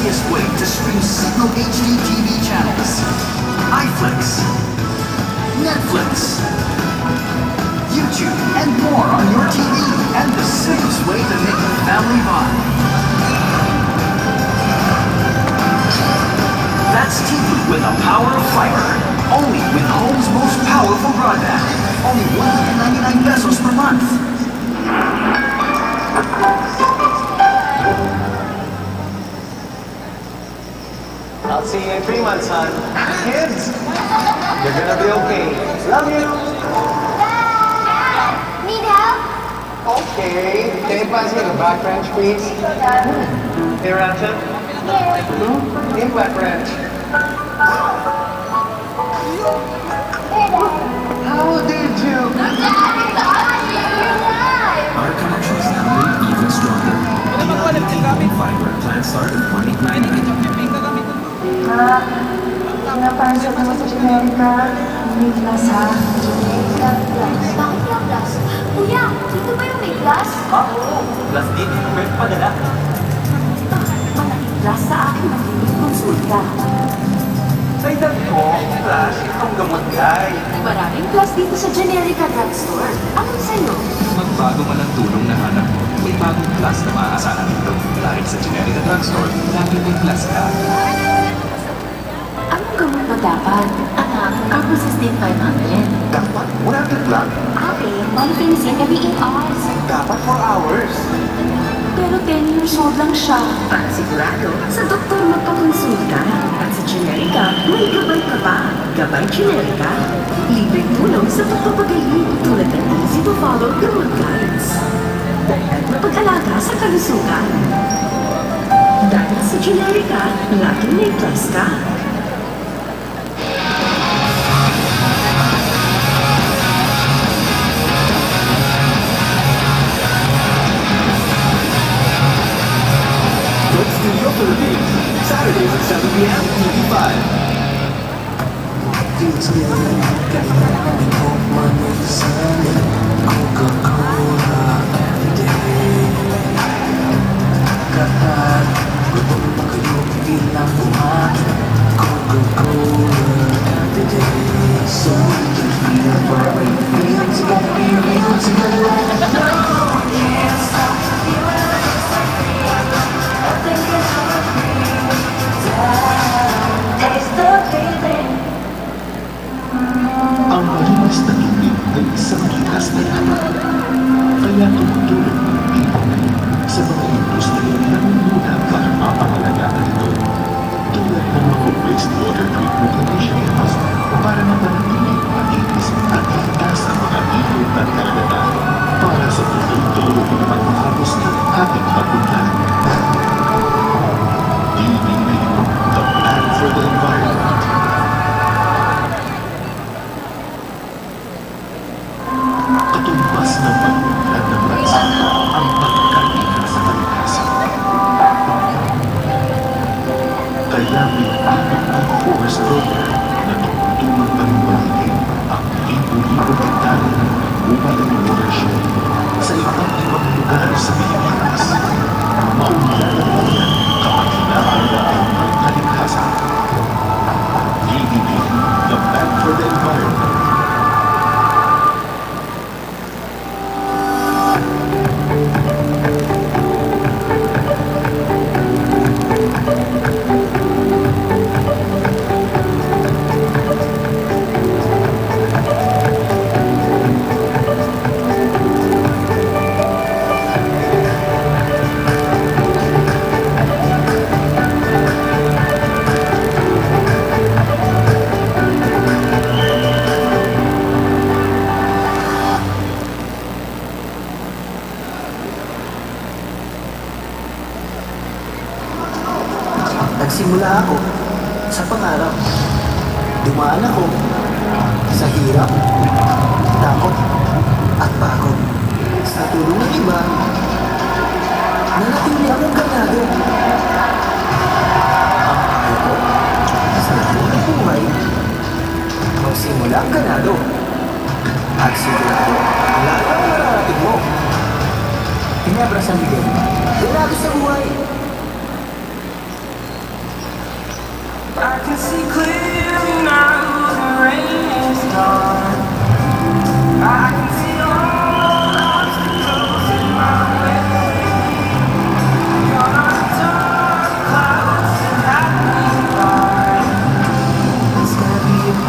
easiest way to stream Signal HD TV channels. iFlix, Netflix, YouTube, and more on your TV, and the safest way to make a family bond. That's TV with the power of fiber. Only with home's most powerful broadband. Only 199 pesos per month. I'll see you in 3 months, son. Kids, you're gonna be okay. Love you. Dad! Need help? Okay. Can you pass me the back wrench, please? Hey, Ratchet. Yes. Hey, back wrench. Here, Dad. How did you? Dad, it's awesome! You're alive! Our connection is now made even stronger. Beyond TV fiber plan start at 189. Pinapasok naman sa Amerika. May class ha. Love plus. Bakit love plus? Kuya, dito ba yung may plus? Oo, plus din. May padala. Malaking class sa akin ang konsulta. Sa edad ko, plus, itong gamot guy. Maraming class dito sa Generica Drugstore. Anong sa'yo? Magbago man ang tulong ng anak mo, may bagong class na maaasahan dito. Dahil sa Generica Drugstore, lagi may class ka. Anong gamot mo dapat? Anak, Carbocysteine 500. Dapat 100 lang. Ate, Molfensin every 8 hours. Dapat 4 hours. Pero 10 years old lang siya. Para sigurado, sa doktor magpakonsulta. At sa Generica, may gabay ka pa. Gabay Generica. Libreng tulong sa pagpapagaling tulad ng easy to follow gamot guides. Dagdag na pag-alaga sa kalusugan. Dahil sa Generica, laging may plus ka. Studio Philippines, Saturdays at 7 p.m. TV5. Ang malinis na tubig ay isang likas na lahat. Kaya tumutulong ang Pilipinas sa mga industriya na nangunguna para mapangalagaan ito. Tulad ng mga wastewater treatment initiatives para mapanatili ang inis at ligtas ang mga ilog at karagatan para sa tuloy-tuloy na pagmahapos ng ating pagpunlan. DBB, the plan for the environment. Katumbas ng pagpunlan ng bansa ang pagkain sa kalikasan. Kaya pinatapit ang forest program na tumutulong paliwalitin ang libo-libong hektare ng ubay ng watershed sa iba't ibang lugar sa Pilipinas. Maunlad ang yan kapag hinahalaan ang kalikasan. DBB, the Bank for the Environment. Nagsimula ako sa pangarap. Dumaan ako sa hirap, takot, at pagod. Sa tulong ng iba, nanatili akong ganado. Ang payo ko, sa lahat ng buhay, magsimula ang ganado. At sigurado, lahat ang mararating mo. Ginebra San Miguel, ganado sa buhay. can see clearly now the rain is gone. I can see all the obstacles in my way. Gone are the dark clouds that have me by. It's gonna be a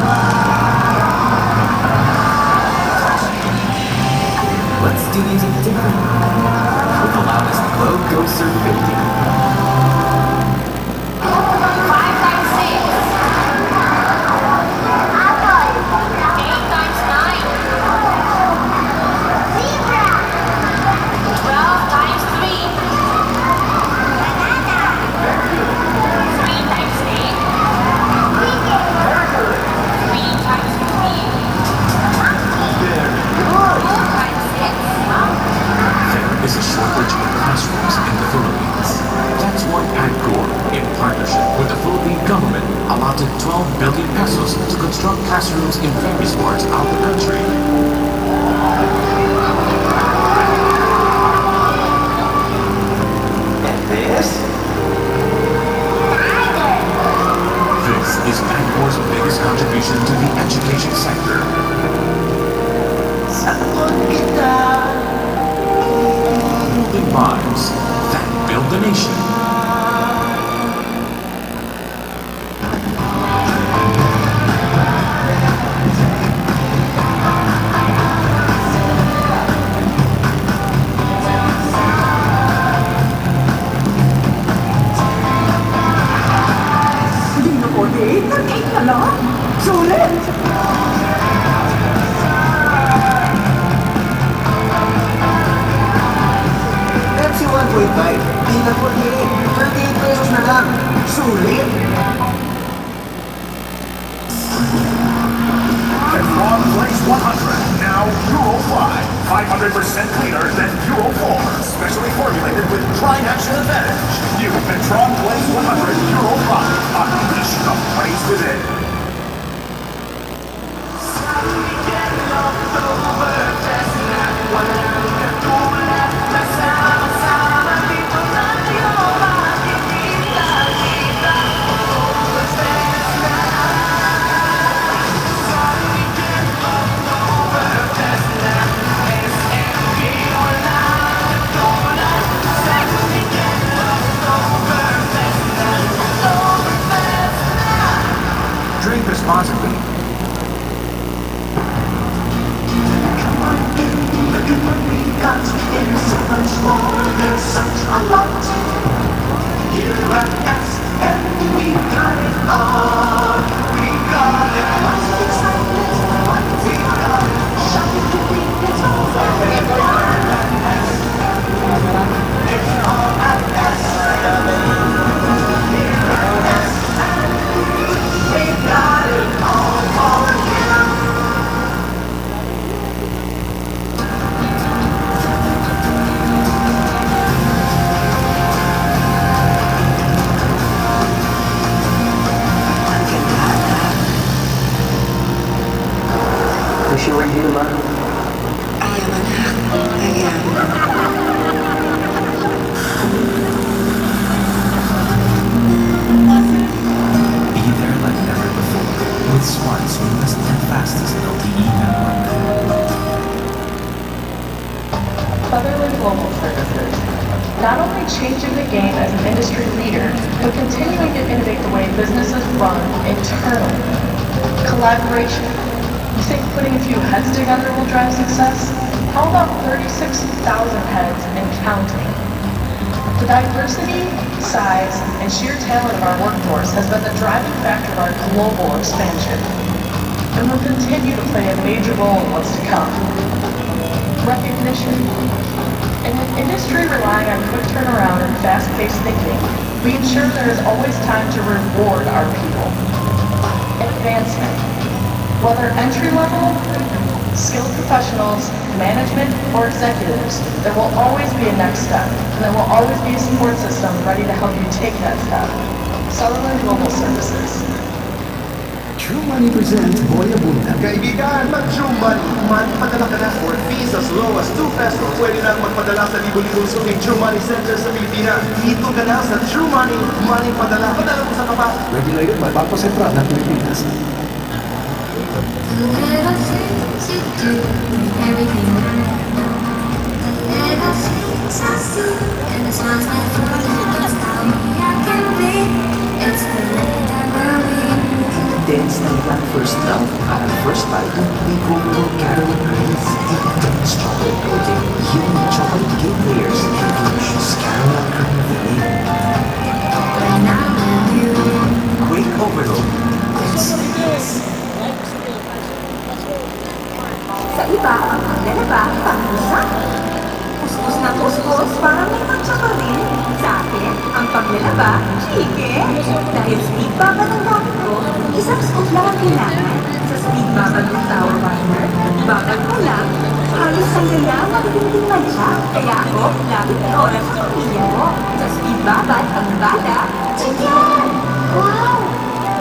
Let's do music different. With the loudest low ghoster 50. 5 times 6. Apple. 8 times 9. Zebra. 12 times 3. Banana. 3 times 8. Cricket. 3 times 15. Monkey. 4 times 6. There is a shortage of classrooms in the Philippines. That's why AGCOR, in partnership with the Philippine government, allotted 12 billion pesos to construct classrooms in various parts of the country. And this? This is AGCOR's biggest contribution to the education sector. Building minds that build the nation. Hindi na ko, Dave. Nag-8 na lang. Sulit! Pepsi 1.5, di na 48, 38 pesos na lang. Sulit! Teflon Blaze 100, now Euro 5. 500% cleaner than Euro 4. Specially formulated with Prime Action Advantage. New Teflon Blaze 100 Euro 5. Unleash the blaze within. Drink responsibly. Wish you were here, Ma. Be there like never before. With Smart's newest and fastest LTE network. Sutherland Global Services. Not only changing the game as an industry leader, but continuing to innovate the way businesses run internally. Collaboration. You think putting a few heads together will drive success? How about 36,000 heads and counting? The diversity, size, and sheer talent of our workforce has been the driving factor of our global expansion, and will continue to play a major role in what's to come. Recognition. In an industry relying on quick turnaround and fast-paced thinking, we ensure there is always time to reward our people. Advancement. Whether entry-level, skilled professionals, management, or executives, there will always be a next step, and there will always be a support system ready to help you take that step. Sutherland Global Services. True Money presents Boy Abunda. Kaibigan, mag-True Money. Padala ka na for fees as low as 2 pesos. Pwede nang magpadala sa libo-libong suking True Money Center sa Pilipinas. Dito ka na sa True Money. Money padala. Padala mo sa kapatid. Regular yun, Banko Sentral ng Pilipinas. The little things you do, everything I know. The little things I see, and the smiles that fall, that's how I can be. It's the way that we're Dance na nila ang first love at ang first bite. We go to Caroline Prince, deep chocolate coating, unique chocolate cake layers, and delicious caramel cream filling. when I'm with you. Quick overload. Sa iba, ang paglalaba, pangisa. Kuskus na kuskus, parang may matcha pa rin. Sa akin, ang paglalaba, chicken. Dahil speed baba ng gamit ko, isang scoop lang ang kailangan. Sa speed baba ng tower washer, babad mo lang, halos sandaya ang magiging matcha. Kaya ako, lapit na oras sa pamilya mo. Sa speed babad, ang bala, chicken! Wow!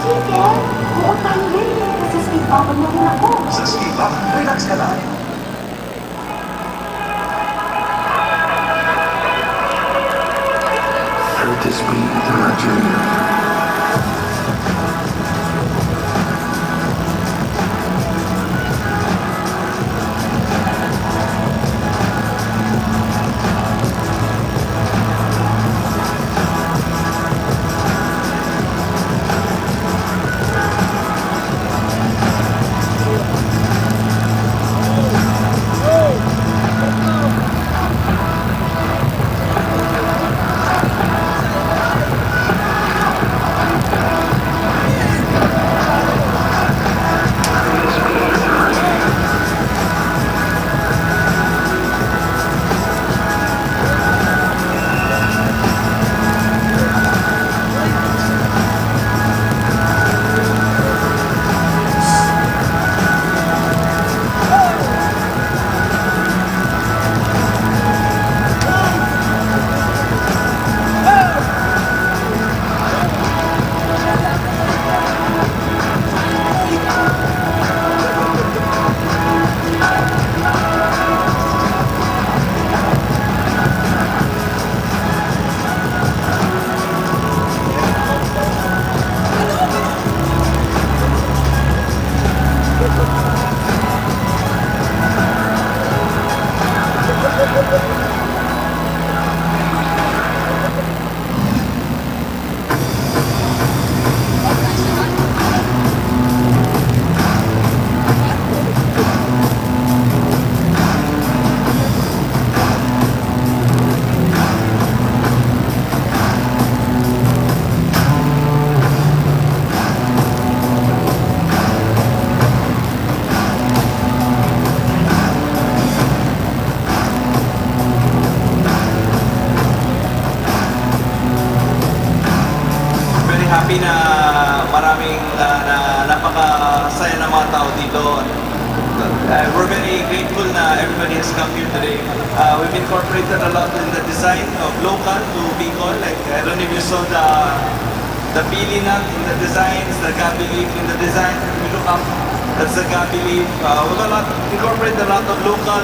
Chicken? Oo, tayo rin. Kasi speed baba mo rin ako. Sa skip up, relax ka lang. Curtis B. Jr. happy na maraming napakasaya ng mga tao dito. We're very grateful na everybody has come here today. We've incorporated a lot in the design of local to Bicol. Like, I don't know if you saw the pili nut in the designs, the gabi leaf in the design. If you look up, that's the gabi leaf. We've incorporated a lot of local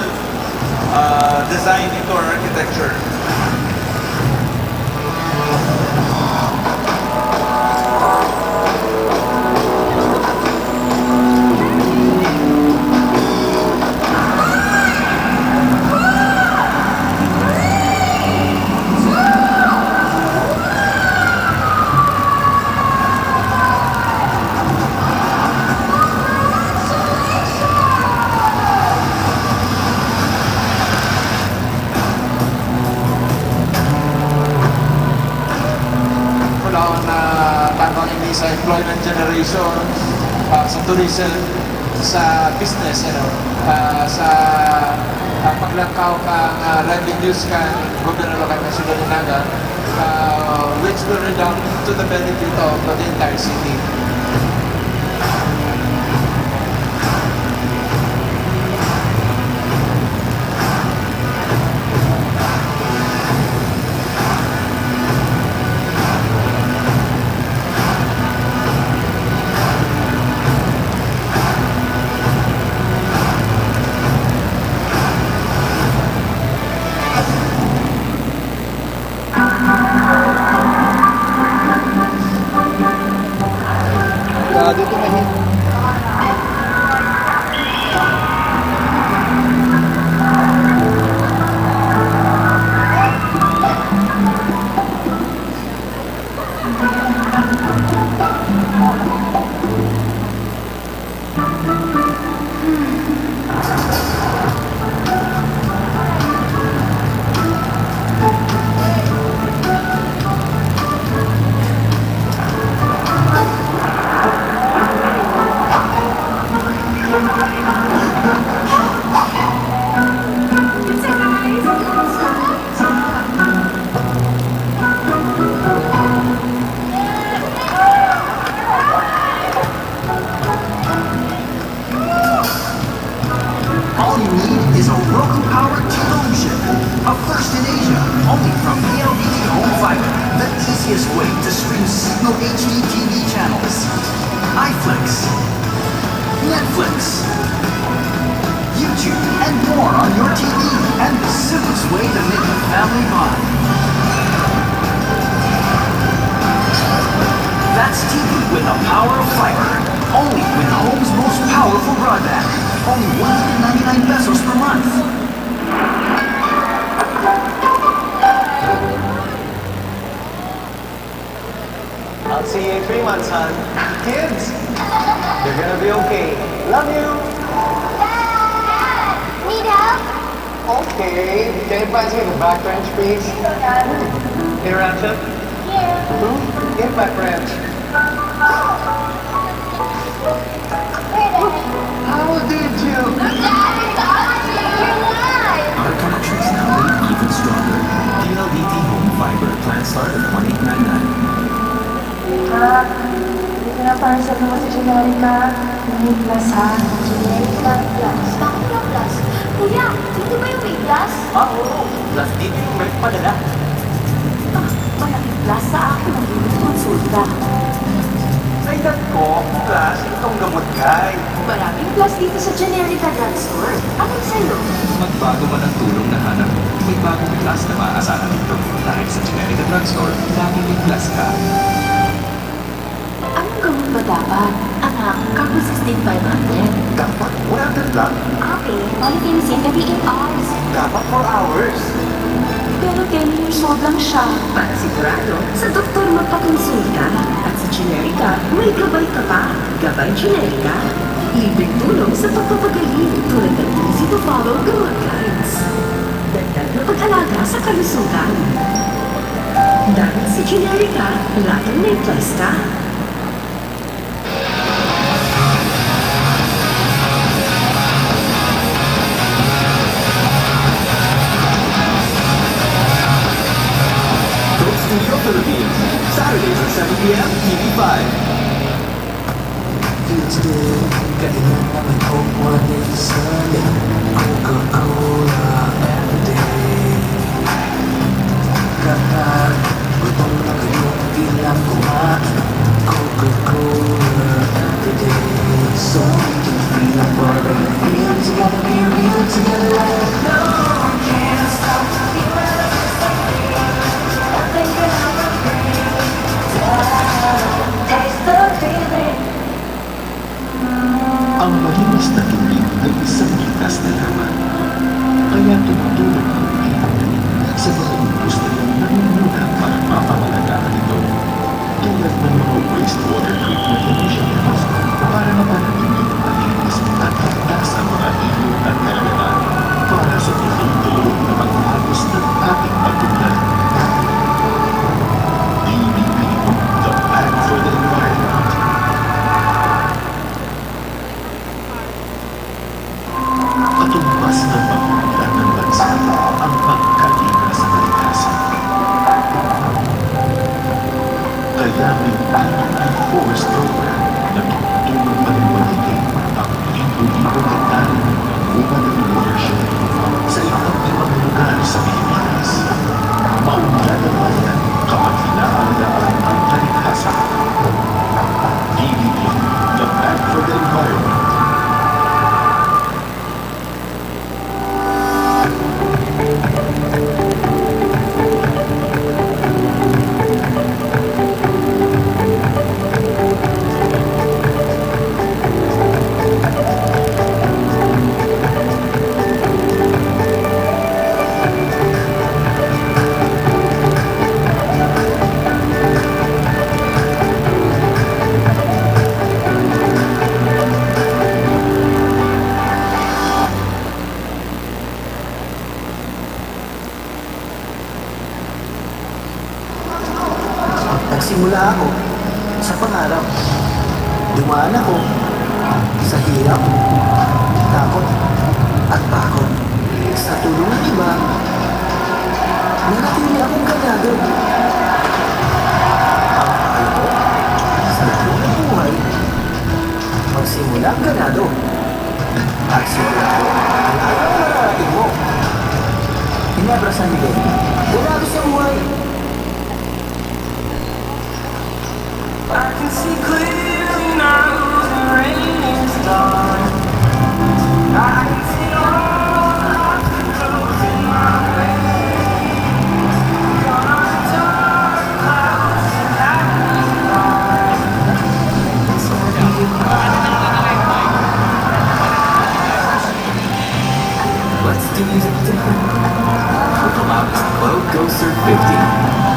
design into our architecture. Sa employment generation, sa tourism, sa business, sa paglangkaw kang revenues kan gobyerno lokal ng Sudod Naga, which will redound to the benefit of the entire city. sigurado tumahimik. All you need is a Roku-powered television. A first in Asia, only from PLDT Home Fiber. The easiest way to stream Signal HD TV channels. iFlix, Netflix, YouTube, and more on your TV. And the simplest way to make a family bond. That's TV with the power of fiber. Only with home's most powerful broadband. Only 199 pesos per month. I'll see you in 3 months, son. Kids, you're gonna be okay. Love you. Dad! Need help? Okay, can you pass me the back wrench, please? Here, Rancho. Here. Get back wrench. Here, Daddy. How did you? Daddy, you're alive! Our connection is now made even stronger. PLDT Home Fiber. Plan start at 1899. Ah, dito na para sa mga si Generica. May plus ha. Generica Plus. Bakit yung Plus? Kuya, hindi ba yung may Plus? Oo. Plus dito yung may padala. Malaking plus sa akin ang limit konsulta. Sa edad ko, plus itong gamot kay. Maraming plus dito sa Generica Drugstore. Anong sa'yo? Magbago man ang tulong na hanap, may bagong plus na maaasahan dito. Dahil sa Generica Drugstore, lagi may plus ka. Anong gamot ba dapat? Anak, Carbocysteine 500. Dapat 100 lang. Ate, Polyphenol gabi 8 hours. Dapat 4 hours. Pero 10 years old lang siya. Para sigurado, sa doktor magpakonsulta. At sa Generica, may gabay ka pa. Gabay Generica. Libreng tulong sa pagpapagaling tulad ng easy-to-follow gamot guides. Dagdag na pag-alaga sa kalusugan. Dahil sa Generica, laging may plus ka. Coke Studio Philippines. Saturdays at 7 p.m. TV5. Feels good. Kailan naman ko wanted Sunday. Coca-Cola every day. Kapag gutom na kayo, bilang kumain. Coca-Cola every day. So we can feel like we're real together, be real together. No, I can't stop to feel like I'm thinking of a dream. Taste the feeling. Ang malinis na tubig ay isang likas na laman. Kaya tumutulong ang Pilipinas sa mga industriyang nangunguna para mapangalagaan ito. Tulad ng mga wastewater treatment initiatives para mapanatiling malinis at ligtas ang mga ilog at karagatan para sa tuloy-tuloy na pag-agos ng ating pagpunlan. DBP, the Bag for the Environment. Katumbas ng pagpunlan ng bansa ang pagkalina sa kalikasan. Kaya may DBP Forest Program na tumutulong paliwanagin ang libo-libong hektare ng bunga ng watershed sa iba't ibang lugar sa Pilipinas. Maunlad ang bayan kapag inaalagaan ang kalikasan. DBP, the Bag for the Environment. Nagsimula ako sa pangarap. Dumaan ako sa hirap, takot, at pagod. Sa tulong ng iba, nanatili akong ganado. Ang payo ko sa lalo ng buhay, magsimula ang ganado. At sigurado ang araw na narating mo. Ginebra San Miguel, ganado sa buhay. I can see clearly now the rain is gone. I can see all the obstacles in my way. Gone are the dark clouds and lightning gone. So do you Let's do music different. With the loudest Globe Coaster 50.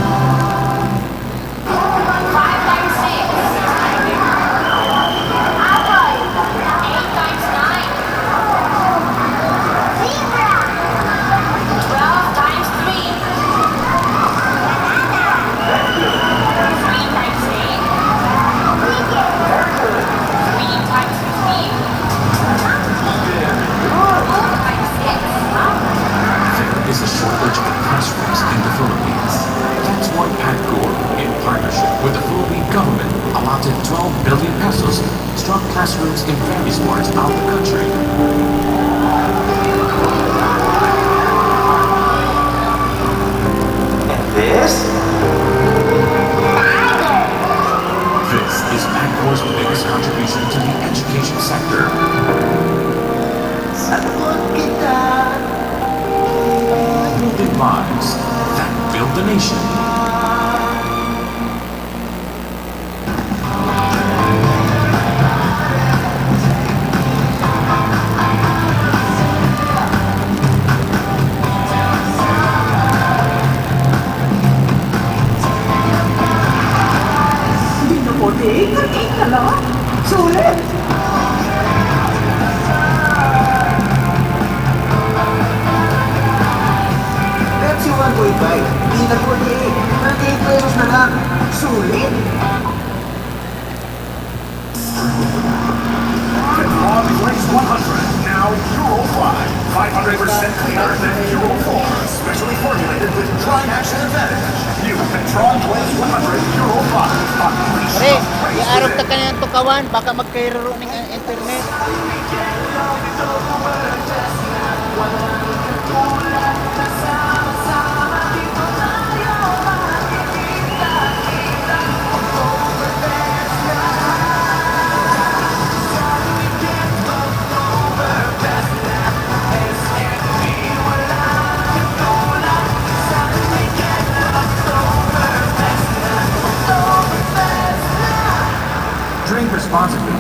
12 billion pesos, strong classrooms in various parts of the country. And this? This is Pagcor's biggest contribution to the education sector. Building lives that build the nation. Sulit! Pepsi 1.5, hindi na 48, 38 pesos na lang. Sulit! Fitbod Blaze 100, now Euro 5. 500% cleaner than Euro 4. Specially formulated with Trimax Advantage. New Petron Blaze 100 Euro 5. Unleash Pre, the praise iarog ta within. kanang tukawan, baka magkairaro ning internet. Drink responsibly.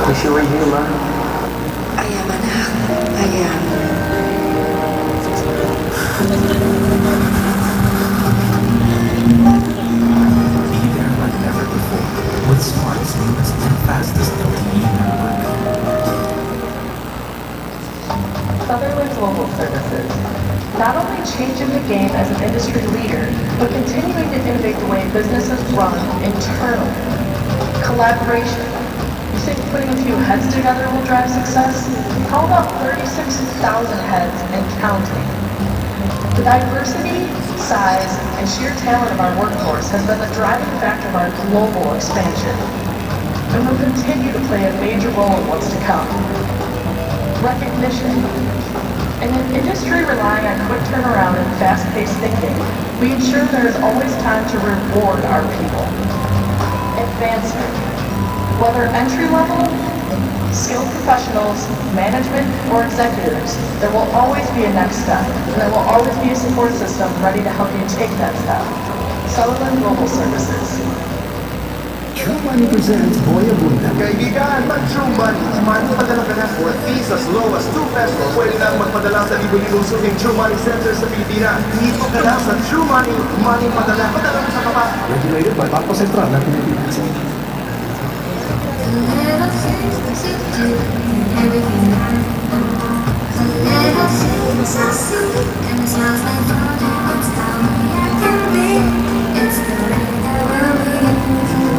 Wish you were here, Ma. I am, anak. I am. Be there like never before. With smart, seamless, and fastest LTE network. Sutherland Global Services, not only changing the game as an industry leader, but continuing to innovate the way businesses run internally. Collaboration. You think putting a few heads together will drive success? How about 36,000 heads and counting? The diversity, size, and sheer talent of our workforce has been the driving factor of our global expansion, and will continue to play a major role in what's to come. Recognition. In an industry relying on quick turnaround and fast-paced thinking, we ensure there is always time to reward our people. Advancement. Whether entry-level, skilled professionals, management, or executives, there will always be a next step, and there will always be a support system ready to help you take that step. Sullivan Global Services. True Money presents Boy Abunda. Kaibigan, mag-True Money. Money padala ka na for fees as low as 2 pesos. Pwede nang magpadala sa libo-libong suking True Money Center sa Pilipinas. Dito ka lang sa True Money. Money padala. Padala mo sa kapa. Regulated by Bangko Sentral ng Pilipinas. The little things you do and everything the little things I see and the smiles that fall down. It's the way I can be. It's the way that we'll be.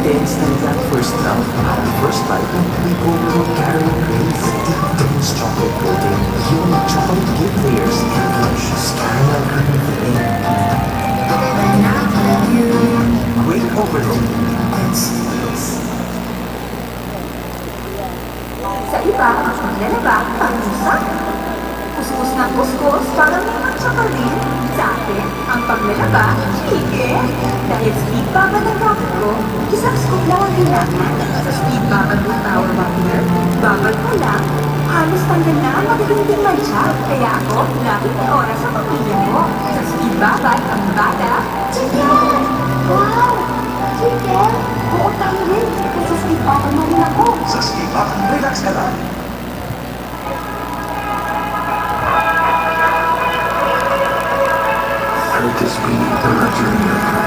Dance like that first love, our first bite, we go to carrying grace, deep in chocolate coating, unique chocolate cake layers, and delicious caramel cream filling. When I'm with you, Great overload and seamless. Sa iba, ang paglalaba, pangmusa. Kuskus ng kuskus, parang may matsaka rin. Sa akin, ang paglalaba, hige. Dahil speed babad ang gamit ko, isang scoop lang ang kailangan. Sa speed babad ng power butler, babad ko lang, halos tanggal na ang magagandang mancha. Kaya ako, lagi may oras sa pamilya ko. Sa speed babad, ang bada, chicken! Wow! Chicken! Oo, tayo rin. Kasi sa speed babad mo rin ako. Sa Skip Up, relax ka lang. Curtis B, the luxury maker.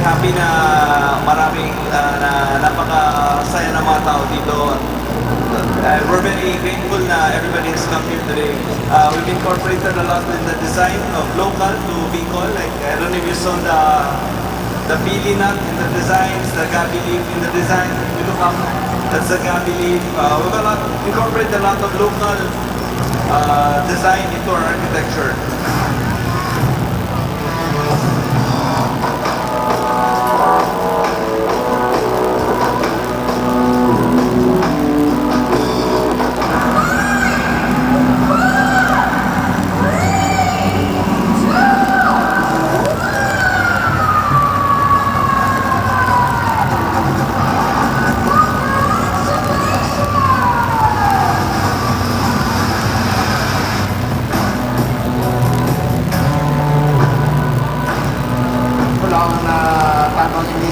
happy na maraming napakasaya ng mga tao dito. We're very grateful na everybody has come here today. We've incorporated a lot in the design of local to Bicol. Like, I don't know if you saw the pili nut in the designs, the gabi leaf in the design. We look up, that's the gabi leaf. We've incorporated a lot of local design into our architecture.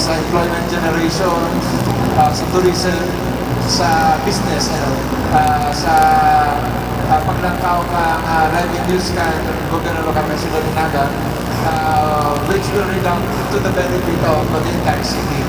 sa employment generation, sa tourism, sa business, sa paglangkaw kang revenues kan gobyerno lokal sa Laguna, which will redound to the benefit of the entire city.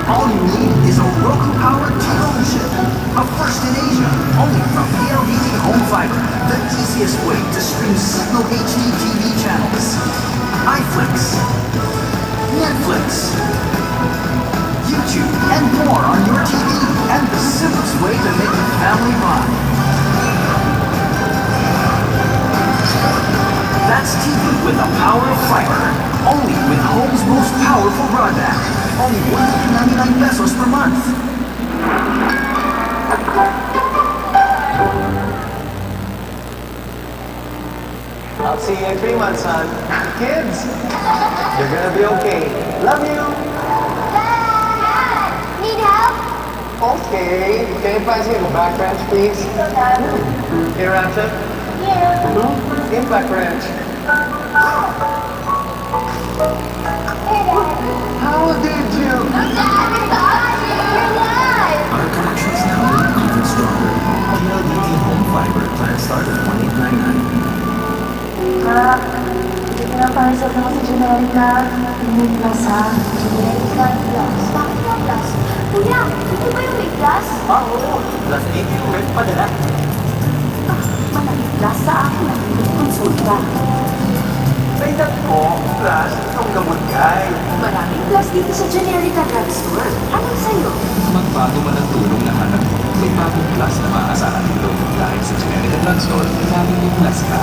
All you need is a Roku-powered television. A first in Asia, only from PLDT Home Fiber. The easiest way to stream Signal HD TV channels. iFlix, Netflix, YouTube, and more on your TV. And the simplest way to make a family bond. That's TV with the power of fiber. Only with home's most powerful broadband. Only 199 pesos per month. I'll see you in 3 months, son. Kids, you're gonna be okay. Love you. Dad! Need help? Okay. Can you pass me the back wrench, please? Here, Ratchet. Yeah. In back wrench. How did you? Our connections now are even stronger. PLDT Home Fiber plan start at 1899. Kak, hindi ko na parisap naman sa Generica. Hindi plus ha. Generica plus. Bakit na plus? Kuya, hindi ba yung may plus? Oo. Plus 8 yung rent pa nila. Malaki plus sa akin ang konsulta. May ko, plus itong gamot guy. Maraming plus dito sa Generica Drugstore. Anong sa'yo? Magbago man ang tulong na hanap mo, may bagong class na maaasahan dito. Dahil sa Generica Drugstore, laging may class ka.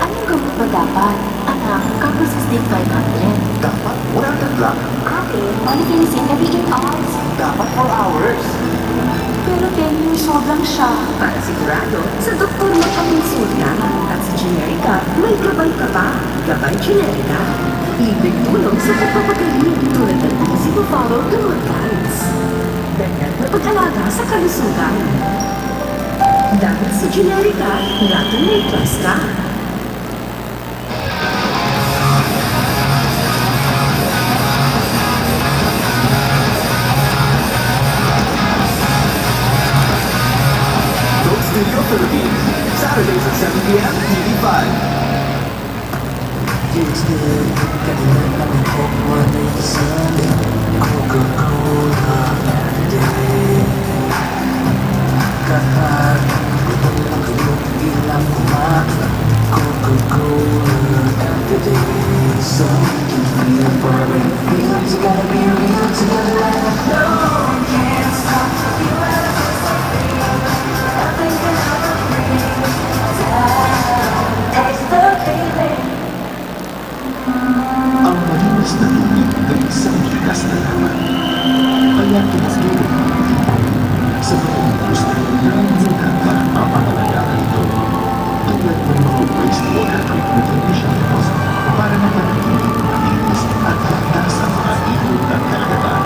Anong gamot ba dapat? Anak, Caprosystem 500. Dapat 100 lang. Ate, Manifinisin every 8 hours. Dapat 4 hours. Pero 10 years old lang siya. Para sigurado, sa doktor mo paminsulta. At sa Generica, may gabay ka pa. Gabay Generica. Libreng tulong sa pagpapagaling tulad ng easy to follow gamot guides. Dagdag na pag-alaga sa kalusugan. Dahil sa Generica, natin may plus ka. Goat Studio Philippines. Saturdays at 7 p.m. TV5. Feels good, kanina lang ako wala sa Coca-Cola every day. Kahit gutom na kayo, ilang kumain Coca-Cola every day. So you can feel burning feelings, you gotta be real together. No one can stop till you ever something. Nothing can ever bring down. Taste the feeling. Ang malinis na tubig ay isang likas na laman. Kaya tumutulong ang tibay sa mga industriya na muna para mapapalagaan ito. Tulad ng mga wastewater treatment initiatives para mapanatili ang linis at ligtas ang mga ikot at kalagatan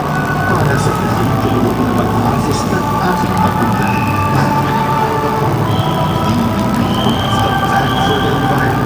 para sa tuloy-tuloy na pag-umpos ng ating pagpundan. DBP Funds the Plan for the Environment.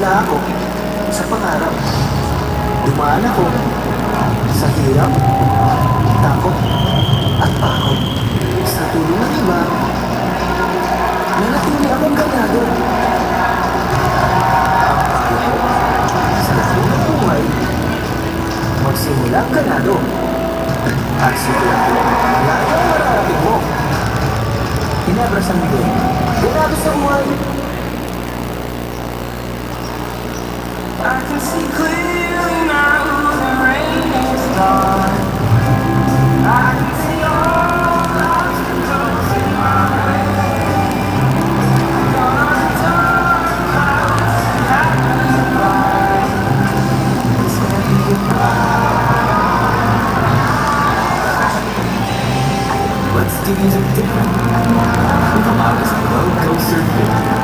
Nagsimula ako sa pangarap. Dumaan ako sa hirap, takot, at pagod. Sa tulong ng iba, nanatili akong ganado. Sa lalo ng buhay, magsimula ganado. At sigurado, lahat ang mararating mo. Hinabra sa mundo, ganado sa buhay. I can see clearly now the rain is gone. I can see all the obstacles in my way. I'm gonna return clouds and happy goodbye. It's gonna be Let's do music different. With the loudest roller coaster victory.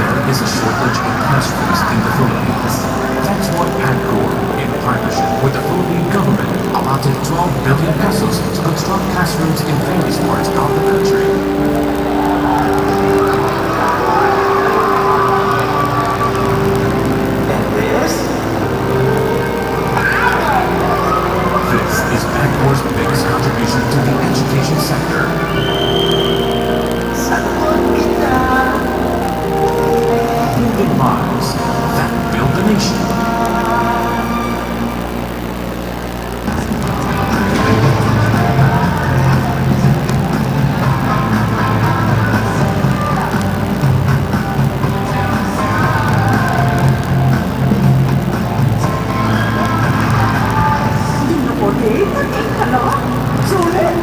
There is a shortage of classrooms in the Philippines. That's why PAGCOR, in partnership with the Philippine government, allotted 12 billion pesos to construct classrooms in various parts of the country. And this? This is PAGCOR's biggest contribution to the education sector. Building lives that build the nation. Hindi na po, Dave. Ano? Sulit.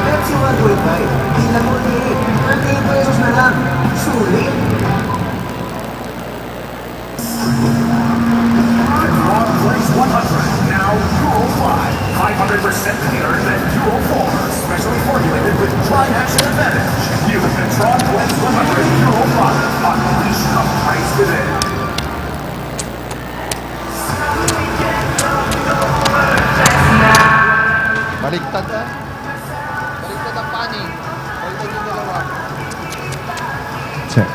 Let's see what we buy. Tingnan mo ni 30 pesos na lang. Sulit. Wrong place 100. Now Euro 5. 500% cleaner than Euro 4. Specially formulated with dry action advantage. New Petron Blends 100 Euro 5. Unleash the price within. Baligtad ah. Baligtad ang pani. Baligtad yung dalawa. Check.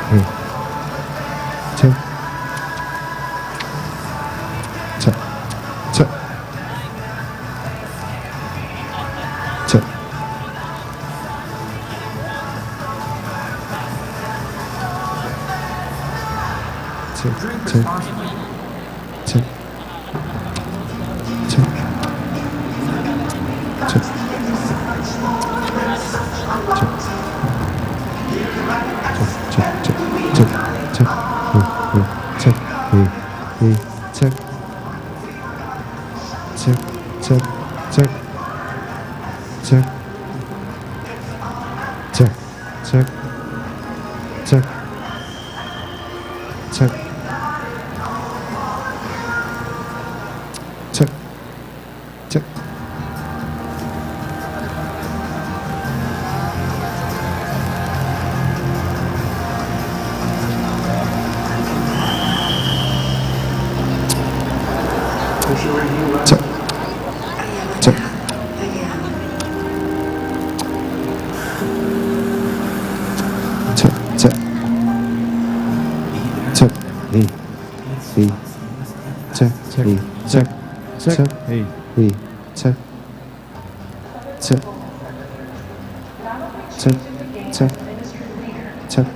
Check. Check. Check. Check. Check. Drink Check. responsibly. Check. Check.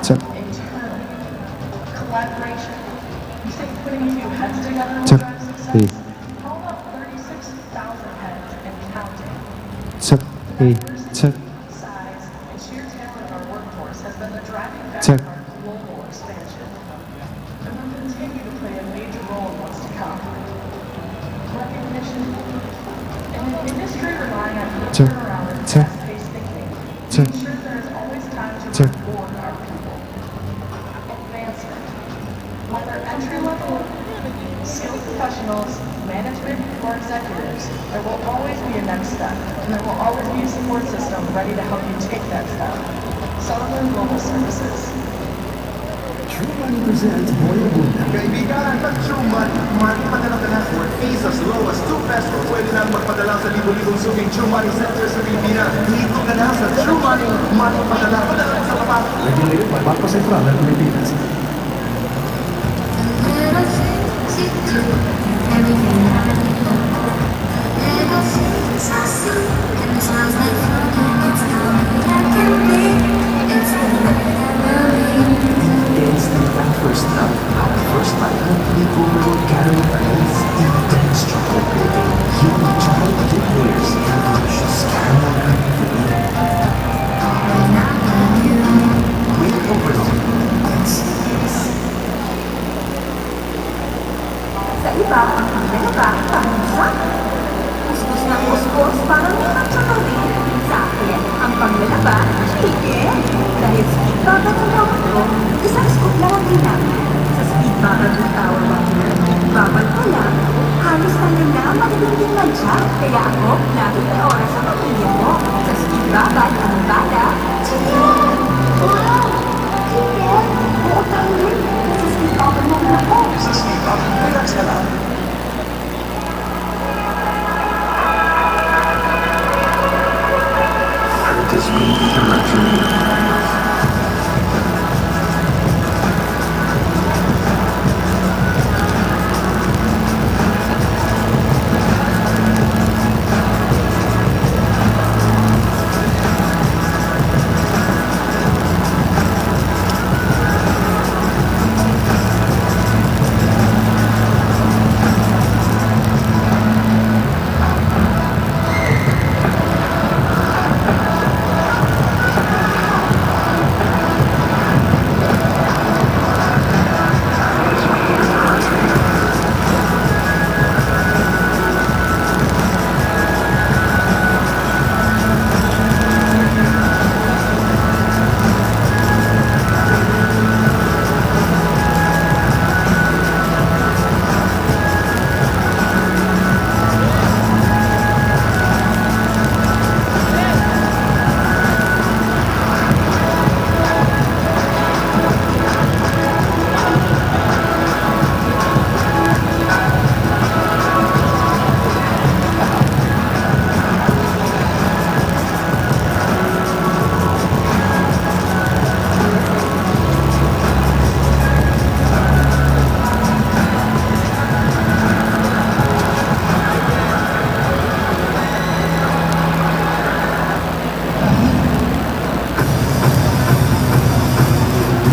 Check. Collaboration. You say putting a few heads together will drive success? How about 36,000 heads and counting? Diversity, size, and sheer talent of our workforce has been the driving factor of our global expansion. And will continue to play a major role in what's to come. Recognition. In an industry relying on quick turnaround and fast-paced thinking, we ensure there is always time to entry-level skilled professionals, management, or executives, there will always be a next step, and there will always be a support system ready to help you take that step. Sutherland Global Services. True Money presents Boy Abunda. Kaibigan, pag True Money, magpadala ka na for fees as low as 2 pesos. Pwede nang magpadala sa libo-libong suming True Money Center sa Pilipinas. Dito ka na sa True Money, magpadala mo sa kapatid. Regulated by Banco Central ng Pilipinas. Little things you do, everything I know. Little things I see, and it sounds like fun. It's the way I can be, it's the way I will be. Dance night ang first love. Our first bite ng Ligo Caramel Ice. Intense chocolate coating. Human chocolate dip layers. And delicious caramel cream. With overload. That's serious. Sa iba, ang pangalaga, pamusa. Kuskus ng kuskus, parang hirap sa tawid. Sa akin, ang panglalaba, chicken. Dahil speed bag ang tawag ko, isang scoop lang ang ginamit. Sa speed bag ang tawag ko, bawal ko lang. Halos tanggal na ang matitinding mancha. Kaya ako, lagi may oras sa pamilya mo. Sa speed bag ang bala, chicken. Wow! Chicken? Oo, tayo. Sa speed bag mo na ako. Sa speed bag, relax ka lang. Curtis Media Direction.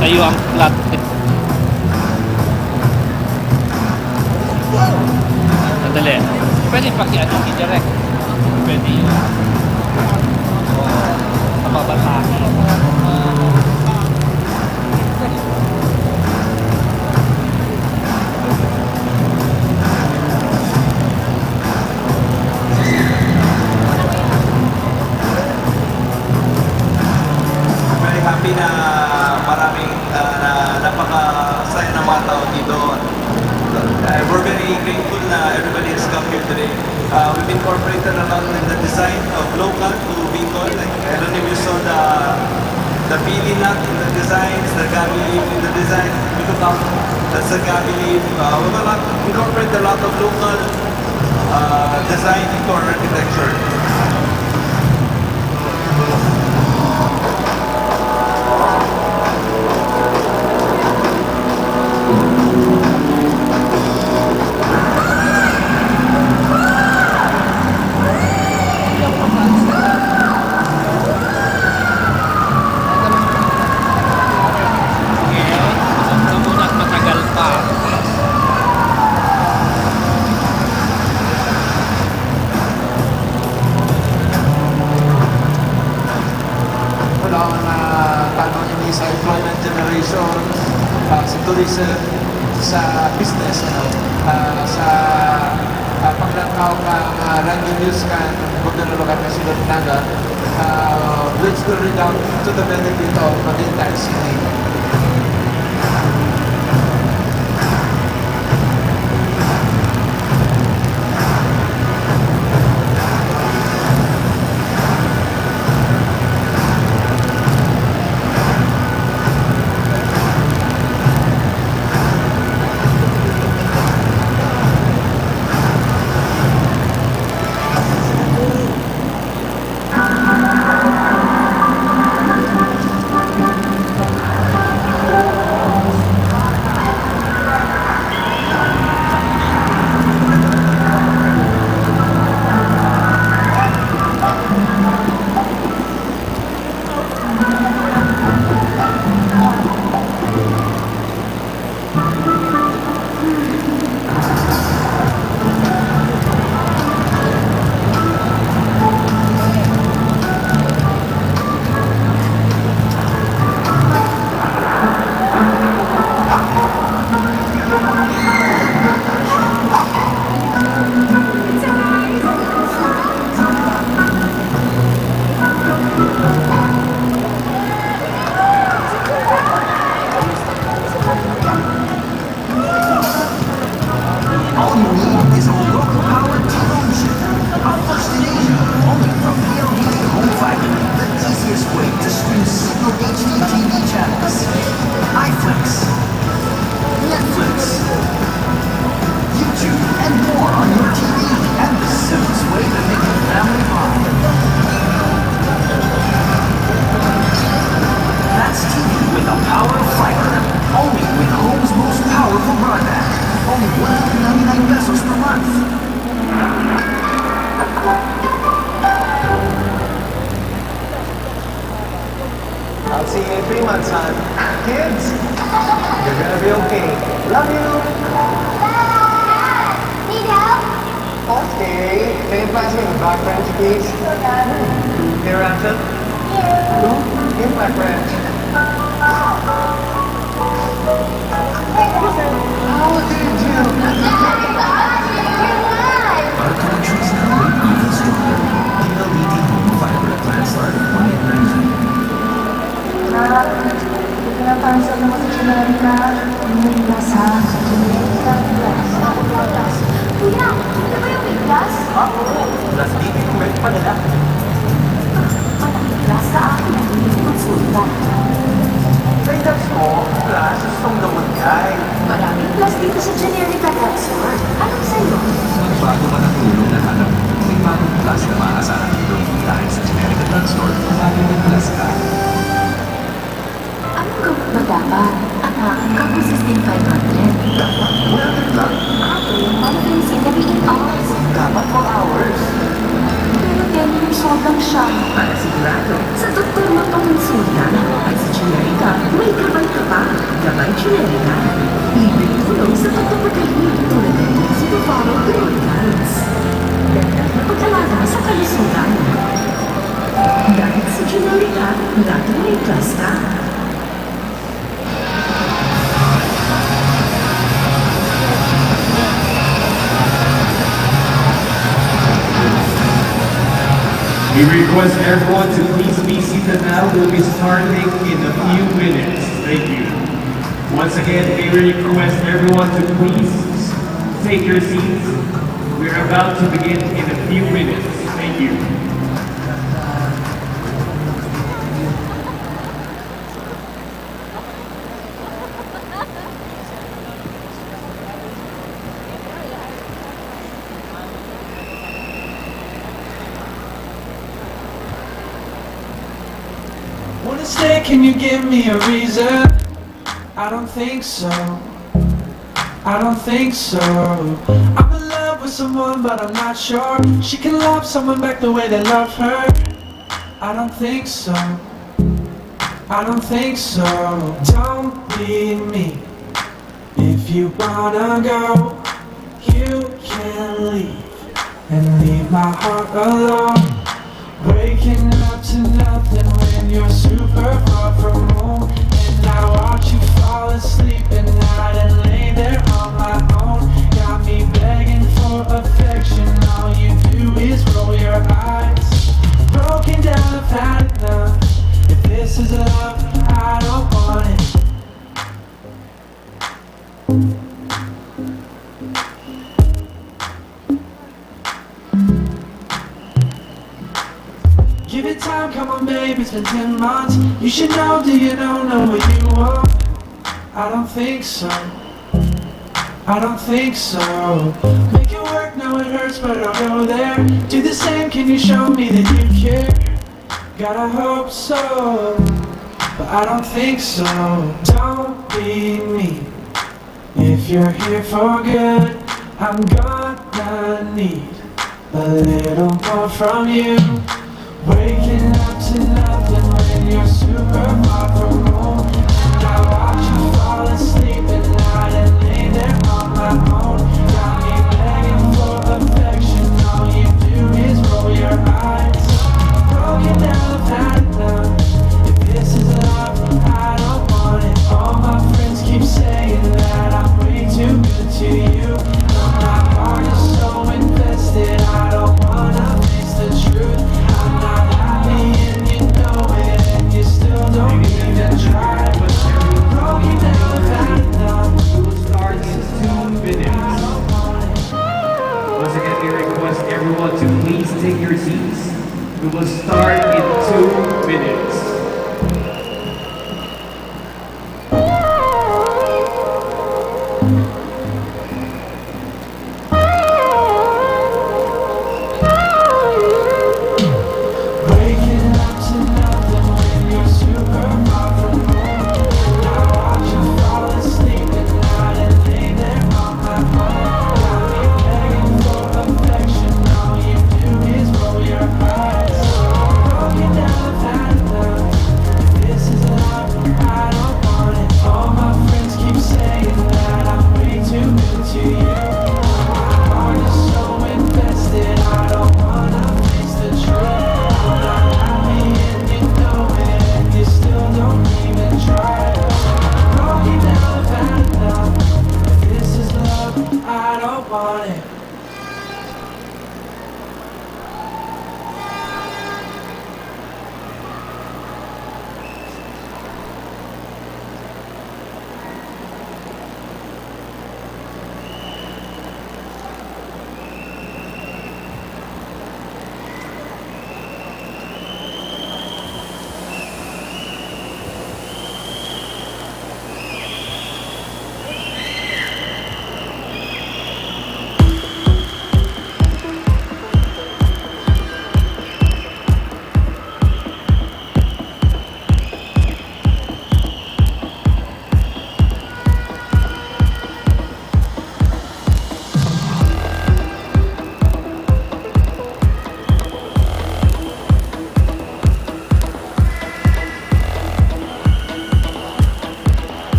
Sa'yo ang flat. Sandali. Pwede paki-ano, i-direct. Pwede yun. Sa babataki. Very happy na maraming napakasaya ng mga tao dito. We're very grateful na everybody has come here today. We've incorporated a lot in the design of local to Bicol. Like, I don't know if you saw the pili nut in the designs, the gabi leaf in the design. That's the gabi leaf. We've incorporated a lot of local design into our architecture. sa employment generation, sa tourism, sa business, sa paglangkaw ng Randy News kan gobyerno lokal ng Silog Naga, which will redound to the benefit of the entire city. pesos per month. I'll see you in 3 months, son. Kids, you're gonna be okay. Love you. Need help? Okay. Can you pass me the back French, please? Here, Ransom. Here's my French. How did you? Our country's now even stronger. PLDT home fiber plan started 189. Pinapansin mo sa Amerika, may nasa Amerika Plus. Kuya, ano ba yung Plus? Plus dito yung may padala. Plus sa akin ang hindi konsulta. Trade-ups mo, plus, gustong lumagay. Maraming plus dito sa Generica Drugstore. Anong sa'yo? Bago man ang tulong na hanap, may bagong plus na maasahan dito dahil sa Generica Drugstore, lagi may plus ka. Anong gamot ba dapat? Anak, Kapusisin 500. Dapat 100 lang. Ako, Malvinsin 3 hours. Dapat 4 hours. Pero 10 years old lang siya. Para sigurado, sa doktor mo pamonsulta at sa Generica, may gabay ka pa. Gabay Generica. Libreng tulong sa pagpapagaling tulad ng Zero-Follow Guidelines. Dagdag na pag-alaga sa kalusugan. Dahil sa Generica, lagi may plus ka. We request everyone to please be seated now. We'll be starting in a few minutes. Thank you. Once again, we request everyone to please take your seats. We're about to begin in a few minutes. Thank you. Wanna stay, can you give me a reason? I don't think so. I don't think so. I'm in love with someone, but I'm not sure she can love someone back the way they love her. I don't think so. I don't think so. Don't leave me. If you wanna go, you can leave and leave my heart alone. Waking up to nothing when you're super far from home. And I watch you fall asleep at night and lay there on my own. Got me begging for affection, all you do is roll your eyes. Broken down, I've had enough. If this is love, I don't want it. Give it time, come on babe, it's been 10 months. You should know, do you know what you want? I don't think so. I don't think so. Make it work, no it hurts, but I'll go there. Do the same, can you show me that you care? Gotta hope so, but I don't think so. Don't leave me. If you're here for good, I'm gonna need a little more from you. Waking up to nothing when you're super far from home. And I watch you fall asleep at night and lay there on my own. Got me begging for affection, all you do is roll your eyes. Broken down, I've had enough. If this is love, I don't want it. All my friends keep saying that I'm way too good to you. But my heart is so invested, I don't wanna face the truth. I'm not happy and you know it, and you still don't even try.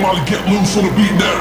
Molly, get loose on the beat now.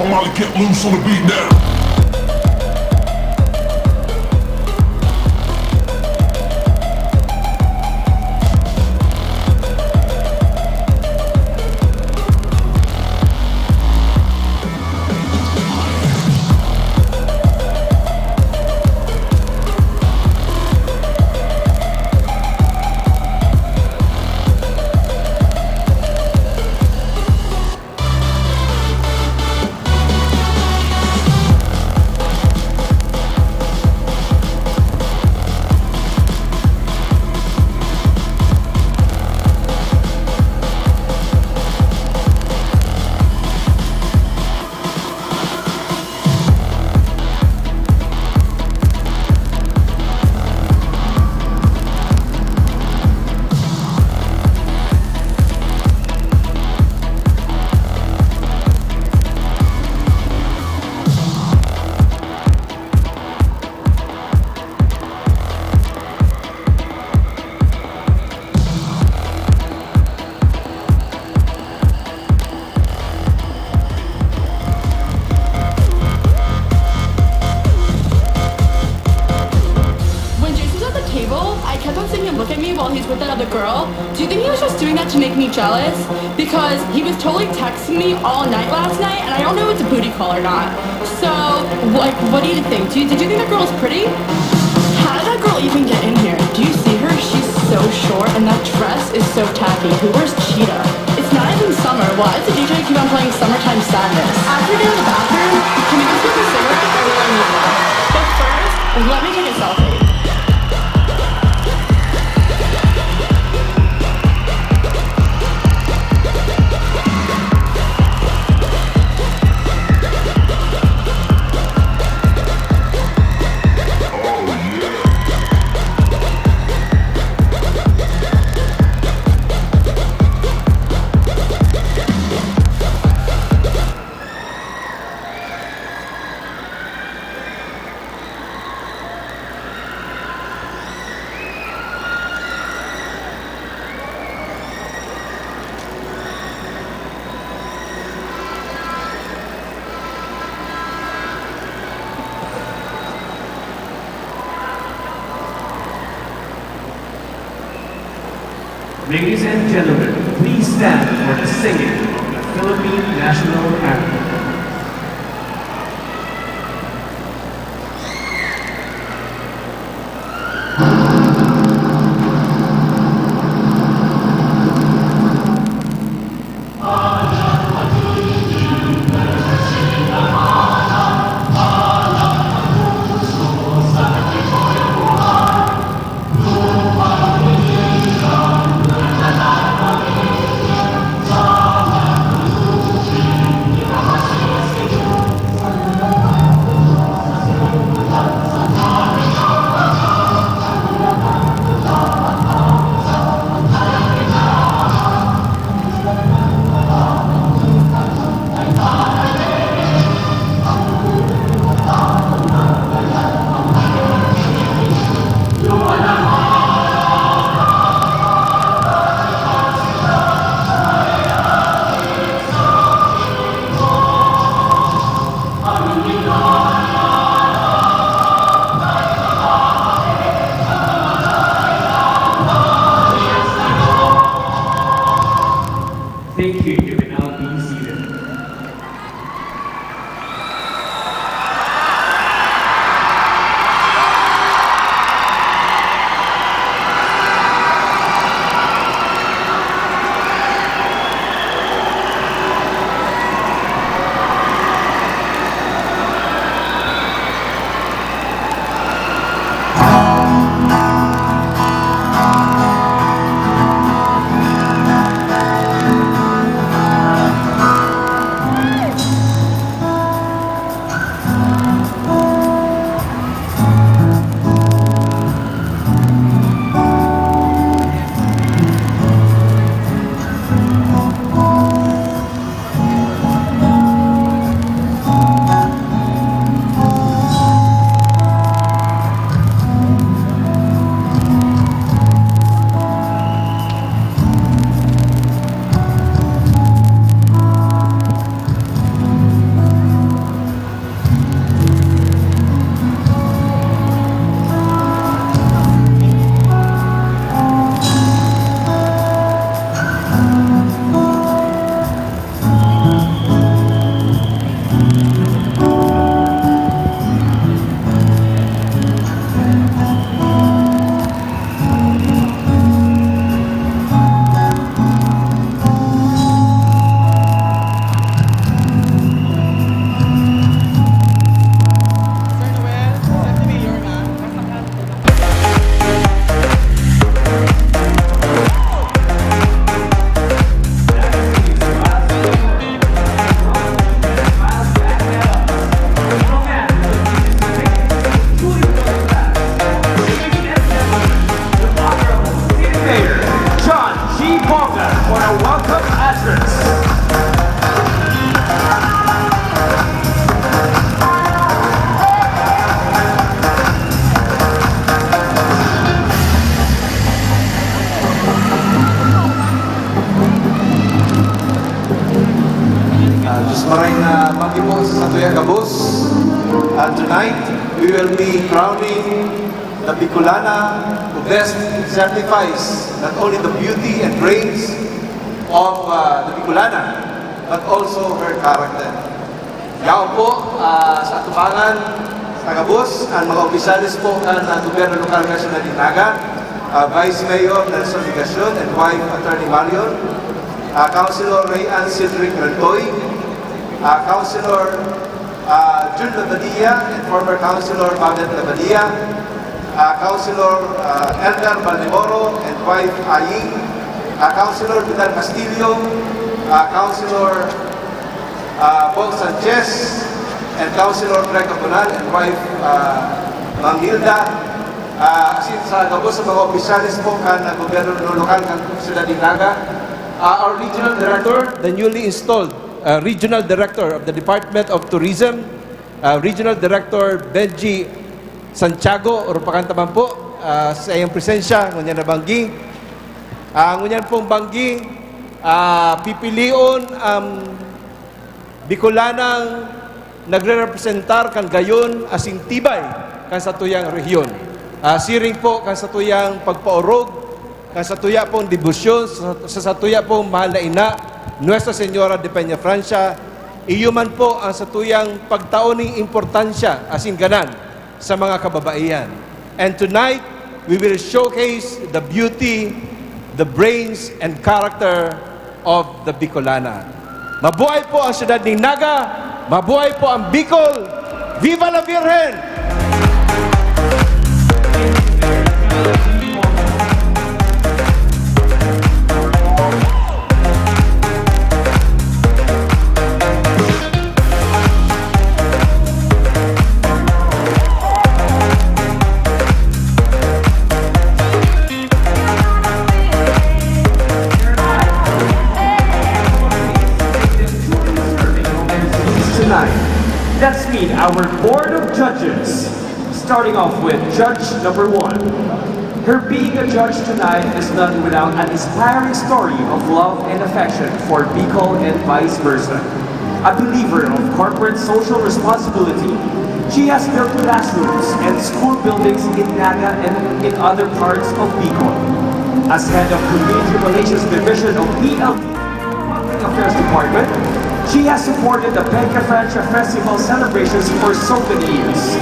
Molly, get loose on the beat now. Do you think he was just doing that to make me jealous? Because he was totally texting me all night last night, and I don't know if it's a booty call or not. So, like, what do you think? Did you think that girl was pretty? How did that girl even get in here? Do you see her? She's so short, and that dress is so tacky. Who wears cheetah? It's not even summer. Why does the DJ keep on playing Summertime Sadness? After getting in the bathroom, can we go smoke a cigarette? I really need one. But first, let me take a selfie. Ladies and gentlemen, please stand for the singing of the Philippine National Anthem. You may now be seated. Maray na pag-ibo sa Satuya Gabos. Tonight, we will be crowning the Bicolana who best certifies not only the beauty and brains of the Bicolana, but also her character. Yao po sa atubangan sa Gabos, ang mga opisyalis po ng Gobyerno Lokal National Dinaga, Vice Mayor Nelson Ligacion and wife Attorney Marion, Councilor Rayan Cedric Rentoy, Councilor Jun Labadia and former Councilor Babet Labadia, Councilor Elgar Balmoro and wife Aying, Councilor Vidal Castillo, Councilor Paul Sanchez, and Councilor Greg Cabonal and wife Ma'am Hilda. Asin sa Gabos sa mga opisyalis po kan gobyerno lokal ng Siyudad Dinaga, our regional director, the newly installed Regional Director of the Department of Tourism, Regional Director Benji Santiago, or pakantaman po, sa iyong presensya, ngunyan na banggi. Ngunyan pong banggi, pipilion ang Bicolanang nagre-representar kan gayon asing tibay kan sa tuyang rehiyon. Siring po kan sa tuyang pagpaorog, kan sa tuya pong debosyon, sa tuya pong mahal na ina, Nuestra Señora de Peña Francia, iyo man po ang satuyang pagtaoning importansya asing ganan sa mga kababaihan. And tonight, we will showcase the beauty, the brains, and character of the Bicolana. Mabuhay po ang siyudad ng Naga, mabuhay po ang Bicol, Viva la Virgen! Let's meet our board of judges, starting off with judge number 1. Her being a judge tonight is not without an inspiring story of love and affection for Bicol and vice versa. A believer of corporate social responsibility, she has built classrooms and school buildings in Naga and in other parts of Bicol. As head of Community Relations Division of PLD, Affairs Department. She has supported the Penca Francia Festival celebrations for so many years.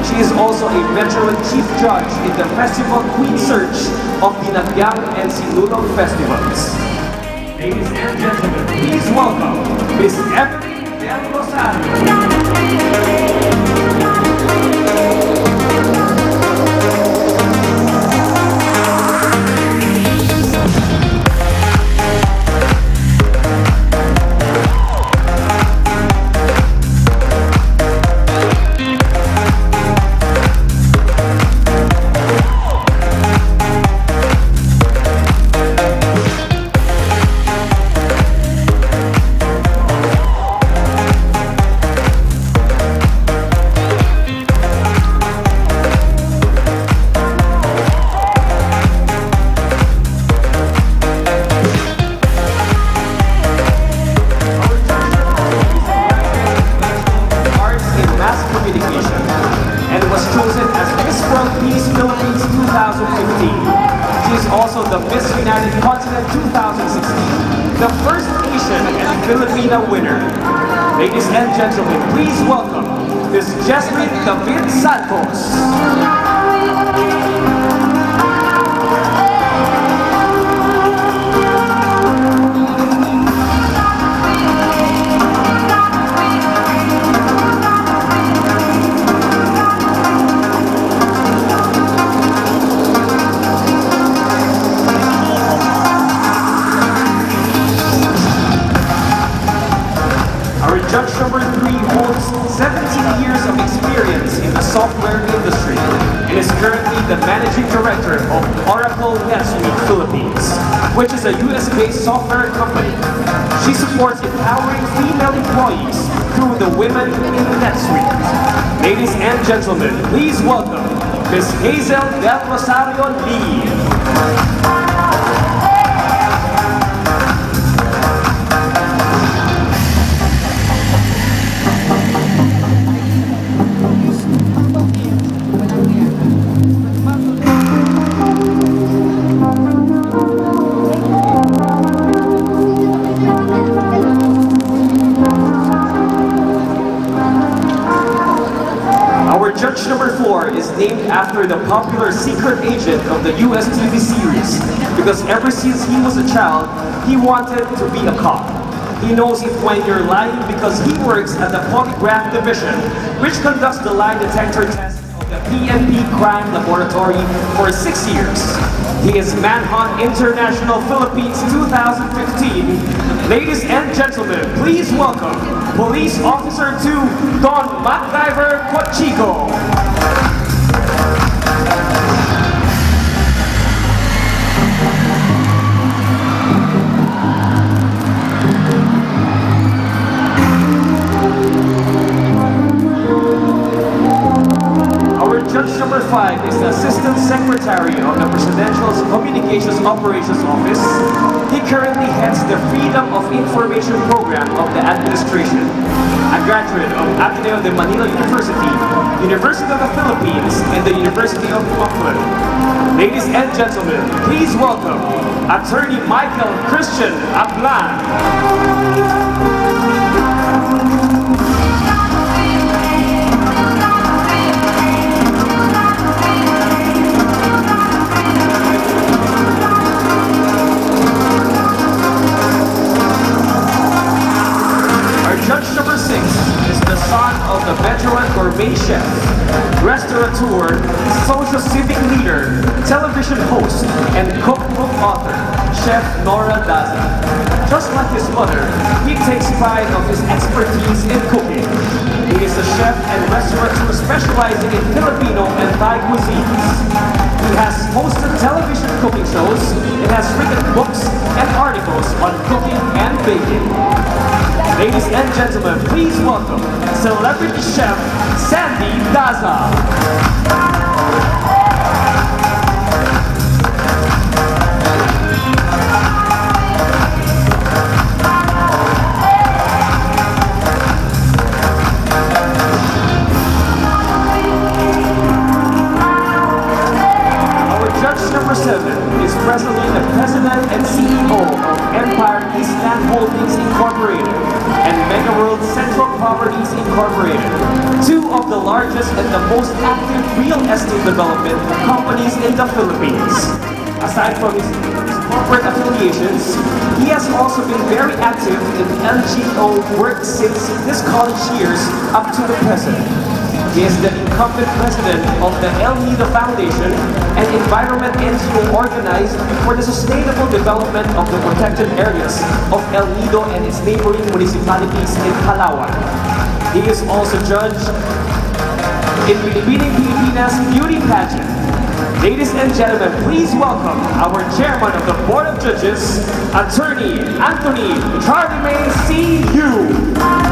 She is also a veteran chief judge in the Festival Queen Search of the Nagyang and Sinulog Festivals. Ladies and gentlemen, please welcome Miss Evelyn Del Rosario. Ladies and gentlemen, please welcome Miss Jessamine David Santos. Judge number 3 holds 17 years of experience in the software industry and is currently the managing director of Oracle NetSuite Philippines, which is a US-based software company. She supports empowering female employees through the Women in NetSuite. Ladies and gentlemen, please welcome Ms. Hazel Del Rosario Lee. Judge number 4 is named after the popular secret agent of the US TV series because ever since he was a child, he wanted to be a cop. He knows it when you're lying because he works at the Polygraph Division, which conducts the lie detector tests of the PNP Crime Laboratory for 6 years. He is Manhunt International Philippines 2015. Ladies and gentlemen, please welcome Police Officer 2, Don MacGyver Cochico. Judge number 5 is the Assistant Secretary of the Presidential Communications Operations Office. He currently heads the Freedom of Information Program of the administration. A graduate of Ateneo de Manila University, University of the Philippines, and the University of Auckland. Ladies and gentlemen, please welcome Attorney Michael Christian Ablan. Judge number 6 is the son of the veteran gourmet chef, restaurateur, social civic leader, television host, and cookbook author, Chef Nora Daza. Just like his mother, he takes pride of his expertise in cooking. He is a chef and restaurateur specializing in Filipino and Thai cuisines. He has hosted television cooking shows and has written books and articles on cooking and baking. Ladies and gentlemen, please welcome celebrity chef Sandy Daza. Judge number 7 is presently the President and CEO of Empire Eastland Holdings Incorporated. Properties Incorporated, two of the largest and the most active real estate development companies in the Philippines. Aside from his corporate affiliations, he has also been very active in LGO work since his college years up to the present. He is the incumbent president of the El Nido Foundation, an environment NGO organized for the sustainable development of the protected areas of El Nido and its neighboring municipalities in Palawan. He is also judge in Binibining Pilipinas Beauty Pageant. Ladies and gentlemen, please welcome our chairman of the Board of Judges, Attorney Anthony Charlie May C.U.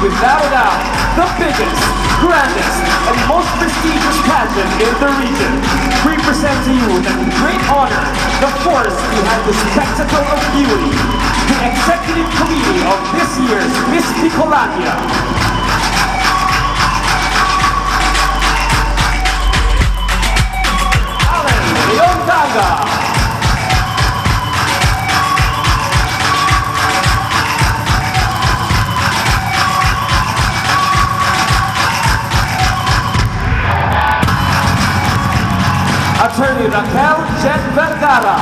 without a doubt, the biggest, grandest, and most prestigious pageant in the region. We present to you with great honor the force behind the spectacle of beauty, the executive committee of this year's Miss Bicolania. Allen Leondaga. Attorney Raquel Jen Vergara.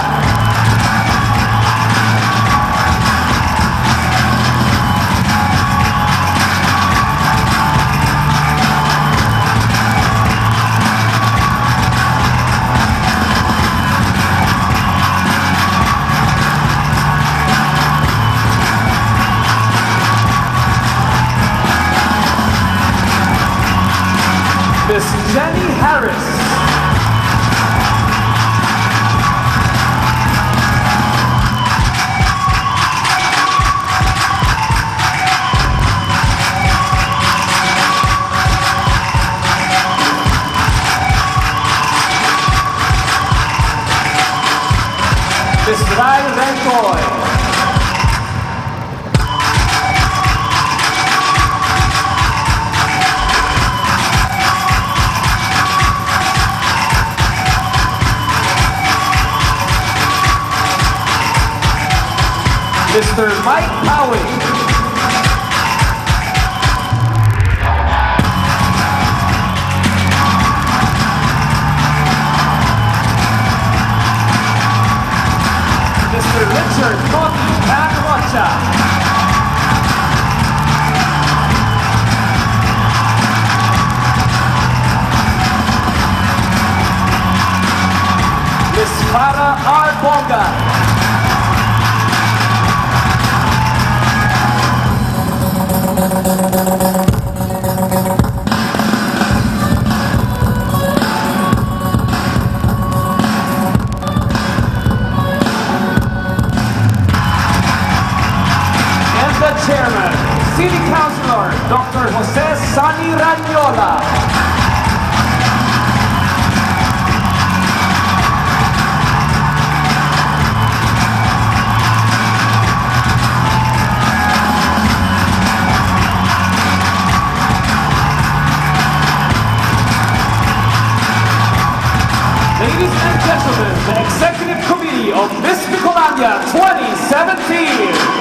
Miss Jenny Harris. Miss Rai Rentoy. Mr. Mike Howie. Mr. Richard Monty Panrocha. Miss Farah Arbonga. And the chairman, City Councilor, Dr. Jose Sani Ranyola. Ladies and gentlemen, the Executive Committee of Miss Bicolania 2017.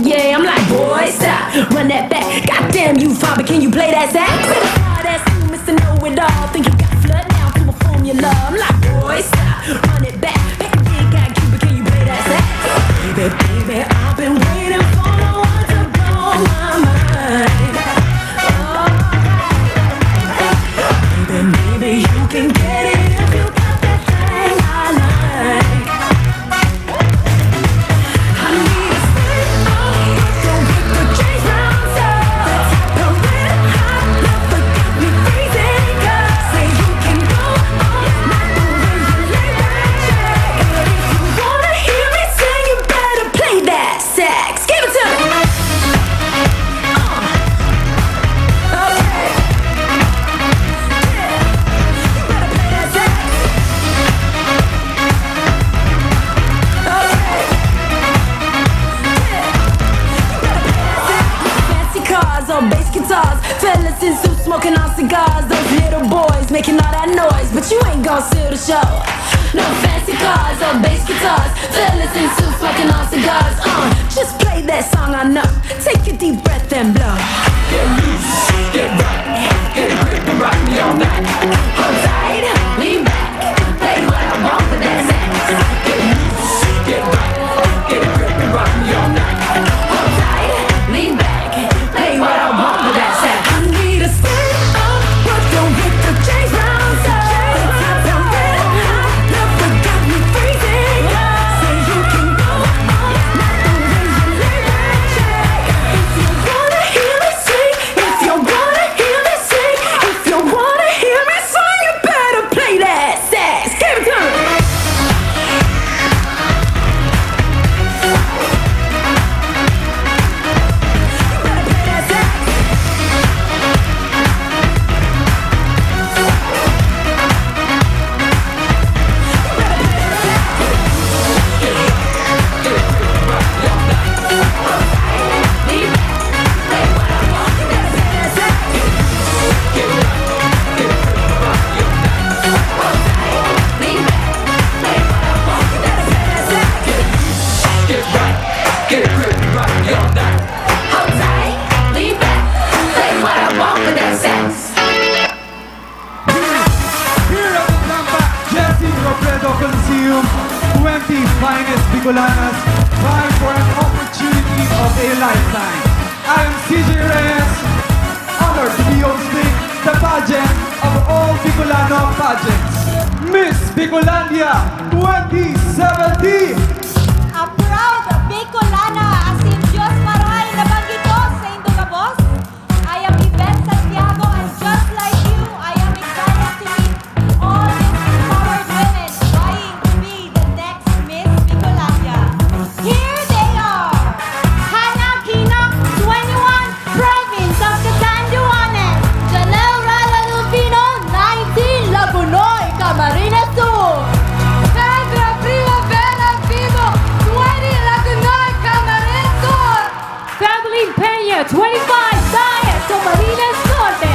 yeah, I'm like, boy, stop, run that back. Goddamn you, father, can you play that sax? That's you, Mr. Know-It-All. Think you got flood now to a formula. I'm like, boy, stop, run it back. Make a big guy Cuba, can you play that sax? Baby, baby, I've been waiting for no one to blow my mind. Maybe you can get it if you got that thing I like. I need a split don't get the change round the type of red hot love that got me freezing. Say you can go not the way you lay that check. But if you wanna hear me sing, you better play that sax. Give it to me. On bass guitars, fellas in suits smoking on cigars. Those little boys making all that noise, but you ain't gon' steal the show. No fancy cars or bass guitars, fellas in suits smoking on cigars. Just play that song I know. Take a deep breath and blow. Get loose, get right, get a grip and rock me all night. Hold tight, lean back, play what I want with that sax. Get loose, get right, get a grip and rock me all night. Hold tight, lean back. What I want with that sax. I need a stand up, but don't get the change round. The top of red hot love that got me freezing. Say you can go not the way you lay that check. If you wanna hear me sing, if you wanna hear me sing, if you wanna hear me sing, you better play that sax. Give it to me. Finest Bicolanas vying for an opportunity of a lifetime. I am CJ Reyes, honored to be hosting the pageant of all Bicolano pageants, Miss Bicolandia 2017. A proud Bicolana, as in Diyos Maray nabanggit ko sa Indogabos. I am Yvette Santiago, and just like you, I am excited to meet all these empowered women vying to be the next Miss Bicolandia. Here they are, Hannah Kinok, 21, Province of Catanduanes. Janelle Rala Lupino, 19, Lagunoy, Camarines Sur. Sandra Primavera Vivo, 20, Lagunoy, Camarines Sur. Kathleen Peña, 25, Sayas, Camarines Norte.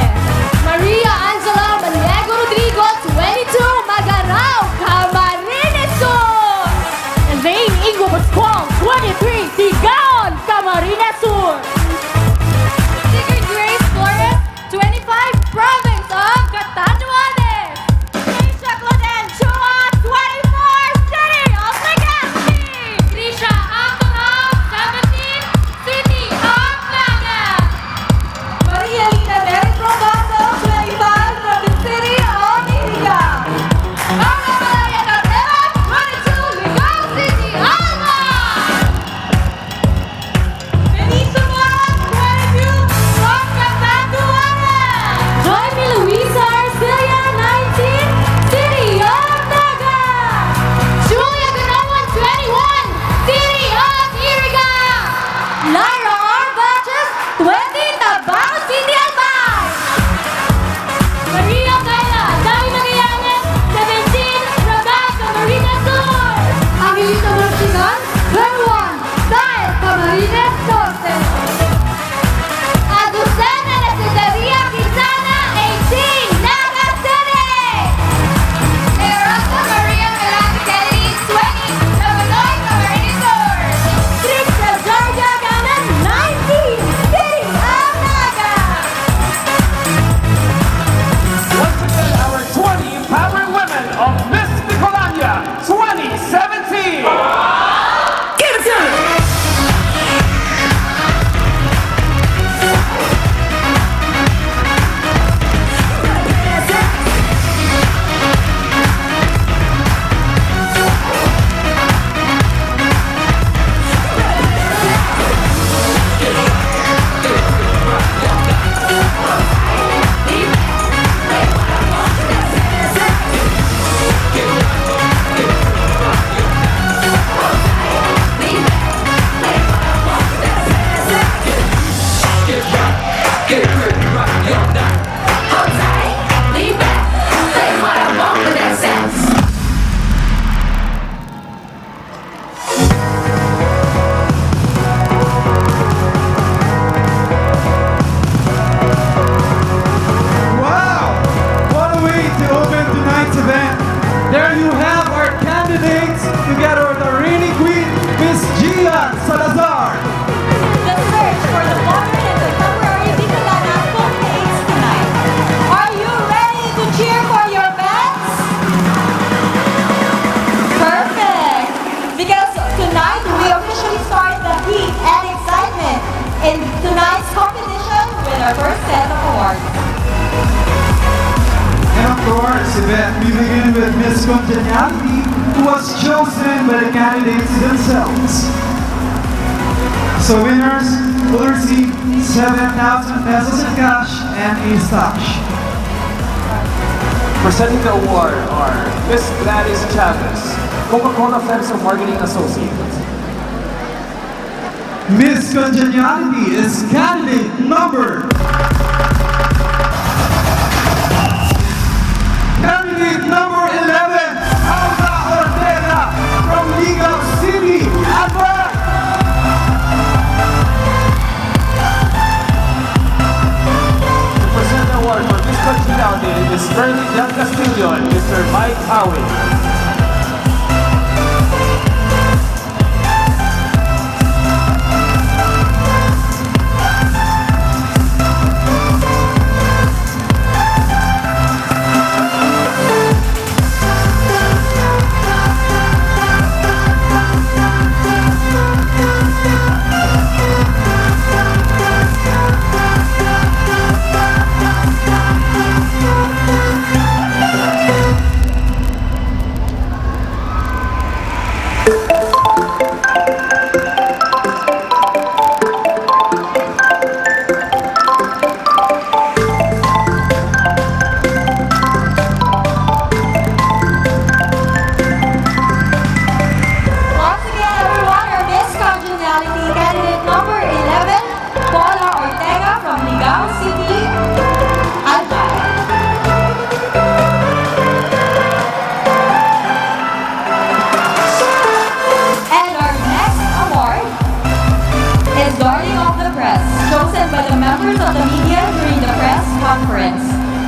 Maria Angela Maniego Rodrigo, 22, Magarao, Camarines Sur. And Zane Ingo Pascual, 23, Tigaon, Camarines Sur. Sigrid Grace Flores, 25, Province of Catanduanes. Trisha Claudel Chua, 24, City of Legazpi. Trisha Antonov, 17, City of Naga. Maria Lina Mary Provaso, 25, from the City in tonight's competition with our first set of awards. And of course, Yvette, we begin with Miss Congeniality, who was chosen by the candidates themselves. So winners will receive 7,000 pesos in cash and a stash. Presenting the award are Miss Gladys Chavez, Coca-Cola FEMSA Marketing Associate. Miss Congeniality is candidate number... Candidate number 11, Alba Ortega from Ligaw City, Alba! To present the award for Miss Congeniality is Sterling Del Castillo and Mr. Mike Howie.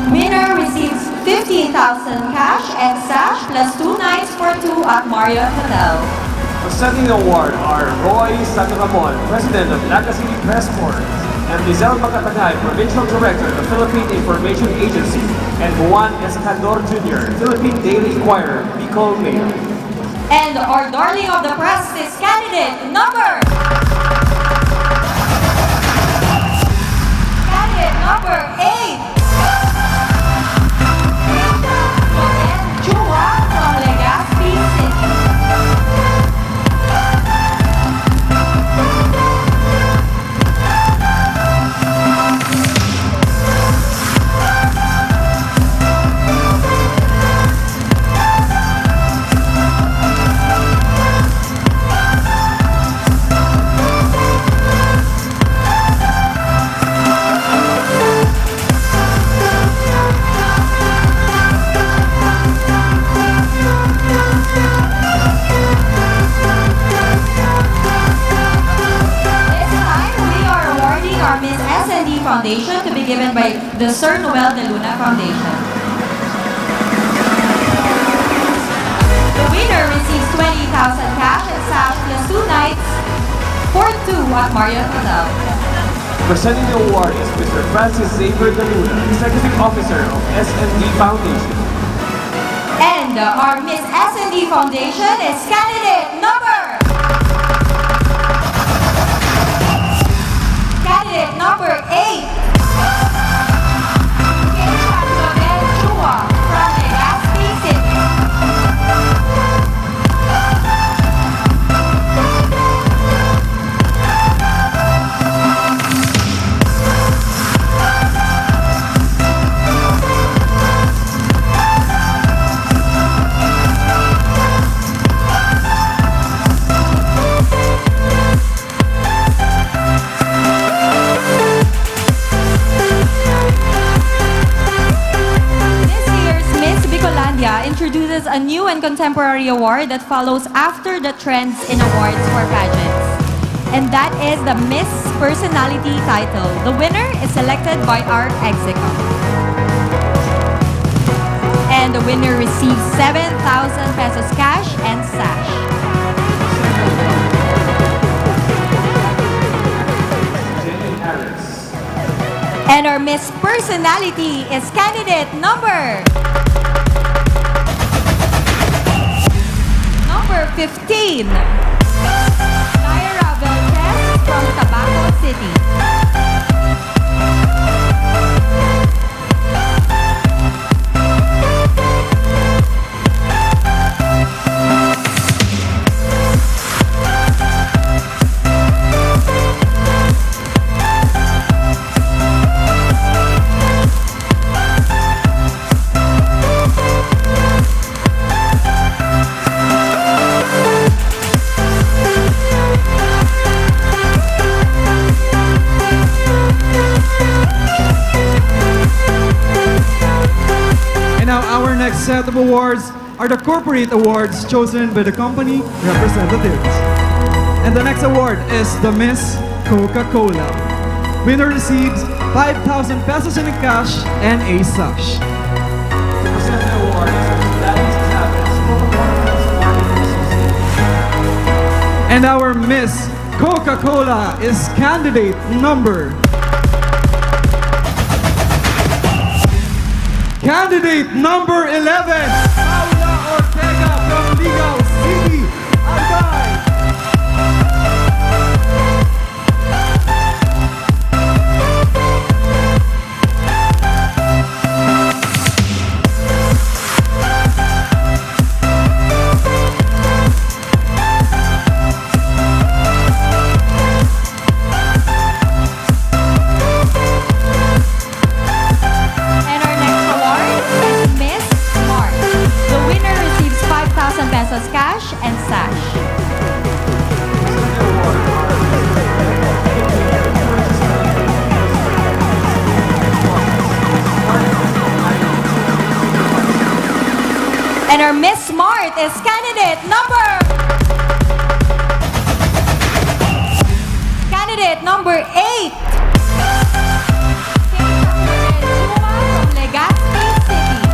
Winner receives 15,000 cash and sash plus 2 nights for 2 at Marriott Hotel. Presenting the award are Roy Santaramon, President of Naga City Press Corps, and Lizelle Macatangay, Provincial Director of the Philippine Information Agency, and Juan Escandor Jr., Philippine Daily Inquirer, Bicol Mayor. And our darling of the press is candidate number... Candidate number 8. Chua from Legazpi City. Foundation to be given by the Sir Noel de Luna Foundation. The winner receives 20,000 cash and sash plus 2 nights for 2 at Marriott Hotel. Presenting the award is Mr. Francis Xavier de Luna, Executive Officer of SND Foundation. And our Miss SND Foundation is candidate number... Candidate number 8. Chua from Legazpi City. Introduces a new and contemporary award that follows after the trends in awards for pageants. And that is the Miss Personality title. The winner is selected by our executive. And the winner receives 7,000 pesos cash and sash. And our Miss Personality is candidate number... Number 15, Naira Valdez from Tabaco City. set of awards are the corporate awards chosen by the company representatives. And the next award is the Miss Coca-Cola. Winner receives 5,000 pesos in cash and a sash. To present the award is Daddy's Cabinets Coca-Cola Marketing Association. And our Miss Coca-Cola is candidate number... Candidate number 11, Paula Ortega from Ligao City, Albay. And our next award is Miss Smart. The winner receives 5,000 pesos cash and sash. And our Miss Smart is candidate number 8. From Legazpi City.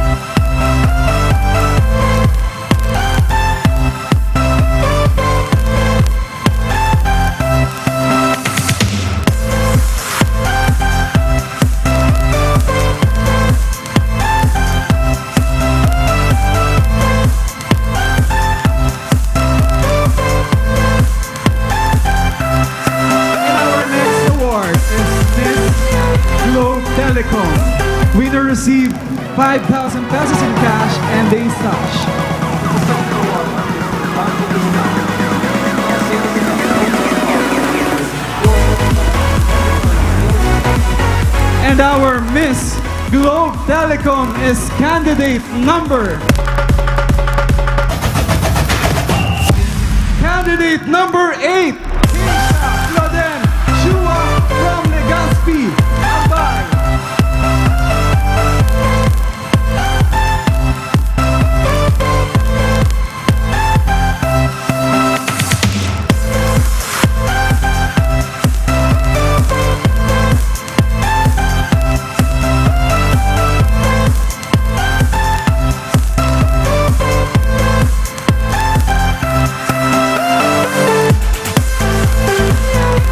And our next award is Miss Globe Telecom. Winner received 5,000 pesos in cash and a sash. And our Miss Globe Telecom is candidate number... Candidate number 8, Keisha Loden Shua from Legazpi, Albay.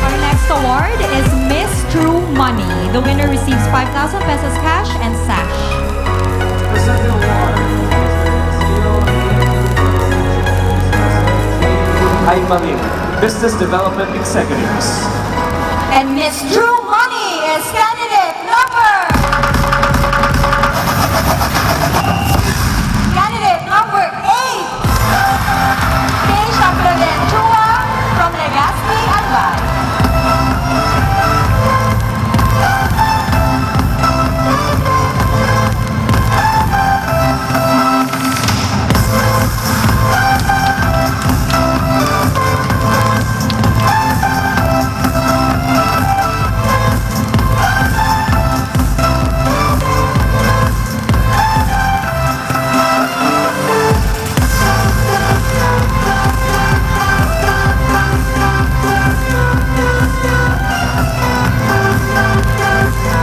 Our next award is Miss True Money. The winner receives 5,000 pesos cash and sash. Present the award Aipaling, Business Development Executives. And Miss True Money is candidate number 8. Keisha Chua from Legazpi, Albay.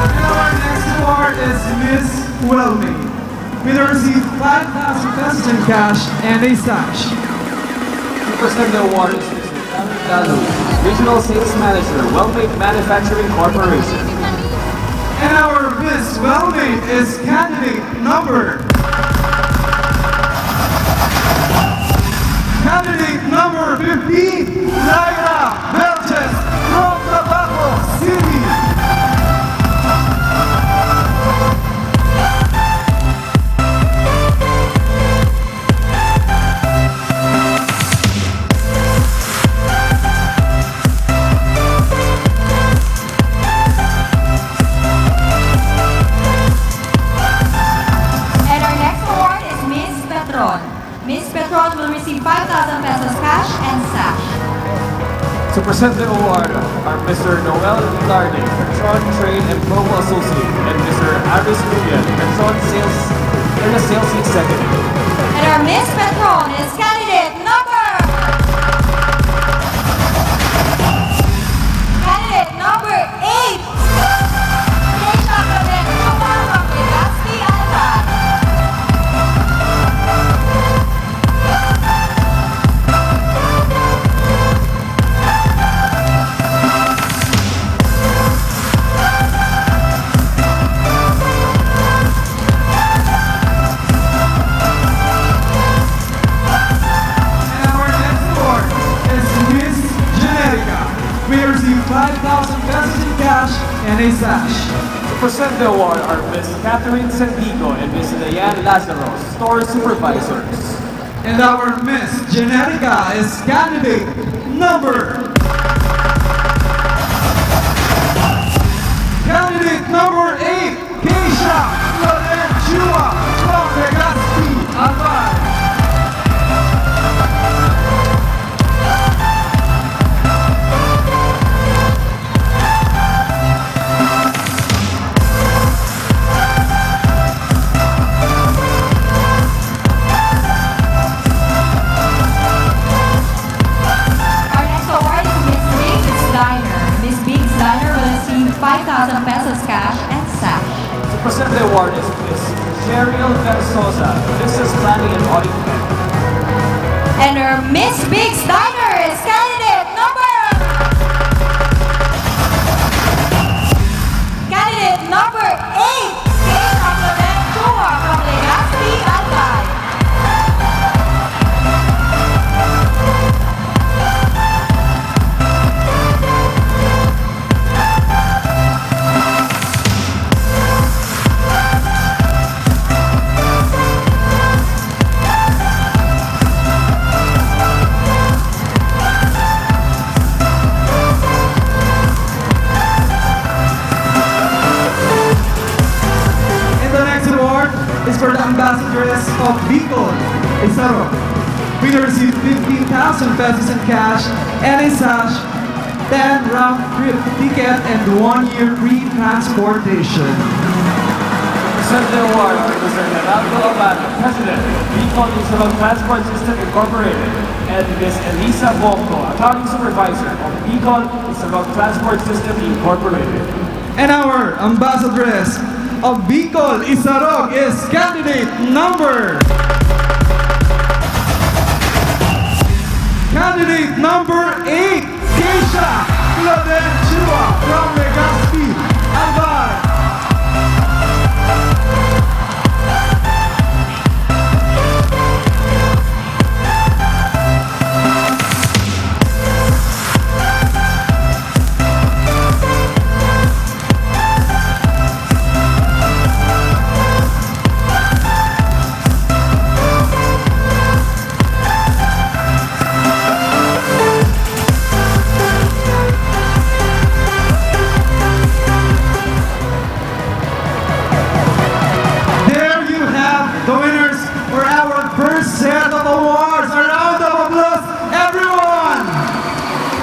And our next award is Miss Well-Made. Winner received 5,000 pesos in cash and a sash. To present the award is Mr. Darren Dalu, Regional Sales Manager, Well-Made Manufacturing Corporation. And our Miss Well-Made is candidate number... Candidate number 15, Lyra Belches from Tabaco City. And our next award is Miss Petron. Miss Petron will receive 5,000 pesos cash and sash. To present the award are Mr. Noel Larde, Petron Trade and Promo Associate, and Mr. Aris Rubian, Petron Sales and a sales executive. And our Miss Petron is candidate number 8. Keisha Clementua from Legazpi Alta. And our next award is Miss Generica. We receive 5,000 pesos in cash and a sash. To present the award are Miss Catherine Sandigo and Miss Diane Lazaro, store supervisors. And our Miss Generica is candidate number... Candidate number 8, Keisha Clementua from Legazpi Alta. Our next award is Miss Big's Diner. Miss Big's Diner will receive 5,000 pesos cash and sash. To present the award is Miss Cheryl Versosa, business planning and auditing. And our Miss Big's Diner is candidate number 8, Keisha Clementua from Legazpi Alta. And the next award is for the ambassadress of Bicol, Isaro. We receive 15,000 pesos in cash and a sash, 10 round trip ticket, and 1 year free transportation. Present the award are Mr. Leonardo Abad, President, Bicol Isabel Transport System Incorporated, and Ms. Elisa Bonco, Accounting Supervisor of Bicol Isabel Transport System Incorporated. And our ambassadress of Bicol, Isarog is candidate number... Candidate number 8, Keisha Clementua from Legazpi Alta. There you have the winners for our first set of awards. A round of applause, everyone!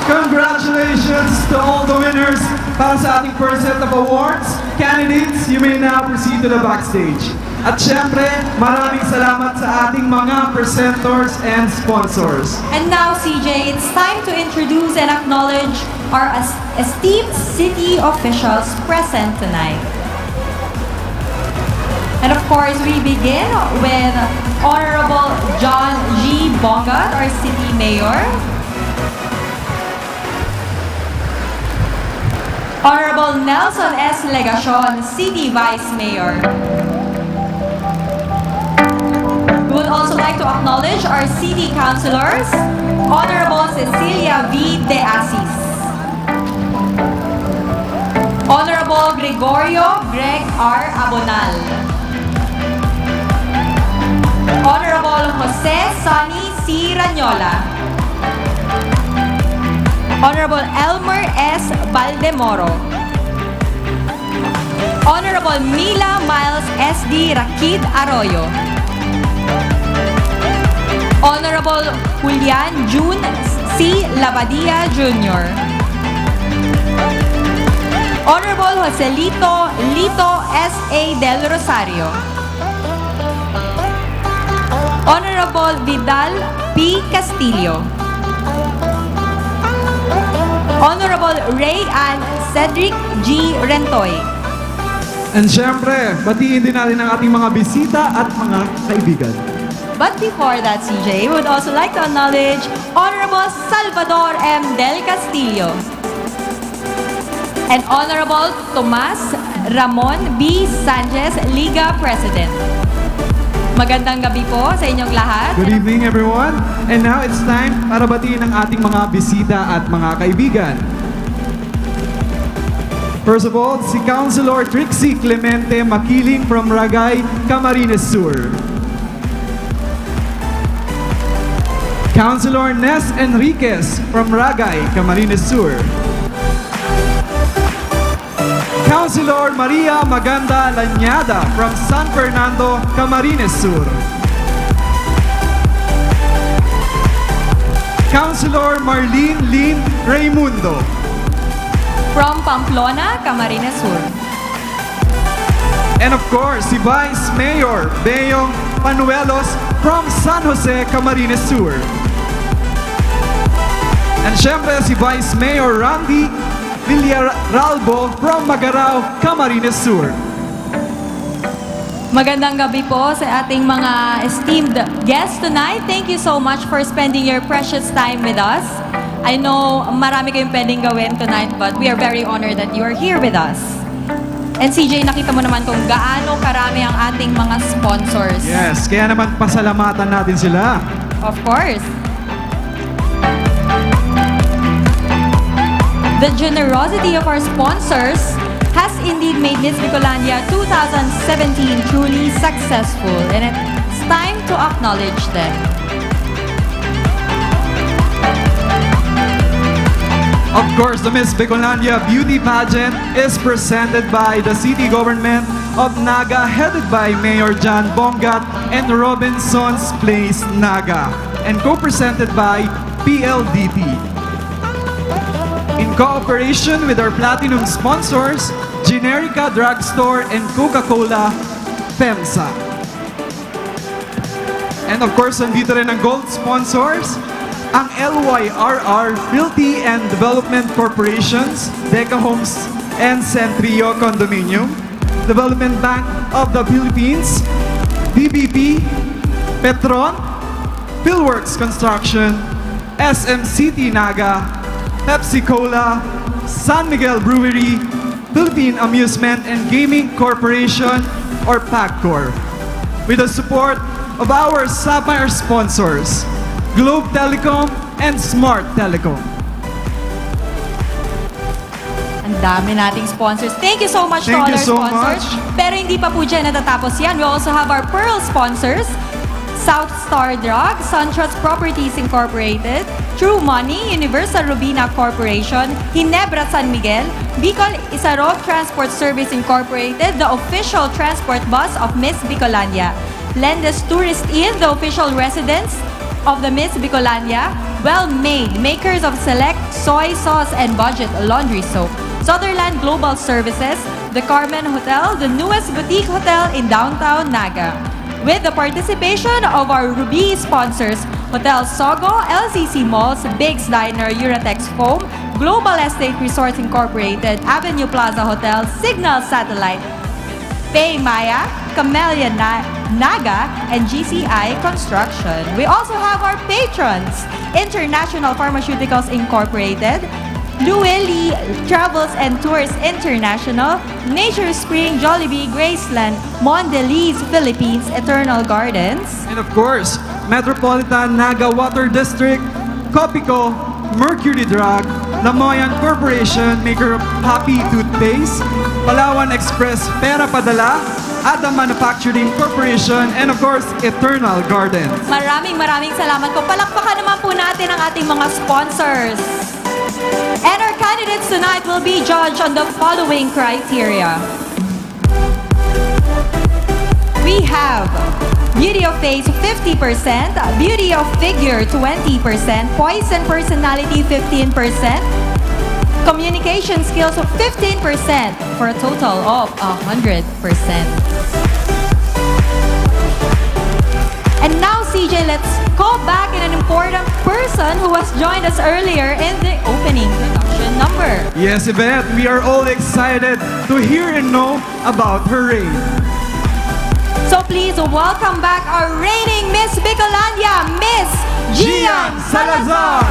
Congratulations to all the winners para sa ating first set of awards. Candidates, you may now proceed to the backstage. At syempre, maraming salamat sa ating mga presenters and sponsors. And now, CJ, it's time to introduce and acknowledge our esteemed city officials present tonight. And of course, we begin with Honorable John G. Bongat, our city mayor. Honorable Nelson S. Legacion, city vice mayor. We would also like to acknowledge our city councilors, Honorable Cecilia V. De Asis, Honorable Gregorio Greg R. Abonal, Honorable Jose Sonny C. Ranyola, Honorable Elmer S. Valdemoro, Honorable Mila Miles S.D. Rakid Arroyo, Honorable Julian June C. Labadia Jr., Honorable Joselito Lito S.A. Del Rosario, Honorable Vidal P. Castillo. Honorable Ray Ann Cedric G. Rentoy. And syempre, batiin din natin ang ating mga bisita at mga kaibigan. But before that, CJ, we would also like to acknowledge Honorable Salvador M. Del Castillo and Honorable Tomas Ramon B. Sanchez, Liga President. Magandang gabi po sa inyong lahat. Good evening, everyone. And now it's time para batiin ang ating mga bisita at mga kaibigan. First of all, si Councilor Trixie Clemente Makiling from Ragay, Camarines Sur. Councilor Nes Enriquez from Ragay, Camarines Sur. Councilor Maria Maganda Lanyada from San Fernando, Camarines Sur. Councilor Marlene Lynn Raimundo. From Pamplona, Camarines Sur. And of course, si Vice Mayor Beyong Panuelos from San Jose, Camarines Sur. And syempre si Vice Mayor Randy Villaralbo from Magarao, Camarines Sur. Magandang gabi po sa ating mga esteemed guests tonight. Thank you so much for spending your precious time with us. I know marami kayong pwedeng gawin tonight, but we are very honored that you are here with us. And CJ, nakita mo naman kung gaano karami ang ating mga sponsors. Yes, kaya naman pasalamatan natin sila. Of course. The generosity of our sponsors has indeed made Miss Bicolandia 2017 truly successful, and it's time to acknowledge them. Of course, the Miss Bicolandia Beauty Pageant is presented by the City Government of Naga, headed by Mayor John Bongat and Robinson's Place, Naga, and co-presented by PLDT. In cooperation with our platinum sponsors, Generica Drugstore and Coca-Cola FEMSA. And of course, nandito rin ang gold sponsors, ang LYRR Realty and Development Corporations, Deca Homes and Centrio Condominium, Development Bank of the Philippines, DBP, Petron, Philworks Construction, SMCT Naga, Pepsi Cola, San Miguel Brewery, Philippine Amusement and Gaming Corporation, or PAGCOR, with the support of our Sapphire sponsors, Globe Telecom and Smart Telecom. Ang dami nating sponsors. Thank you so much to all Thank our you so sponsors. much. Pero hindi pa po dyan natatapos yan. We also have our Pearl sponsors, South Star Drug, SunTrust Properties Incorporated, True Money, Universal Rubina Corporation, Ginebra San Miguel, Bicol Isarog Transport Service Incorporated, the official transport bus of Miss Bicolandia, Lendes Tourist Inn, the official residence of the Miss Bicolandia, Well Made, makers of select soy sauce and budget laundry soap, Sutherland Global Services, the Carmen Hotel, the newest boutique hotel in downtown Naga. With the participation of our Ruby sponsors, Hotel Sogo, LCC Malls, Biggs Diner, Uratex Foam, Global Estate Resorts Incorporated, Avenue Plaza Hotel, Signal Satellite, Pay Maya, Camellia Naga, and GCI Construction. We also have our patrons, International Pharmaceuticals Incorporated, Lueli Travels and Tours International, Nature Spring, Jollibee, Graceland, Mondelez, Philippines, Eternal Gardens. And of course, Metropolitan Naga Water District, Copico, Mercury Drug, Lamoyan Corporation, maker of Happy Toothpaste, Palawan Express Pera Padala, Adam Manufacturing Corporation, and of course, Eternal Gardens. Maraming salamat po. Palakpakan naman po natin ang ating mga sponsors. And our candidates tonight will be judged on the following criteria. We have beauty of face 50%, beauty of figure 20%, poise and personality 15%, communication skills of 15%, for a total of 100%. And now, CJ, let's go back in an important person who has joined us earlier in the opening production number. Yes, Yvette, we are all excited to hear and know about her reign. So please welcome back our reigning Miss Bicolandia, Miss Gian Salazar.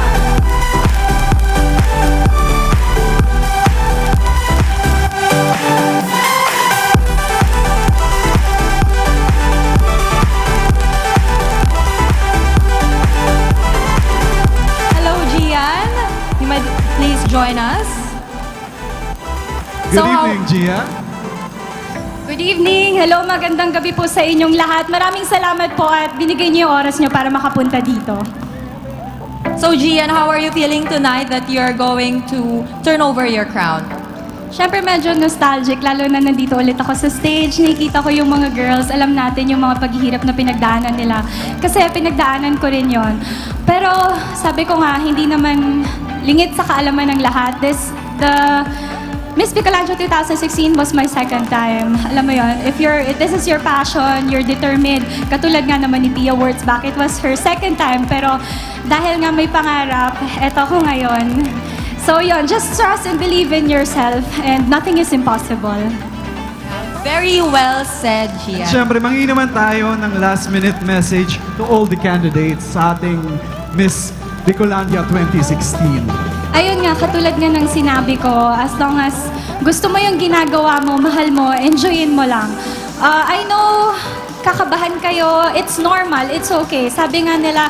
Hello, Gian. You might please join us. Good evening, Gia. Good evening. Hello, magandang gabi po sa inyong lahat. Maraming salamat po at binigay niyo yung oras niyo para makapunta dito. So, Gian, how are you feeling tonight that you're going to turn over your crown? Siyempre medyo nostalgic, lalo na nandito ulit ako sa stage. Nakikita ko yung mga girls, alam natin yung mga paghihirap na pinagdaanan nila. Kasi pinagdaanan ko rin yon. Pero sabi ko nga, hindi naman lingid sa kaalaman ng lahat. The Miss Bicolandia 2016 was my second time. Alam mo yon, if this is your passion, you're determined. Katulad nga naman ni Pia Wurtzbach, it was her second time. Pero dahil nga may pangarap, eto ko ngayon. So yon, just trust and believe in yourself and nothing is impossible. Very well said, Gian. Siyempre, mangi naman tayo ng last-minute message to all the candidates sa ating Miss Bicolandia 2016. Ayun nga, katulad nga ng sinabi ko, as long as gusto mo yung ginagawa mo, mahal mo, enjoyin mo lang. I know, kakabahan kayo, it's normal, it's okay. Sabi nga nila,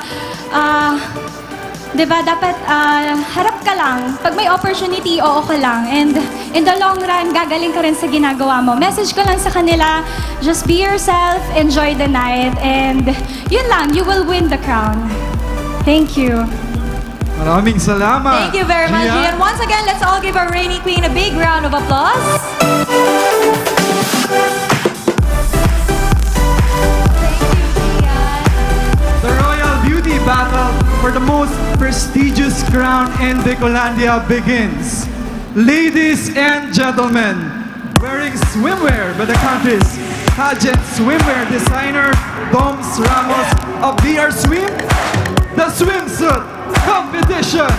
diba, dapat harap ka lang. Pag may opportunity, oo ka lang. And in the long run, gagaling ka rin sa ginagawa mo. Message ko lang sa kanila, just be yourself, enjoy the night, and yun lang, you will win the crown. Thank you. Maraming salamat. Thank you very much, Gian. Once again, let's all give our reigning queen a big round of applause. The Royal Beauty Battle for the most prestigious crown in Bicolandia begins. Ladies and gentlemen, wearing swimwear by the country's pageant swimwear designer, Doms Ramos of DR Swim, the swimsuit competition.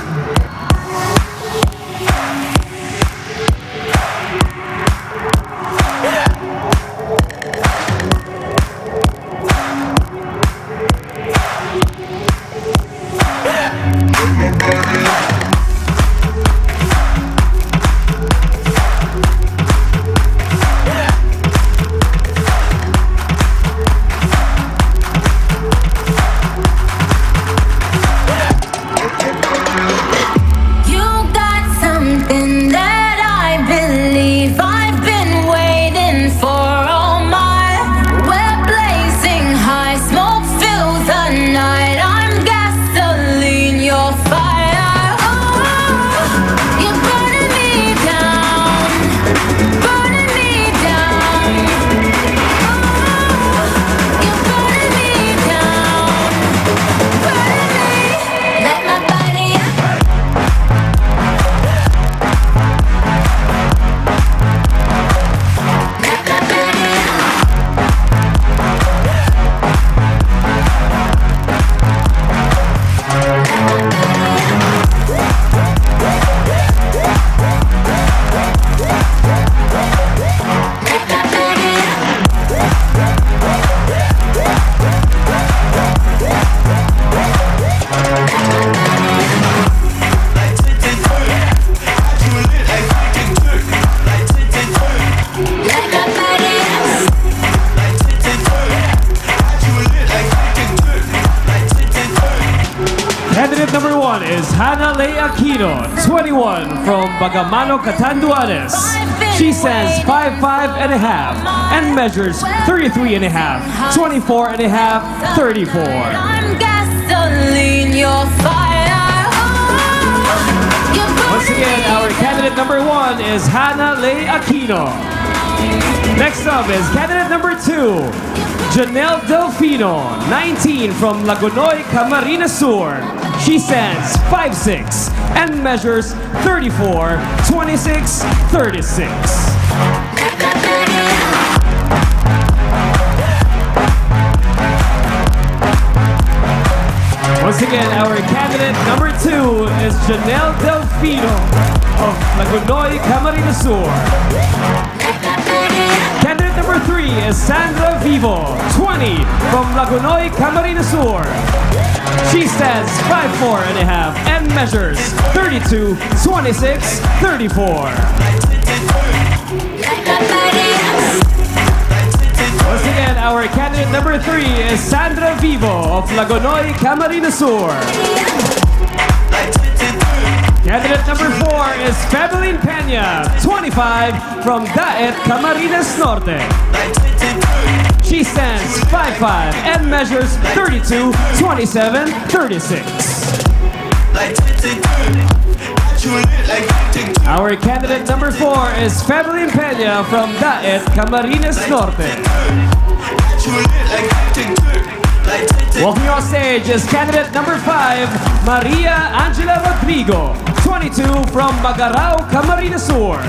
Candidate number 1 is Hannah Lea Aquino, 21 from Bagamano, Catanduanes. She stands 5'5" and a half and measures 33 and a half, 24 and a half, 34. Once again, our candidate number 1 is Hannah Lea Aquino. Next up is candidate number 2, Janelle Delfino, 19 from Lagunoy, Camarines Sur. She stands 5'6" and measures 34, 26, 36. Once again, our candidate number 2 is Janelle Delfino of Lagunoy, Camarines Sur. Candidate number 3 is Sandra Vivo, 20, from Lagunoy, Camarines Sur. She stands 5'4" and a half and measures 32, 26, 34. Once again, our candidate number 3 is Sandra Vivo of Lagunoy, Camarines Sur. Candidate number 4 is Febelin Peña, 25, from Daet, Camarines Norte. She stands 5'5" and measures 32, 27, 36. Our candidate number 4 is Febelin Peña from Daet, Camarines Norte. Walking on stage is candidate number 5, Maria Angela Rodrigo, 22, from Magarao, Camarines Sur.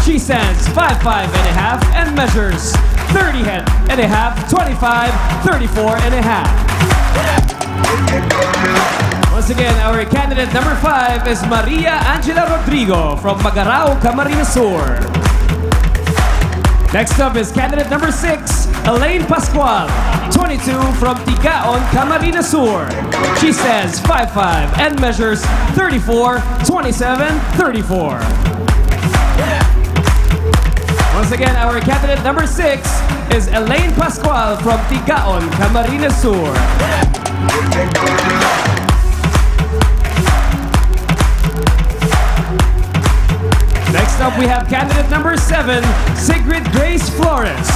She stands 5'5" and a half and measures 30 and a half, 25, 34 and a half. Once again, our candidate number 5 is Maria Angela Rodrigo from Magarao, Camarines Sur. Next up is candidate number 6, Elaine Pascual, 22, from Tigaon, Camarines Sur. She stands 5'5" and measures 34, 27, 34. Once again, our candidate number 6 is Elaine Pascual from Tigaon, Camarines Sur. Next up, we have candidate number 7, Sigrid Grace Flores,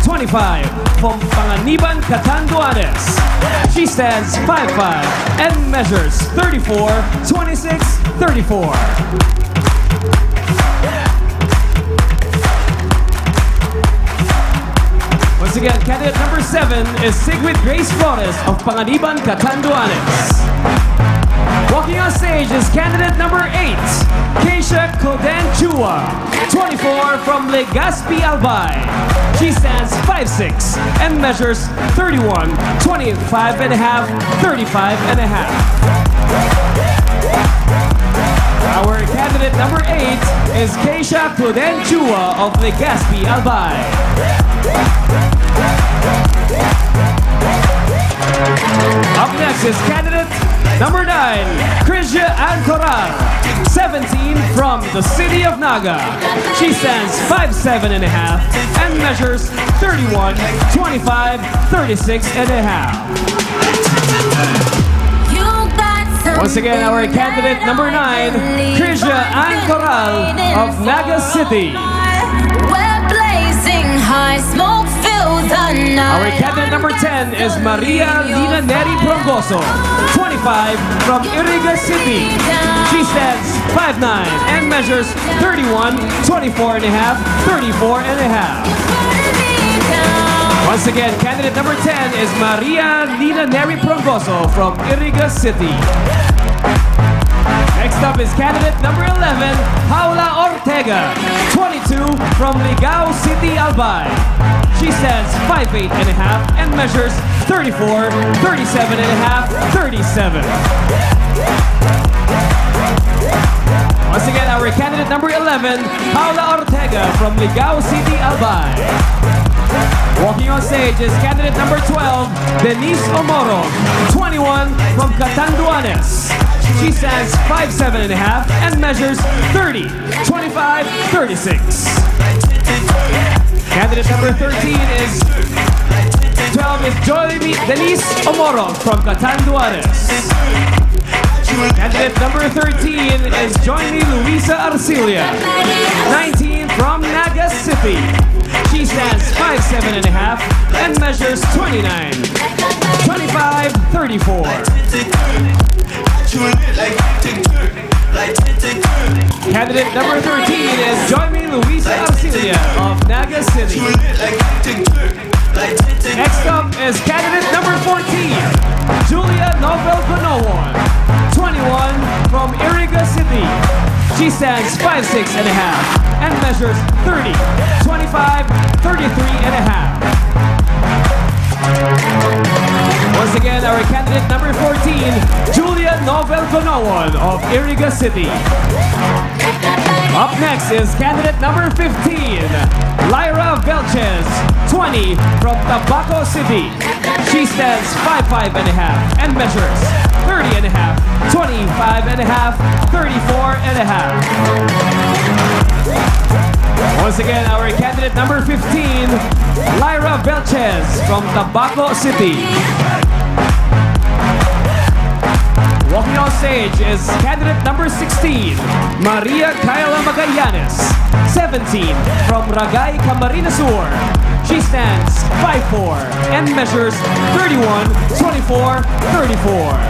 25, from Panganiban, Catanduanes. She stands 5'5" and measures 34, 26, 34. Once again, candidate number 7 is Sigrid Grace Flores of Panganiban, Catanduanes. Walking on stage is candidate number 8, Keisha Coden Chua, 24, from Legazpi, Albay. She stands 5'6" and measures 31, 25 and a half, 35 and a half. Our candidate number 8 is Keisha Coden Chua of Legazpi, Albay. Up next is candidate number 9, Krisha Ancoral, 17, from the city of Naga. She stands 5'7" and a half and measures 31, 25, 36 and a half. Once again, our candidate number 9, Krisha Ancoral of Naga City. Our candidate number 10 is Maria Lina Neri Prongoso, 25, from Iriga City. She stands 5'9" and measures 31, 24 and a half, 34 and a half. Once again, candidate number 10 is Maria Lina Neri Prongoso from Iriga City. Next up is candidate number 11, Paula Ortega, 22, from Ligao City, Albay. She stands 5'8" and a half and measures 34, 37 and a half, 37. Once again, our candidate number 11, Paula Ortega from Ligao City, Albay. Walking on stage is candidate number 12, Denise Omoro, 21, from Catanduanes. She stands 5'7" and a half and measures 30, 25, 36. Candidate number 13 is 12 is Denise Omoro from Catanduanes. Candidate number 13 is Joyny Luisa Arcilia, 19, from Naga City. She stands 5'7" and a half and measures 29, 25, 34. Candidate number 13 is Joyny Luisa Arcilia of Naga City. Next up is candidate number 14, Julia Nobel Gonowon, 21, from Iriga City. She stands 5'6" and a half and measures 30, 25, 33 and a half. Once again, our candidate number 14, Julia Novel Gonowan of Iriga City. Up next is candidate number 15, Lyra Velches, 20, from Tabaco City. She stands 5'5" and a half and measures 30 and a half, 25 and a half, 34 and a half. Once again, our candidate number 15, Lyra Velches from Tabaco City. Walking on stage is candidate number 16, Maria Kyla Magallanes, 17, from Ragay, Camarines Sur. She stands 5'4" and measures 31, 24, 34.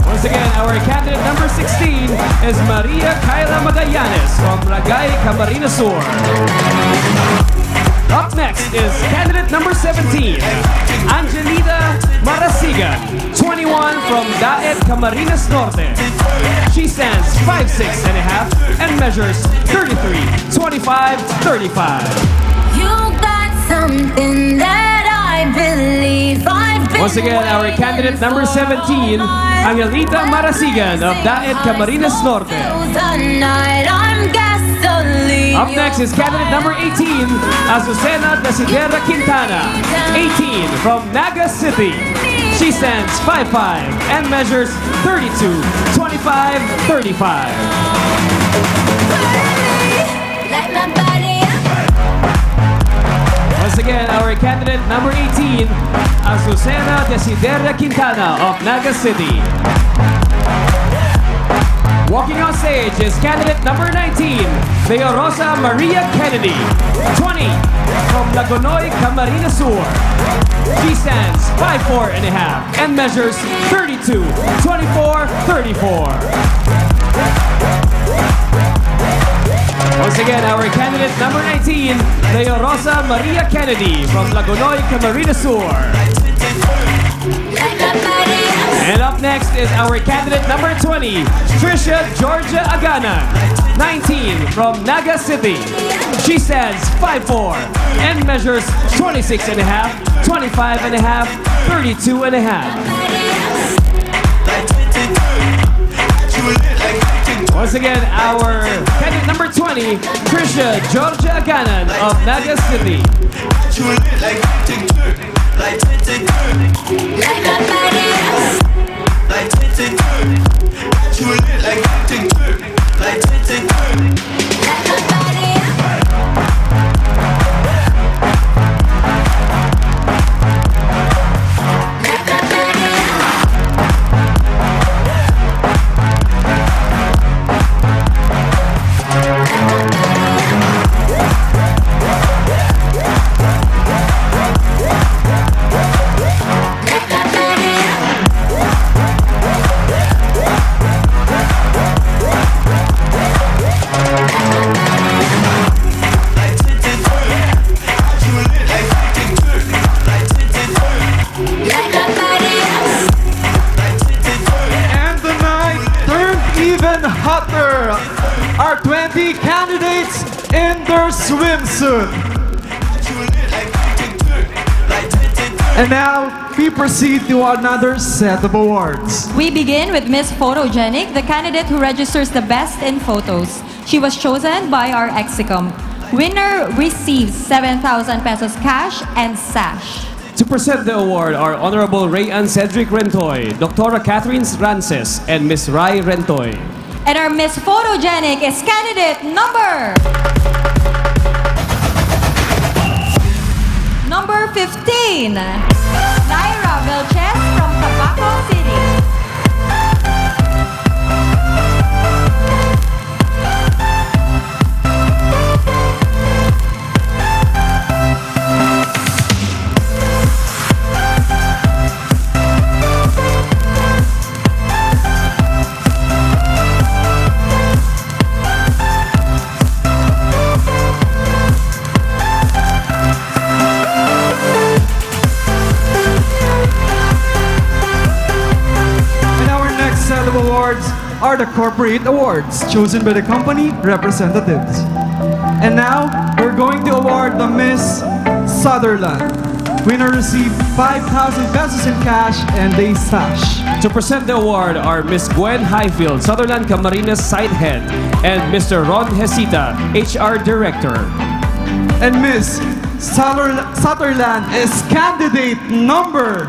Once again, our candidate number 16 is Maria Kyla Magallanes from Ragay, Camarines Sur. Up next is candidate number 17, Angelita Marasigan, 21, from Daet, Camarines Norte. She stands 5'6" and a half and measures 33, 25, 35. You got something that I believe I've been. Once again, our candidate number 17, Angelita Marasigan of Daet, Camarines Norte. Up next is candidate number 18, Azucena Desidera Quintana, 18, from Naga City. She stands 5'5" and measures 32, 25, 35. Once again, our candidate number 18, Azucena Desidera Quintana of Naga City. Walking on stage is candidate number 19, Leorosa Maria Kennedy, 20, from Lagonoy, Camarines Sur. She stands 5'4" and a half and measures 32, 24, 34. Once again, our candidate number 19, Leorosa Maria Kennedy from Lagonoy, Camarines Sur. And up next is our candidate number 20, Trisha Georgia Agana, 19, from Naga City. She stands 5'4" and measures 26 and a half, 25 and a half, 32 and a half. Once again, our candidate number 20, Trisha Georgia Aganan of Naga City. Our 20 candidates in their swimsuit. And now we proceed to another set of awards. We begin with Miss Photogenic, the candidate who registers the best in photos. She was chosen by our Exicom. Winner receives 7,000 pesos cash and sash. To present the award are Honorable Rayan Cedric Rentoy, Dr. Catherine Rances, and Miss Rai Rentoy. And our Miss Photogenic is candidate number 15, Lyra Velches from Tabaco City. Are the corporate awards chosen by the company representatives. And now we're going to award the Miss Sutherland. Winner received 5,000 pesos in cash and a sash. To present the award are Miss Gwen Highfield, Sutherland Camarines Site Head, and Mr. Ron Hesita, HR Director. And Miss Sutherland is candidate number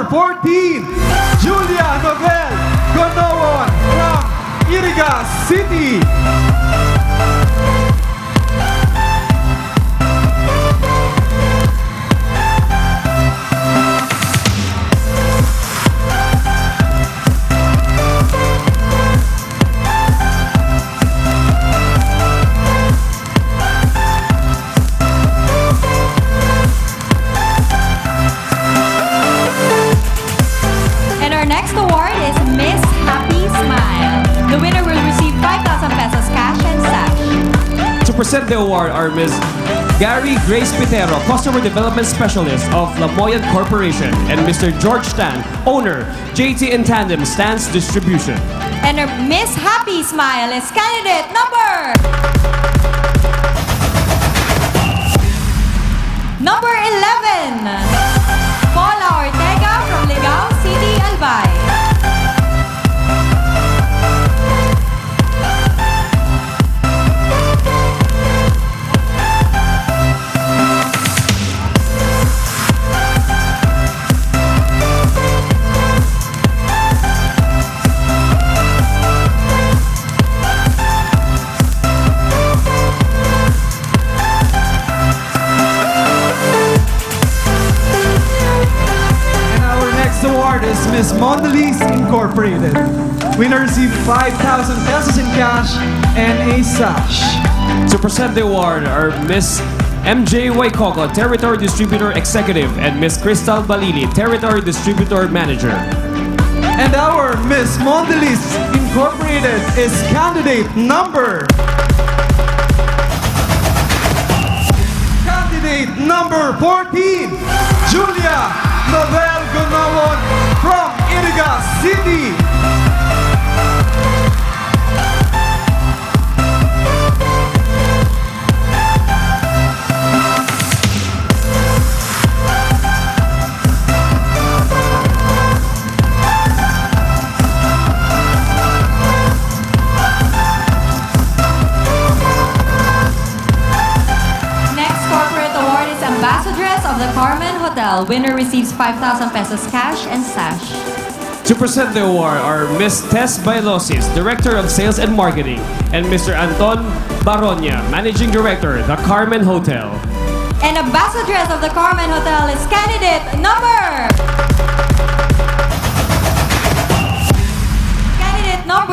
14, Julia Novel Gonowon from Iriga City. And our next award is Miss Happy Smile. The winner will receive 5,000 pesos cash and sash. To present the award are Ms. Gary Grace Pitero, Customer Development Specialist of Lamoyan Corporation, and Mr. George Stan, Owner, JT and Tandem Stans Distribution. And our Miss Happy Smile is candidate number 11, Paula Ortega from Ligao City, Albay. Is Miss Mondelez Incorporated. Winner received 5,000 pesos in cash and a sash. To present the award are Miss MJ Waikoko, Territory Distributor Executive, and Miss Crystal Balili, Territory Distributor Manager. And our Miss Mondelez Incorporated is candidate number 14, Julia Novel Gonawon from Iriga City. Next corporate award is Ambassadress of the Carmen Hotel. Winner receives 5,000 pesos cash and sash. To present the award are Miss Tess Bailosis, Director of Sales and Marketing, and Mr. Anton Baronia, Managing Director, The Carmen Hotel. And Ambassadress of the Carmen Hotel is candidate number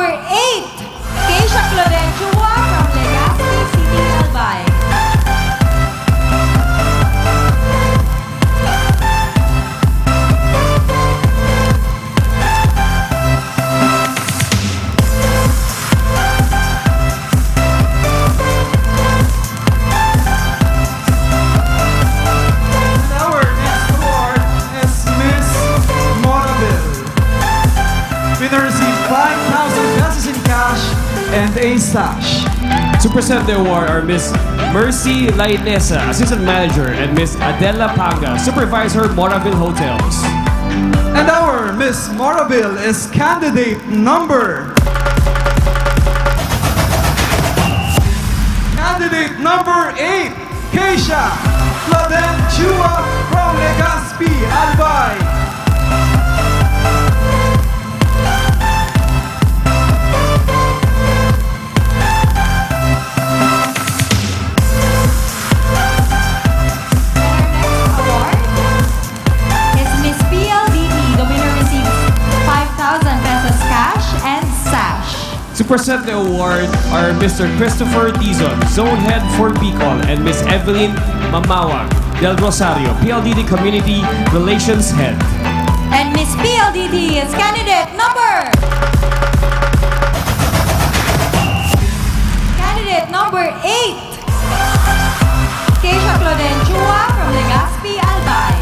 8, Keisha Clodenchua from Legazpi City, Albay. Winner received 5,000 pesos in cash and a sash. To present the award are Miss Mercy Lainesa, Assistant Manager, and Miss Adela Panga, Supervisor, Moraville Hotels. And our Miss Moraville is candidate number 8, Keisha Clodenchua from Legazpi, Albay. To present the award are Mr. Christopher Dizon, Zone Head for Bicol, and Miss Evelyn Mamawag Del Rosario, PLDT Community Relations Head. And Miss PLDT is candidate number 8, Keisha Clodenchua from Legazpi, Albay.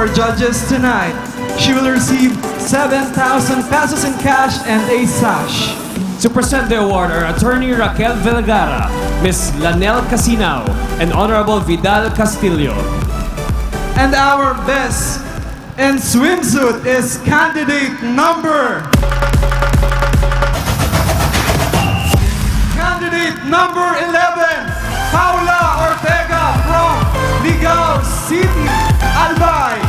our judges tonight. She will receive 7,000 pesos in cash and a sash. To present the award are Attorney Raquel Vergara, Ms. Lanel Casinao, and Honorable Vidal Castillo. And our best in swimsuit is candidate number 11, Paula Ortega from Ligao City, Albay.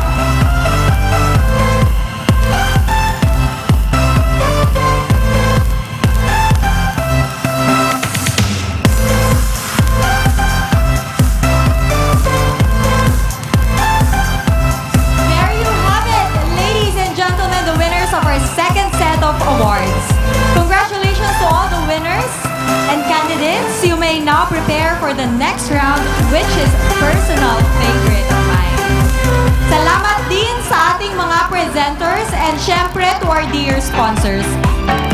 There you have it, ladies and gentlemen, the winners of our second set of awards. Congratulations to all the winners and candidates. You may now prepare for the next round, which is personal favorite of mine. Salamat din sa ating mga presenters and syempre to our dear sponsors.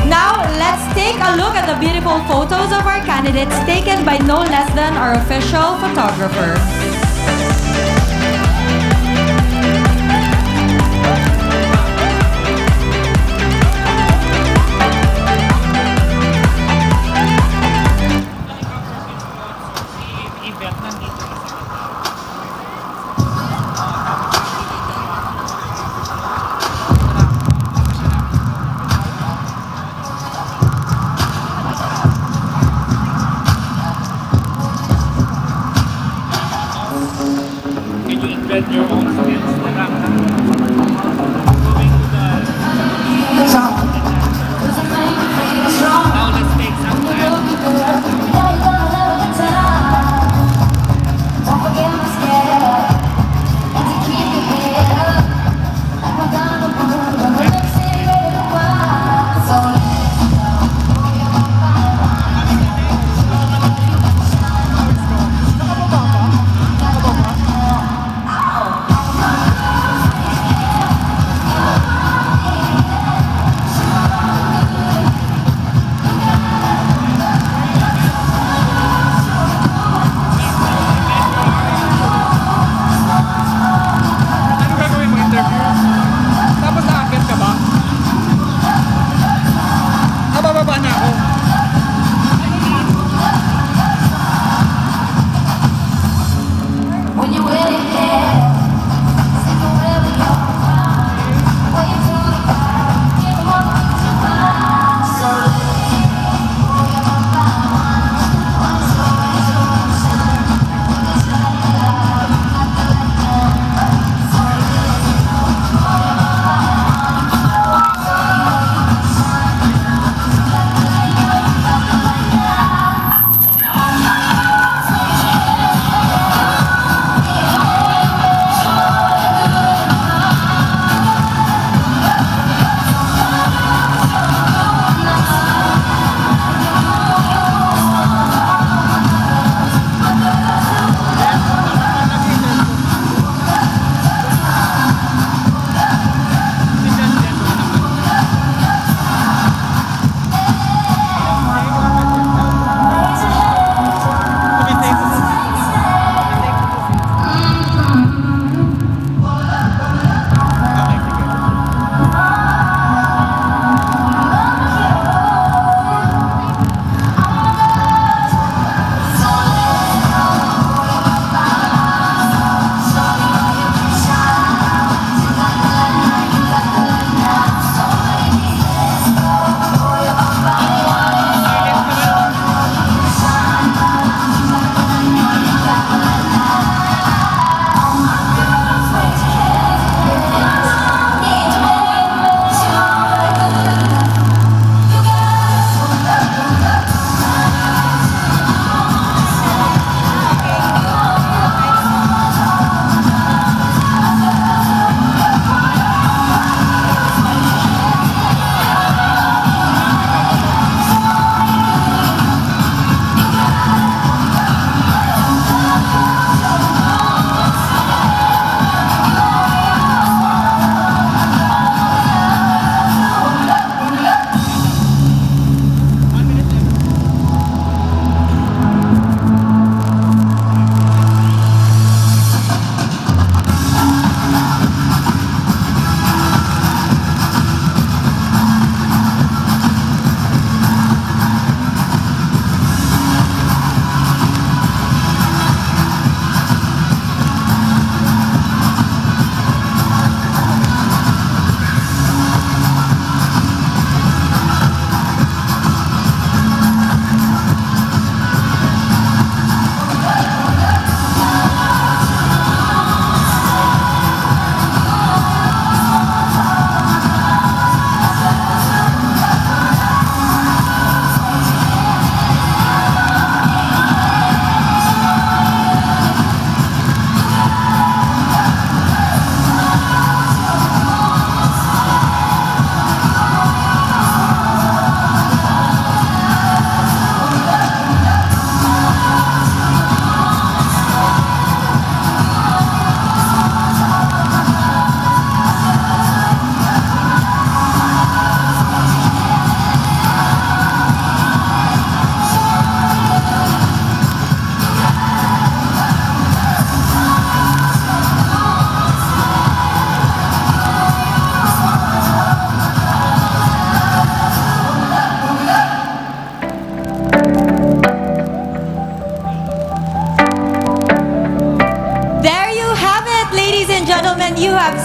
Now, let's take a look at the beautiful photos of our candidates taken by no less than our official photographer. Can you invent your own skills na lang? Going to the... Now let's take some time.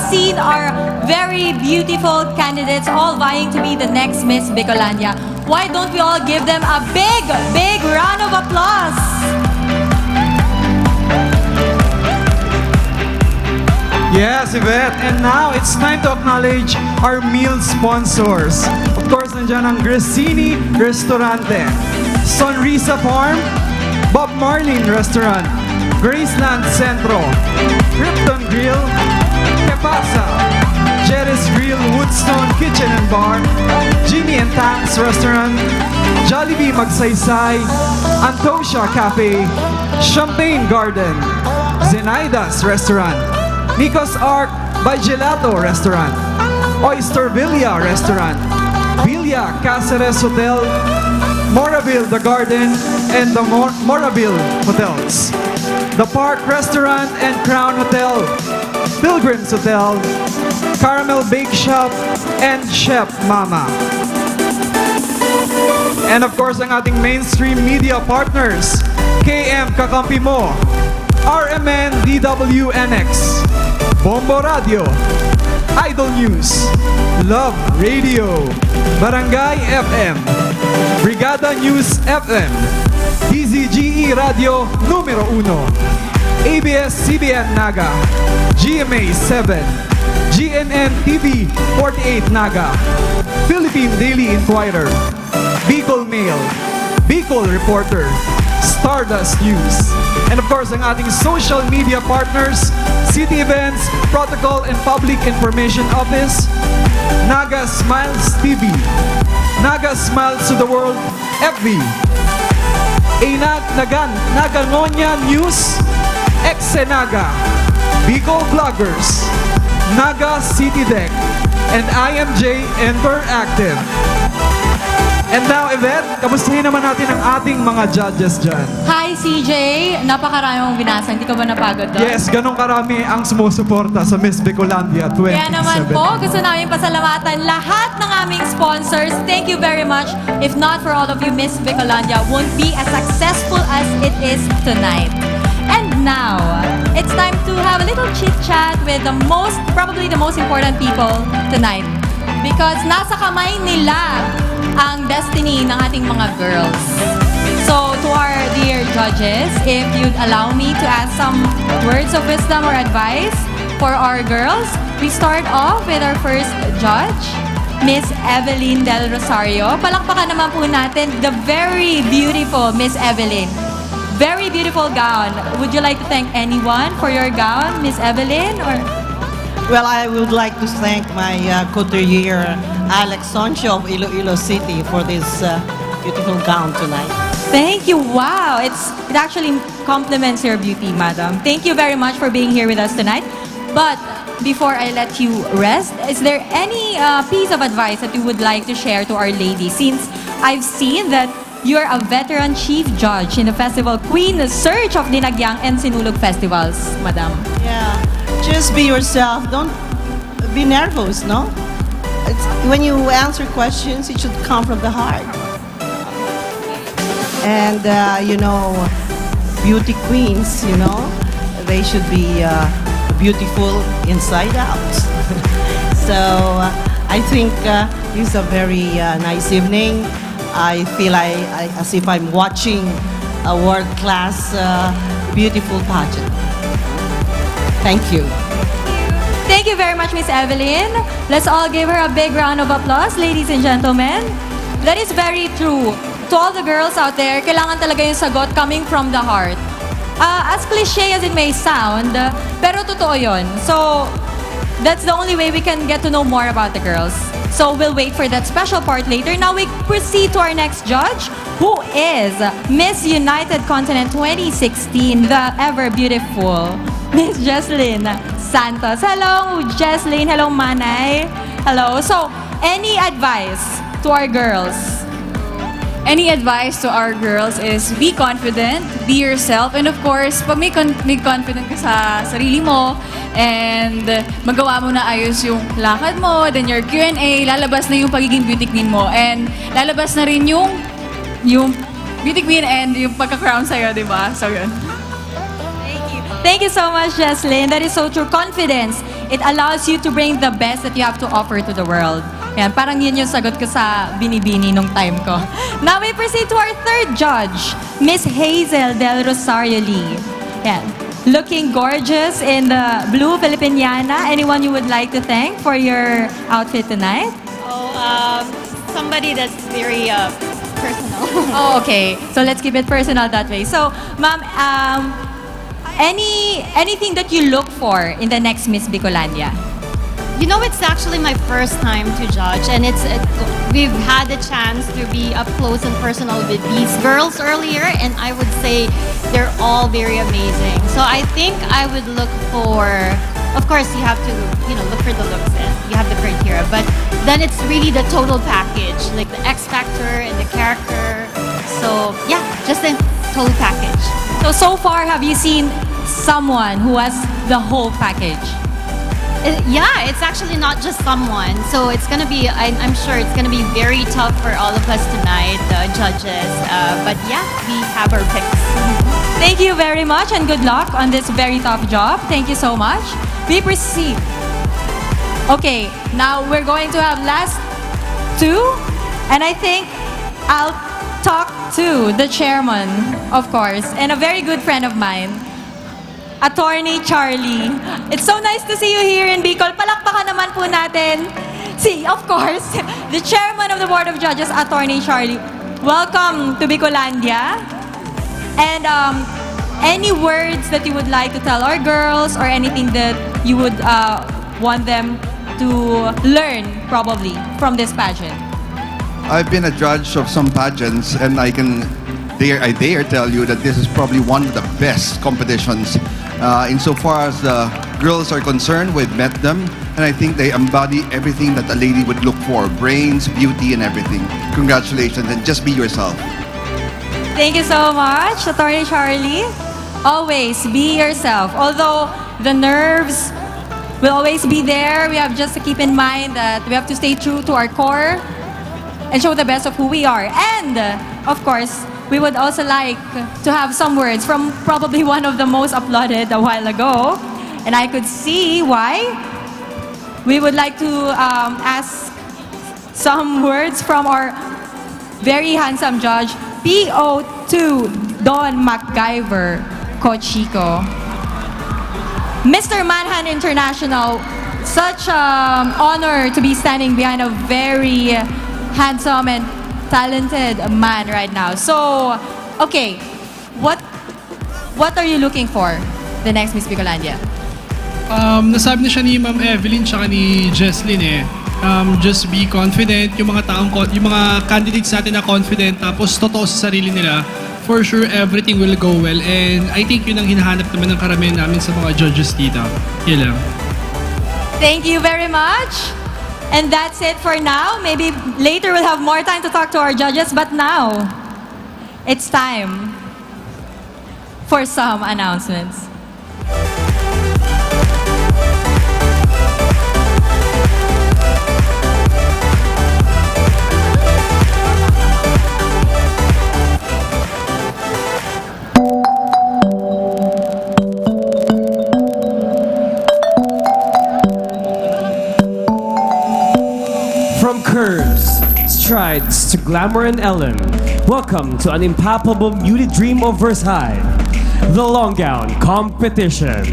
seen our very beautiful candidates all vying to be the next Miss Bicolania. Why don't we all give them a big, big round of applause? Yes, Yvette. And now it's time to acknowledge our meal sponsors. Of course, nandiyan ang Grissini Restaurante, Sonrisa Farm, Bob Marlin Restaurant, Graceland Centro, Krypton Grill, Kepasa, Jerry's Grill, Woodstone Kitchen and Bar, Jimmy and Tax Restaurant, Jollibee Magsaysay, Antosia Cafe, Champagne Garden, Zenaida's Restaurant, Nico's Arc by Gelato Restaurant, Oyster Villa Restaurant, Villa Cáceres Hotel, Moraville The Garden, and the Moraville Hotels, The Park Restaurant and Crown Hotel, Pilgrims Hotel, Caramel Bake Shop, and Chef Mama. And of course, ang ating mainstream media partners, KM Kakampi Mo, RMN DWNX, Bombo Radio, Idol News, Love Radio, Barangay FM, Brigada News FM, DZGE Radio Numero 1, ABS-CBN Naga, GMA 7, GNN TV 48 Naga, Philippine Daily Inquirer, Bicol Mail, Bicol Reporter, Stardust News, and of course ang ating social media partners, City Events, Protocol and Public Information Office, Naga Smiles TV, Naga Smiles to the World FB, Naganonia News, Exenaga, Bicol Vloggers, Naga City Deck, and IMJ Interactive. And now, Yvette, kamustahin naman natin ang ating mga judges dyan. Hi, CJ. Napakarami mong binasa. Hindi ka ba napagod doon? Yes, ganun karami ang sumusuporta sa Miss Bicolandia 2017. Kaya naman po, gusto namin pasalamatan lahat ng aming sponsors. Thank you very much. If not for all of you, Miss Bicolandia won't be as successful as it is tonight. And now, it's time to have a little chit-chat with probably the most important people tonight. Because nasa kamay nila ang destiny ng ating mga girls. So, to our dear judges, if you'd allow me to ask some words of wisdom or advice for our girls, we start off with our first judge, Miss Evelyn Del Rosario. Palakpakan naman po natin the very beautiful Miss Evelyn. Very beautiful gown. Would you like to thank anyone for your gown, Miss Evelyn? Or Well, I would like to thank my couturier, Alex Soncho of Iloilo City, for this beautiful gown tonight. Thank you. Wow. It actually complements your beauty, madam. Thank you very much for being here with us tonight. But before I let you rest, is there any piece of advice that you would like to share to our ladies? Since I've seen that you're a veteran chief judge in the festival Queen Search of Dinagyang and Sinulog Festivals, madam. Yeah, just be yourself. Don't be nervous, no? When you answer questions, it should come from the heart. And, beauty queens, they should be beautiful inside out. So, I think it's a very nice evening. I feel as if I'm watching a world-class, beautiful pageant. Thank you. Thank you very much, Miss Evelyn. Let's all give her a big round of applause, ladies and gentlemen. That is very true. To all the girls out there, kailangan talaga yung sagot coming from the heart. As cliche as it may sound, pero totoo yun. So, that's the only way we can get to know more about the girls. So, we'll wait for that special part later. Now, we proceed to our next judge, who is Miss United Continent 2016, the ever-beautiful Miss Jesslyn Santos. Hello, Jesslyn. Hello, Manay. Hello. So, any advice to our girls? Any advice to our girls is be confident, be yourself, and of course, pag may confident ka sa sarili mo, and magawa mo na ayos yung lakad mo, then your Q&A, lalabas na yung pagiging beauty queen mo, and lalabas na rin yung beauty queen and yung pagka-crown sa'yo, di ba? So, yun. Thank you so much, Jesslyn. That is so true. Confidence it allows you to bring the best that you have to offer to the world. Yan, parang yun yung sagot ko sa binibini nung time ko. Now we proceed to our third judge, Miss Hazel Del Rosario Lee. Yan. Looking gorgeous in the blue Filipiniana. Anyone you would like to thank for your outfit tonight? Somebody that's very personal. Oh, okay. So let's keep it personal that way. So, ma'am, anything that you look for in the next Miss Bicolandia? You know, it's actually my first time to judge, and we've had the chance to be up close and personal with these girls earlier, and I would say they're all very amazing. So I think I would look for, of course, you have to, look for the looks and you have the criteria, but then it's really the total package, like the X factor and the character. So yeah, just the total package. So far, have you seen someone who has the whole package? Yeah, it's actually not just someone. So it's gonna be, I'm sure it's gonna be very tough for all of us tonight, the judges. But yeah, we have our picks. Thank you very much and good luck on this very tough job. Thank you so much. We proceed. Okay, now we're going to have last two. And I think I'll talk to the chairman, of course, and a very good friend of mine, Attorney Charlie. It's so nice to see you here in Bicol. Palakpakan naman po natin of course, the chairman of the Board of Judges, Attorney Charlie. Welcome to Bicolandia. And any words that you would like to tell our girls or anything that you would want them to learn probably from this pageant? I've been a judge of some pageants and I dare tell you that this is probably one of the best competitions. Insofar as the girls are concerned, we've met them, and I think they embody everything that a lady would look for: brains, beauty, and everything. Congratulations, and just be yourself. Thank you so much, Attorney Charlie. Always be yourself. Although the nerves will always be there, we have just to keep in mind that we have to stay true to our core and show the best of who we are. And, of course, we would also like to have some words from probably one of the most applauded a while ago. And I could see why. We would like to ask some words from our very handsome judge, PO2 Don MacGyver Cochico. Mr. Manhan International, such an honor to be standing behind a very handsome and talented man right now. So, okay, what are you looking for the next Miss Bicolandia? Nasabi na siya ni Ma'am Evelyn tsaka ni Jesslyn just be confident. Yung mga candidates natin na confident tapos totoo sa sarili nila, for sure everything will go well. And I think yun ang hinahanap naman ng karamihan namin sa mga judges dito. Yun lang. Thank you very much. And that's it for now. Maybe later we'll have more time to talk to our judges, but now it's time for some announcements. From curves, strides to glamour and Ellen, welcome to an impalpable beauty dream of Versailles, the Long Gown Competition.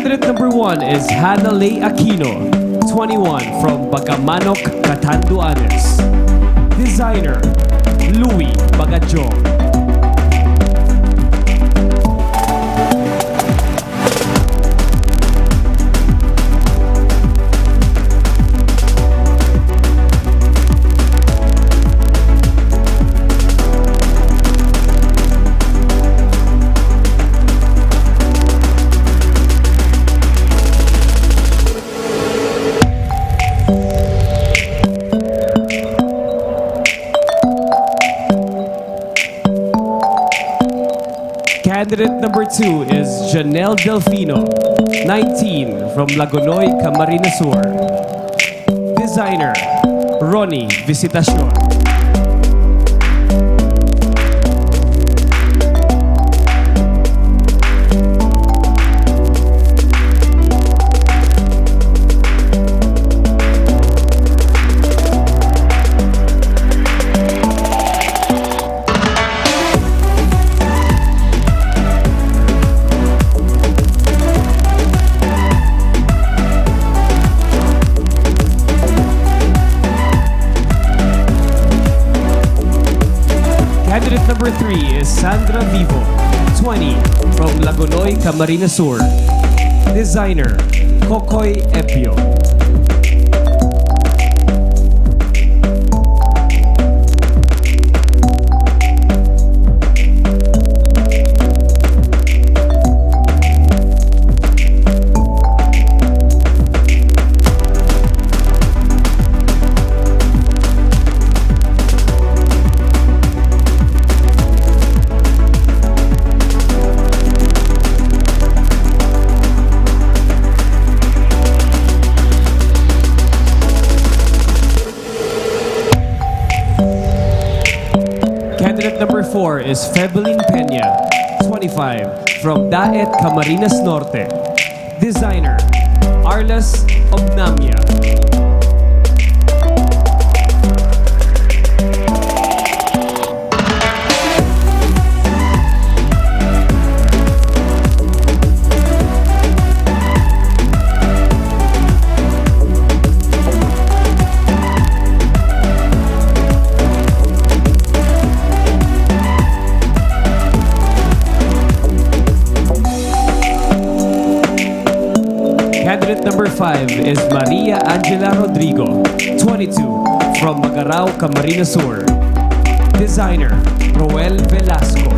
Candidate number 1 is Hannah Lay Aquino, 21, from Bagamanok, Catanduanes. Designer, Louis Bagajong. Candidate number 2 is Janelle Delfino, 19, from Lagonoy, Camarines Sur. Designer, Ronnie Visitacion. Candidate number 3 is Sandra Vivo, 20, from Lagonoy, Camarines Sur. Designer, Kokoy Epio. Candidate number 4 is Febelin Peña, 25, from Daet, Camarines Norte. Designer, Arles Obnamia. Candidate number 5 is Maria Angela Rodrigo, 22, from Magarao, Camarines Sur. Designer, Roel Velasco.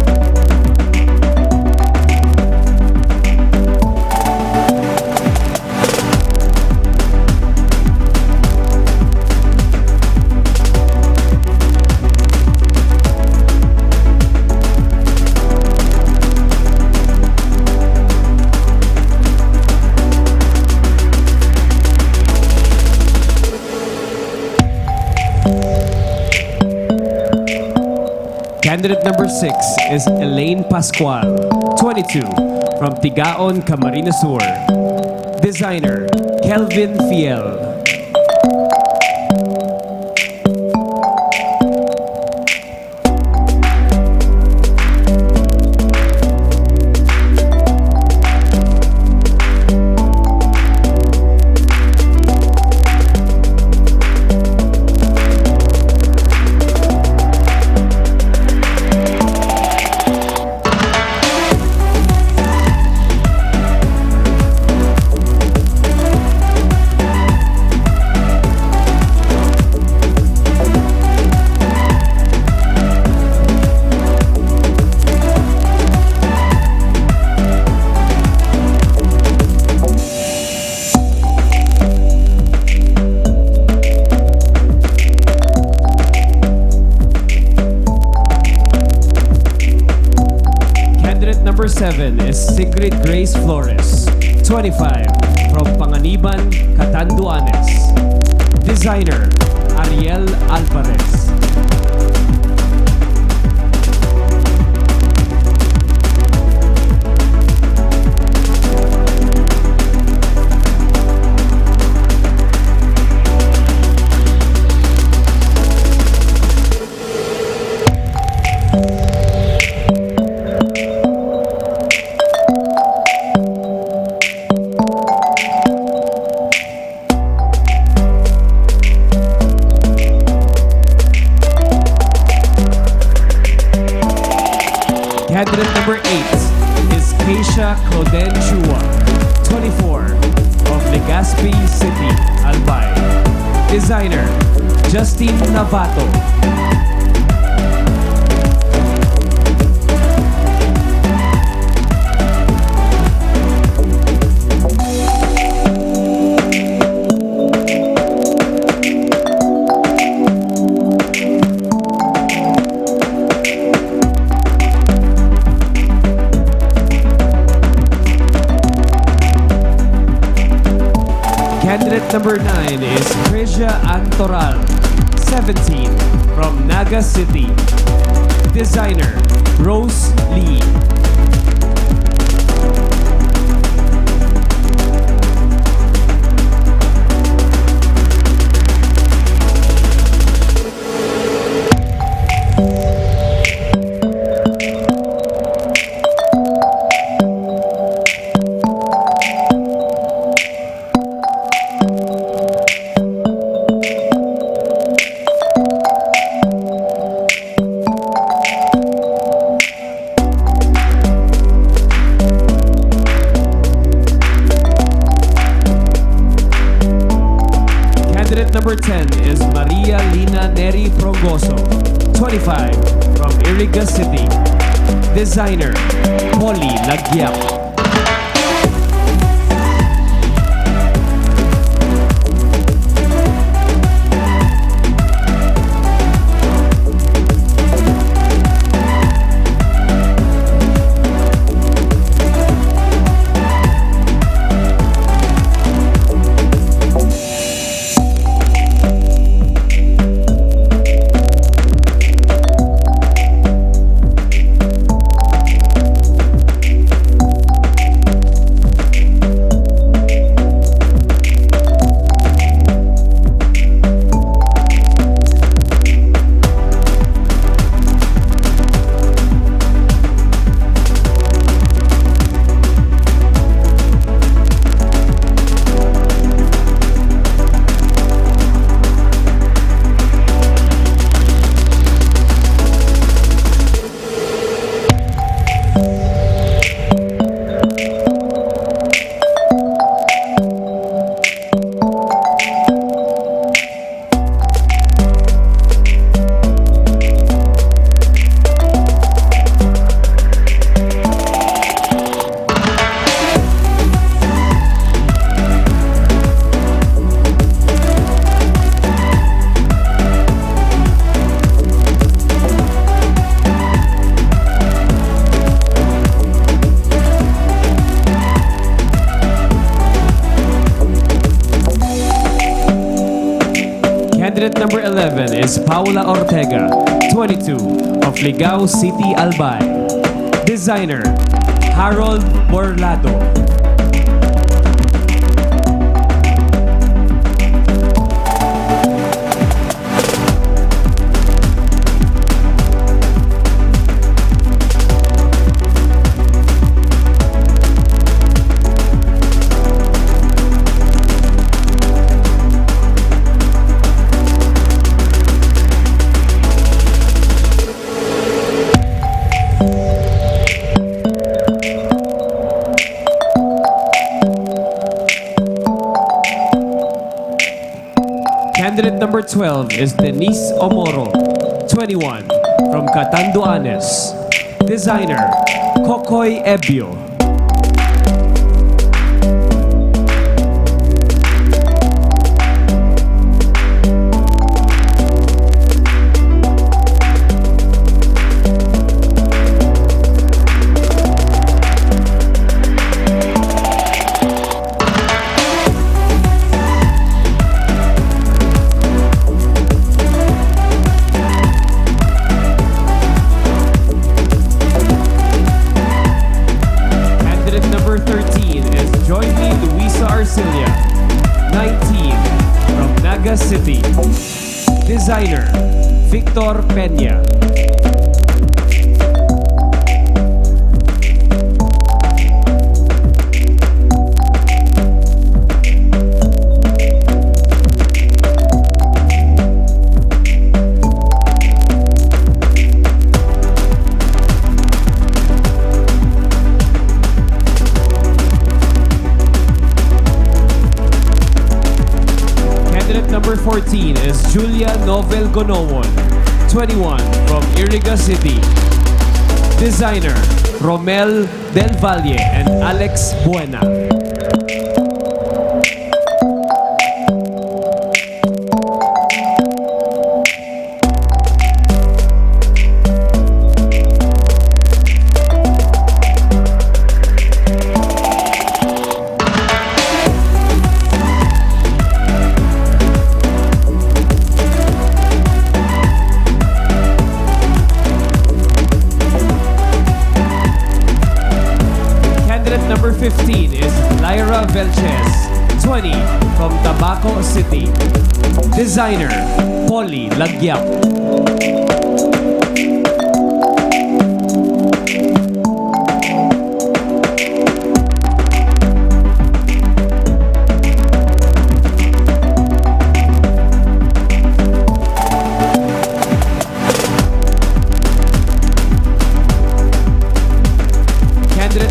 Candidate number 6 is Elaine Pascual, 22, from Tigaon, Camarines Sur. Designer, Kelvin Fiel. Number 7 is Sigrid Grace Flores, 25, from Panganiban, Catanduanes. Designer, Ariel Alvarez. Acacia Clodenchua, 24, of Legazpi City, Albay. Designer, Justin Navato. Candidate number 9 is Preja Antoral, 17, from Naga City. Designer, Rose Lee. Candidate number 10 is Maria Lina Neri Progoso, 25, from Iriga City. Designer, Polly Lagyak. Candidate number 11 is Paula Ortega, 22, of Ligao City, Albay. Designer, Harold Borlado. Candidate number 12 is Denise Omoro, 21, from Catanduanes. Designer, Kokoy Ebio. Arcilia, 19, from Naga City. Designer, Victor Peña. 14 is Julia Novel Gonowon. 21 from Iriga City. Designer Romel Del Valle and Alex Buena. Number 15 is Lyra Velches, 20 from Tabaco City. Designer Polly Lagyap.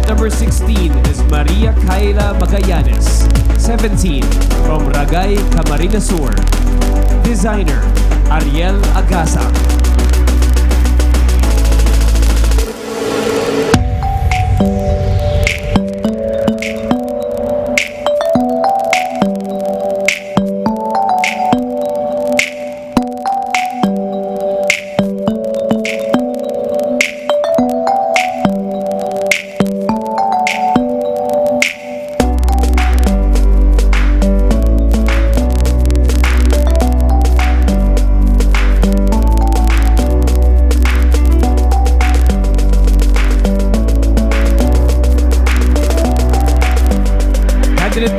Number 16 is Maria Kayla Magallanes, 17 from Ragay, Camarines Sur. Designer Ariel Agasa.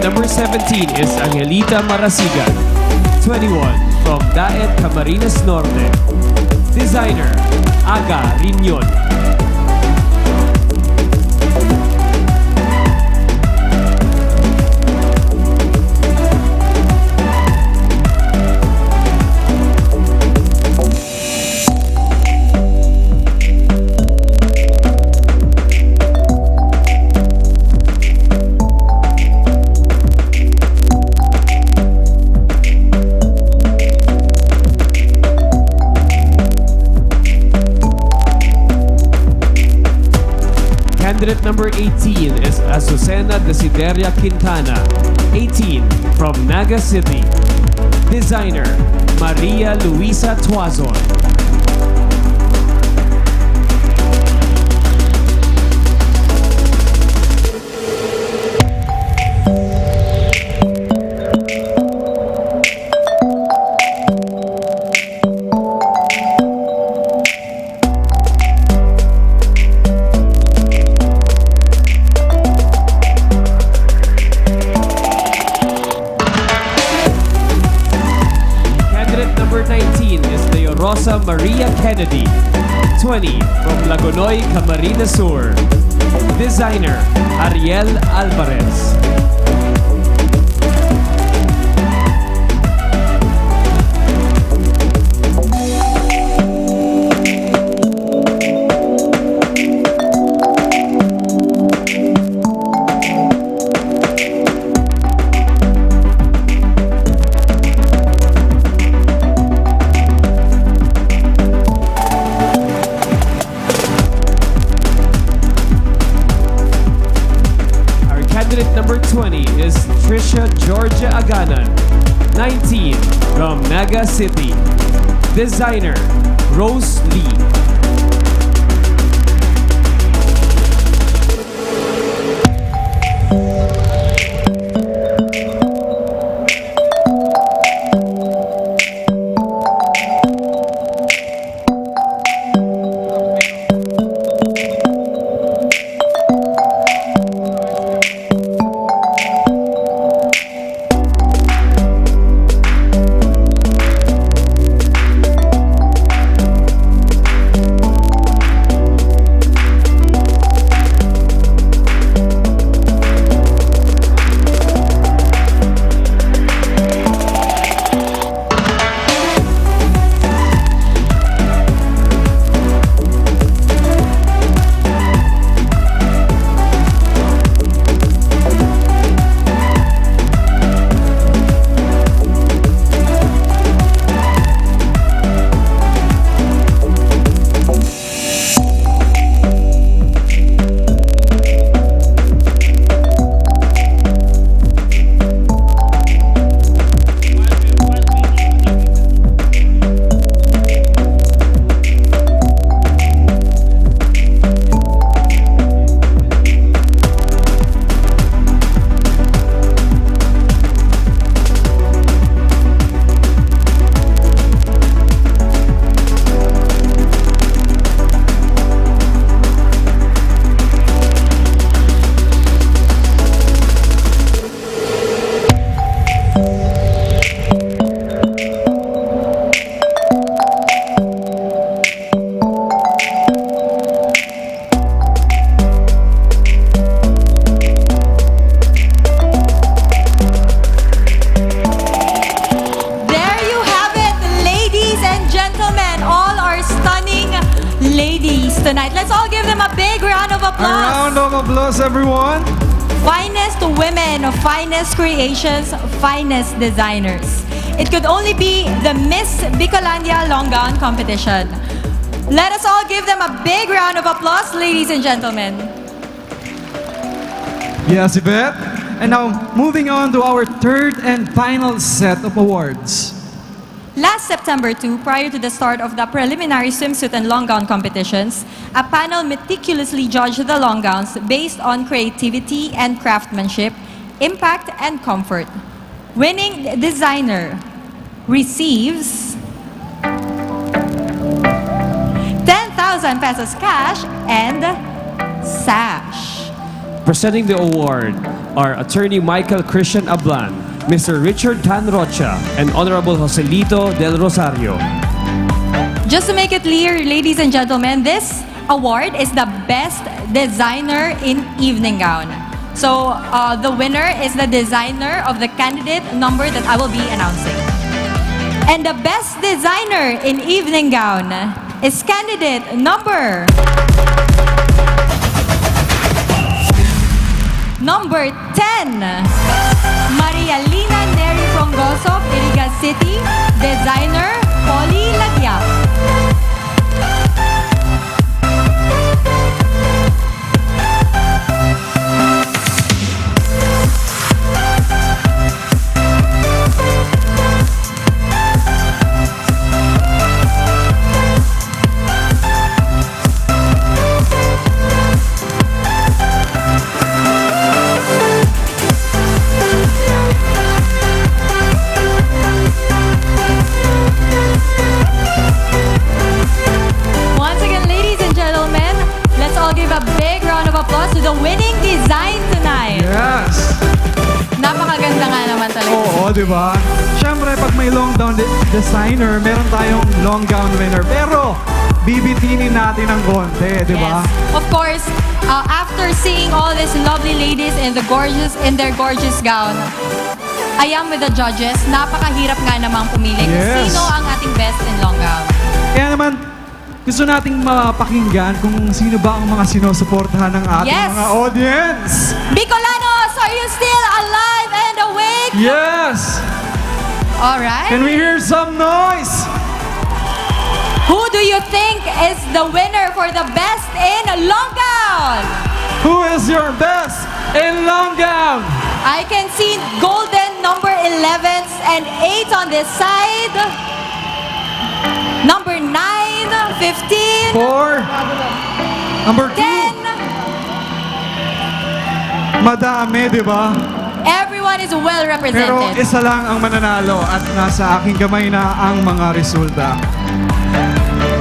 Number 17 is Angelita Marasigan, 21 from Daet, Camarines Norte. Designer Aga Riñon. Candidate number 18 is Azucena Desideria Quintana, 18 from Naga City. Designer Maria Luisa Tuazon. Rosa Maria Kennedy, 20 from Lagonoy, Camarines Sur. Designer Ariel Alvarez. Number 20 is Trisha Georgia Aganan, 19 from Naga City. Designer Rose Lee. applause, everyone. Finest women, finest creations, finest designers. It could only be the Miss Bicolandia Long Gown Competition. Let us all give them a big round of applause, ladies and gentlemen. Yes, Yvette. And now, moving on to our third and final set of awards. Last September 2, prior to the start of the preliminary swimsuit and long gown competitions, a panel meticulously judged the long gowns based on creativity and craftsmanship, impact and comfort. Winning designer receives 10,000 pesos cash and sash. Presenting the award are Attorney Michael Christian Ablan, Mr. Richard Tan Rocha, and Honorable Joselito del Rosario. Just to make it clear, ladies and gentlemen, this award is the best designer in evening gown. So the winner is the designer of the candidate number that I will be announcing. And the best designer in evening gown is candidate number 10, Maria Lina Neri Frongoso, Irigas City, designer Polly Lagya. To the winning design tonight. Yes. Napakaganda nga naman talaga. Oo, di ba? Siyempre, pag may long gown designer, meron tayong long gown winner. Pero, bibitinin natin ng konti, di ba? Yes. Of course, after seeing all these lovely ladies in their gorgeous gown, I am with the judges. Napakahirap nga namang pumili kung Yes. sino ang ating best in long gown. Kaya naman, gusto nating mapakinggan kung sino ba ang mga sinusuportahan ng ating Yes. mga audience. Bicolanos, are you still alive and awake? Yes! All right. Can we hear some noise? Who do you think is the winner for the best in long gown? Who is your best in long gown? I can see golden number 11s and 8 on this side. Number 9, 15, 4, number 2. 10. Madami, di ba? Everyone is well Pero represented. isa lang ang mananalo at nasa aking kamay na ang mga resulta.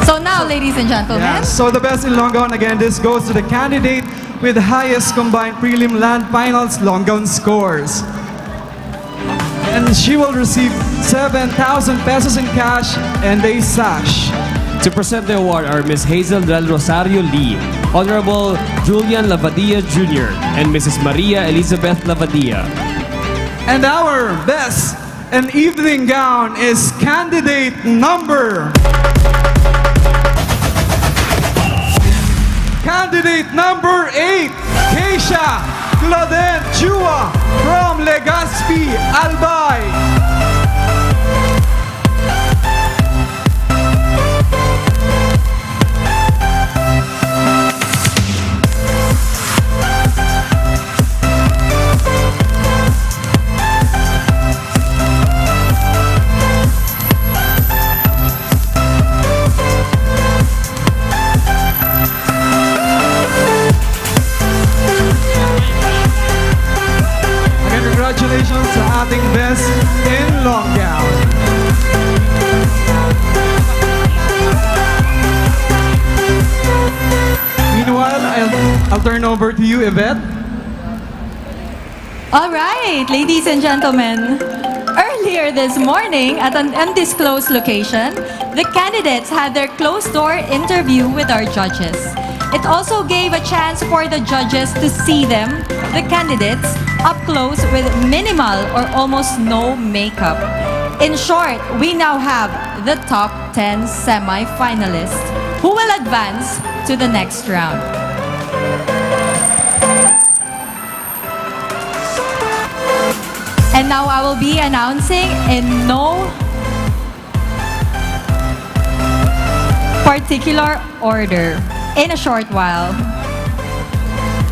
So now, ladies and gentlemen, Yes. So the best in long gown, again, this goes to the candidate with the highest combined prelim land finals long gown scores. And she will receive 7,000 pesos in cash and a sash. To present the award are Ms. Hazel del Rosario Lee, Honorable Julian Lavadia Jr., and Mrs. Maria Elizabeth Lavadia. And our best in evening gown is candidate number... Candidate number 8, Keisha Claudette Chua from Legazpi, Albay. Congratulations sa ating best in long gown. Meanwhile, I'll turn over to you, Yvette. all right, ladies and gentlemen. Earlier this morning at an undisclosed location, the candidates had their closed-door interview with our judges. It also gave a chance for the judges to see them, the candidates, up close with minimal or almost no makeup. In short, we now have the top 10 semi-finalists who will advance to the next round. And now I will be announcing in no particular order in a short while.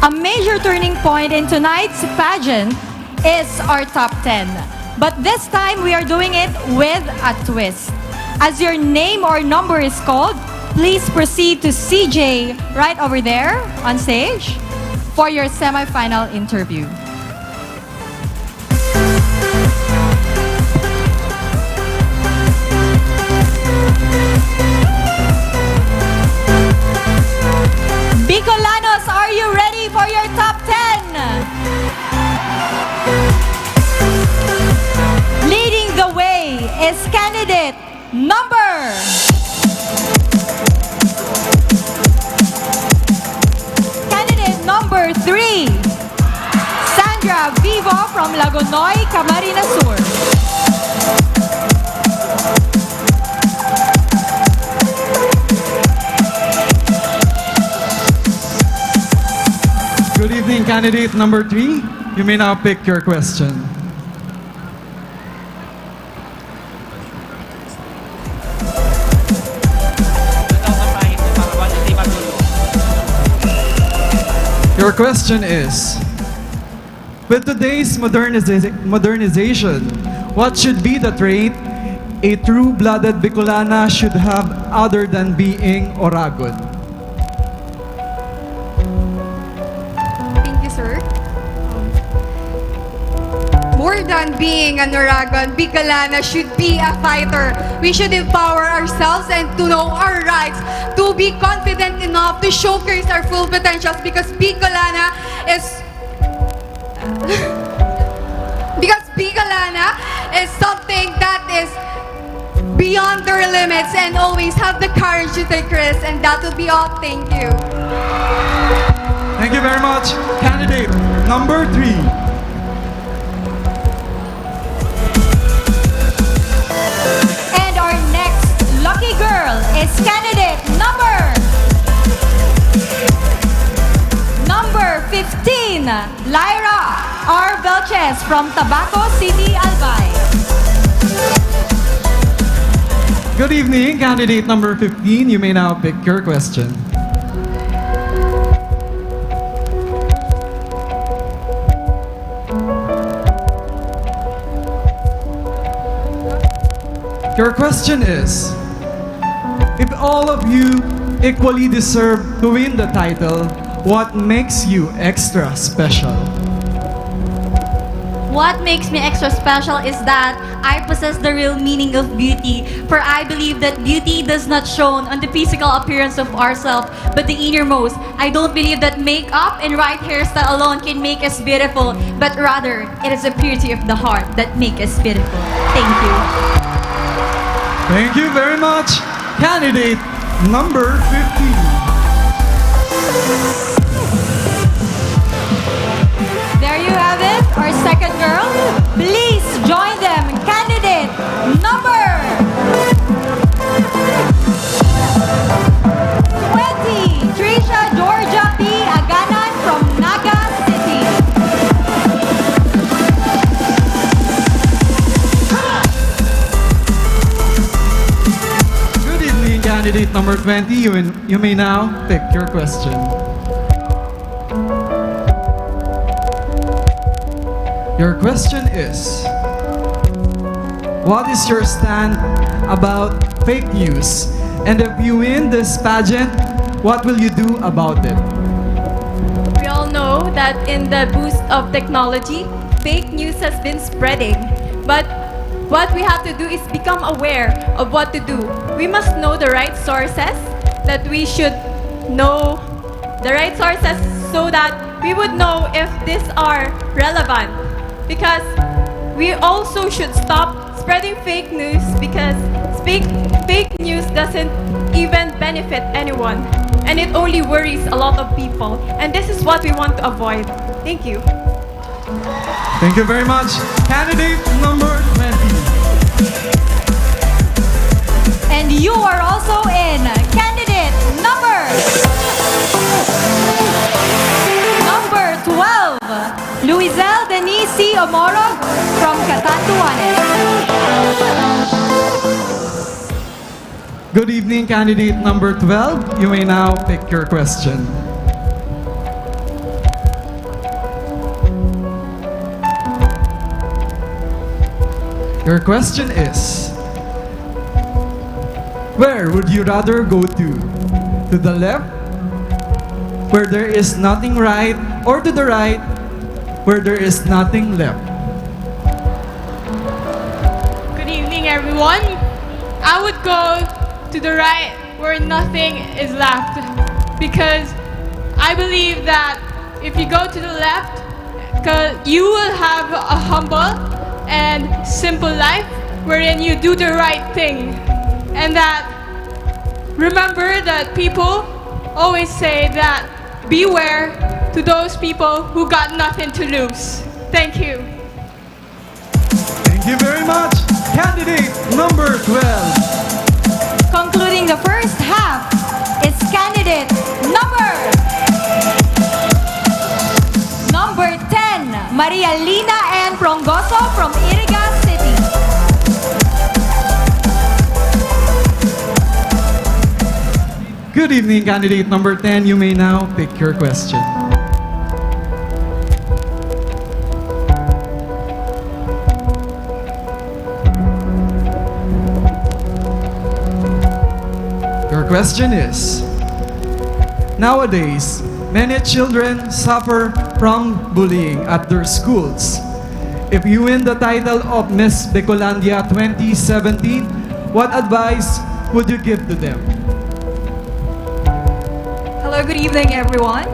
A major turning point in tonight's pageant is our top 10. But this time we are doing it with a twist. As your name or number is called, please proceed to CJ right over there on stage for your semifinal interview. Bicolanos, are you ready for your top 10? Leading the way is candidate number... Candidate number 3, Sandra Vivo from Lagonoy, Camarines Sur. Good evening, candidate number 3. You may now pick your question. Your question is, with today's modernization, what should be the trait a true-blooded Bicolana should have other than being Oragon? Thank you, sir. More than being an Oragon, Bicolana should be a fighter. We should empower ourselves and to know our rights, to be confident enough to showcase our full potentials because Bicolana is... because Bicolana is something that is beyond their limits and always have the courage to take risks, and that will be all. Thank you. Thank you very much. Candidate number 3. And our next lucky girl is candidate number 15, Lyra R. Belches from Tabaco City, Albay. Good evening, candidate number 15. You may now pick your question. Your question is, if all of you equally deserve to win the title, what makes you extra special? What makes me extra special is that I possess the real meaning of beauty. For I believe that beauty does not shown on the physical appearance of ourselves, but the innermost. I don't believe that makeup and right hairstyle alone can make us beautiful, but rather, it is the purity of the heart that make us beautiful. Thank you. Thank you very much. Candidate number 15. There you have it, our second girl. Please join them. Candidate number 20, Trisha Georgia P. Aganan from Naga City. Good evening, candidate number 20. You may now pick your question. Your question is, what is your stand about fake news? And if you win this pageant, what will you do about it? We all know that in the boost of technology, fake news has been spreading. But what we have to do is become aware of what to do. We must know the right sources, that we should know the right sources so that we would know if these are relevant. Because we also should stop spreading fake news because fake news doesn't even benefit anyone. And it only worries a lot of people. And this is what we want to avoid. Thank you. Thank you very much. Candidate number 20. And you are also in candidate number 12, Luisel Denise C. Omorog from Catanduanes. Good evening, candidate number 12. You may now pick your question. Your question is, where would you rather go to? To the left, where there is nothing right, or to the right, where there is nothing left? Good evening, everyone. I would go to the right where nothing is left because I believe that if you go to the left, you will have a humble and simple life wherein you do the right thing. And that remember that people always say that beware to those people who got nothing to lose. Thank you. Thank you very much. Candidate number 12. Concluding the first half is candidate number 10, Maria Lina N. Prongoso from Iriga City. Good evening, candidate number 10. You may now pick your question. Your question is, nowadays, many children suffer from bullying at their schools. If you win the title of Miss Bicolandia 2017, what advice would you give to them? Hello, good evening, everyone.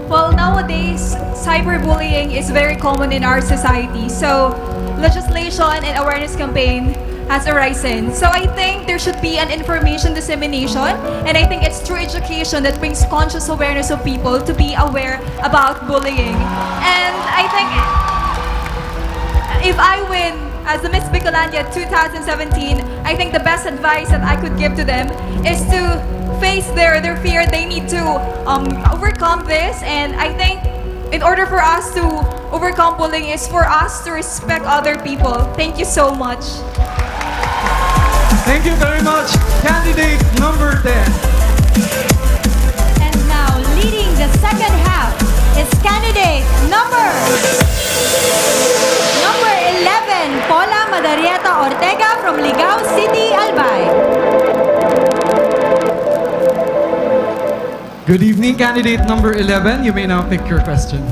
Well, nowadays, cyberbullying is very common in our society. So, legislation and awareness campaign has arisen. So I think there should be an information dissemination, and I think it's through education that brings conscious awareness of people to be aware about bullying. And I think if I win as the Miss Bicolandia 2017, I think the best advice that I could give to them is to face their fear. They need to overcome this, and I think in order for us to overcome bullying is for us to respect other people. Thank you so much. Thank you very much, candidate number 10. And now, leading the second half is candidate number 11, Paula Madarieta Ortega from Ligao City, Albay. Good evening, candidate number 11. You may now pick your question.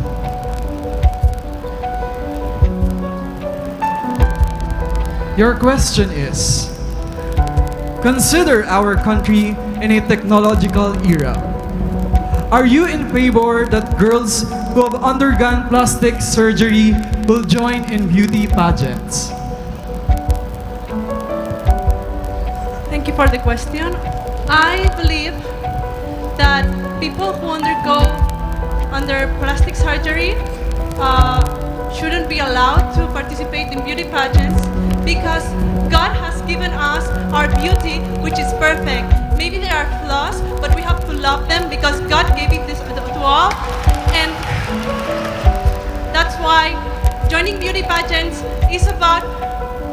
Your question is, consider our country in a technological era. Are you in favor that girls who have undergone plastic surgery will join in beauty pageants? Thank you for the question. I believe that people who undergo plastic surgery shouldn't be allowed to participate in beauty pageants because God has given us our beauty, which is perfect. Maybe there are flaws, but we have to love them because God gave it to all. And that's why joining beauty pageants is about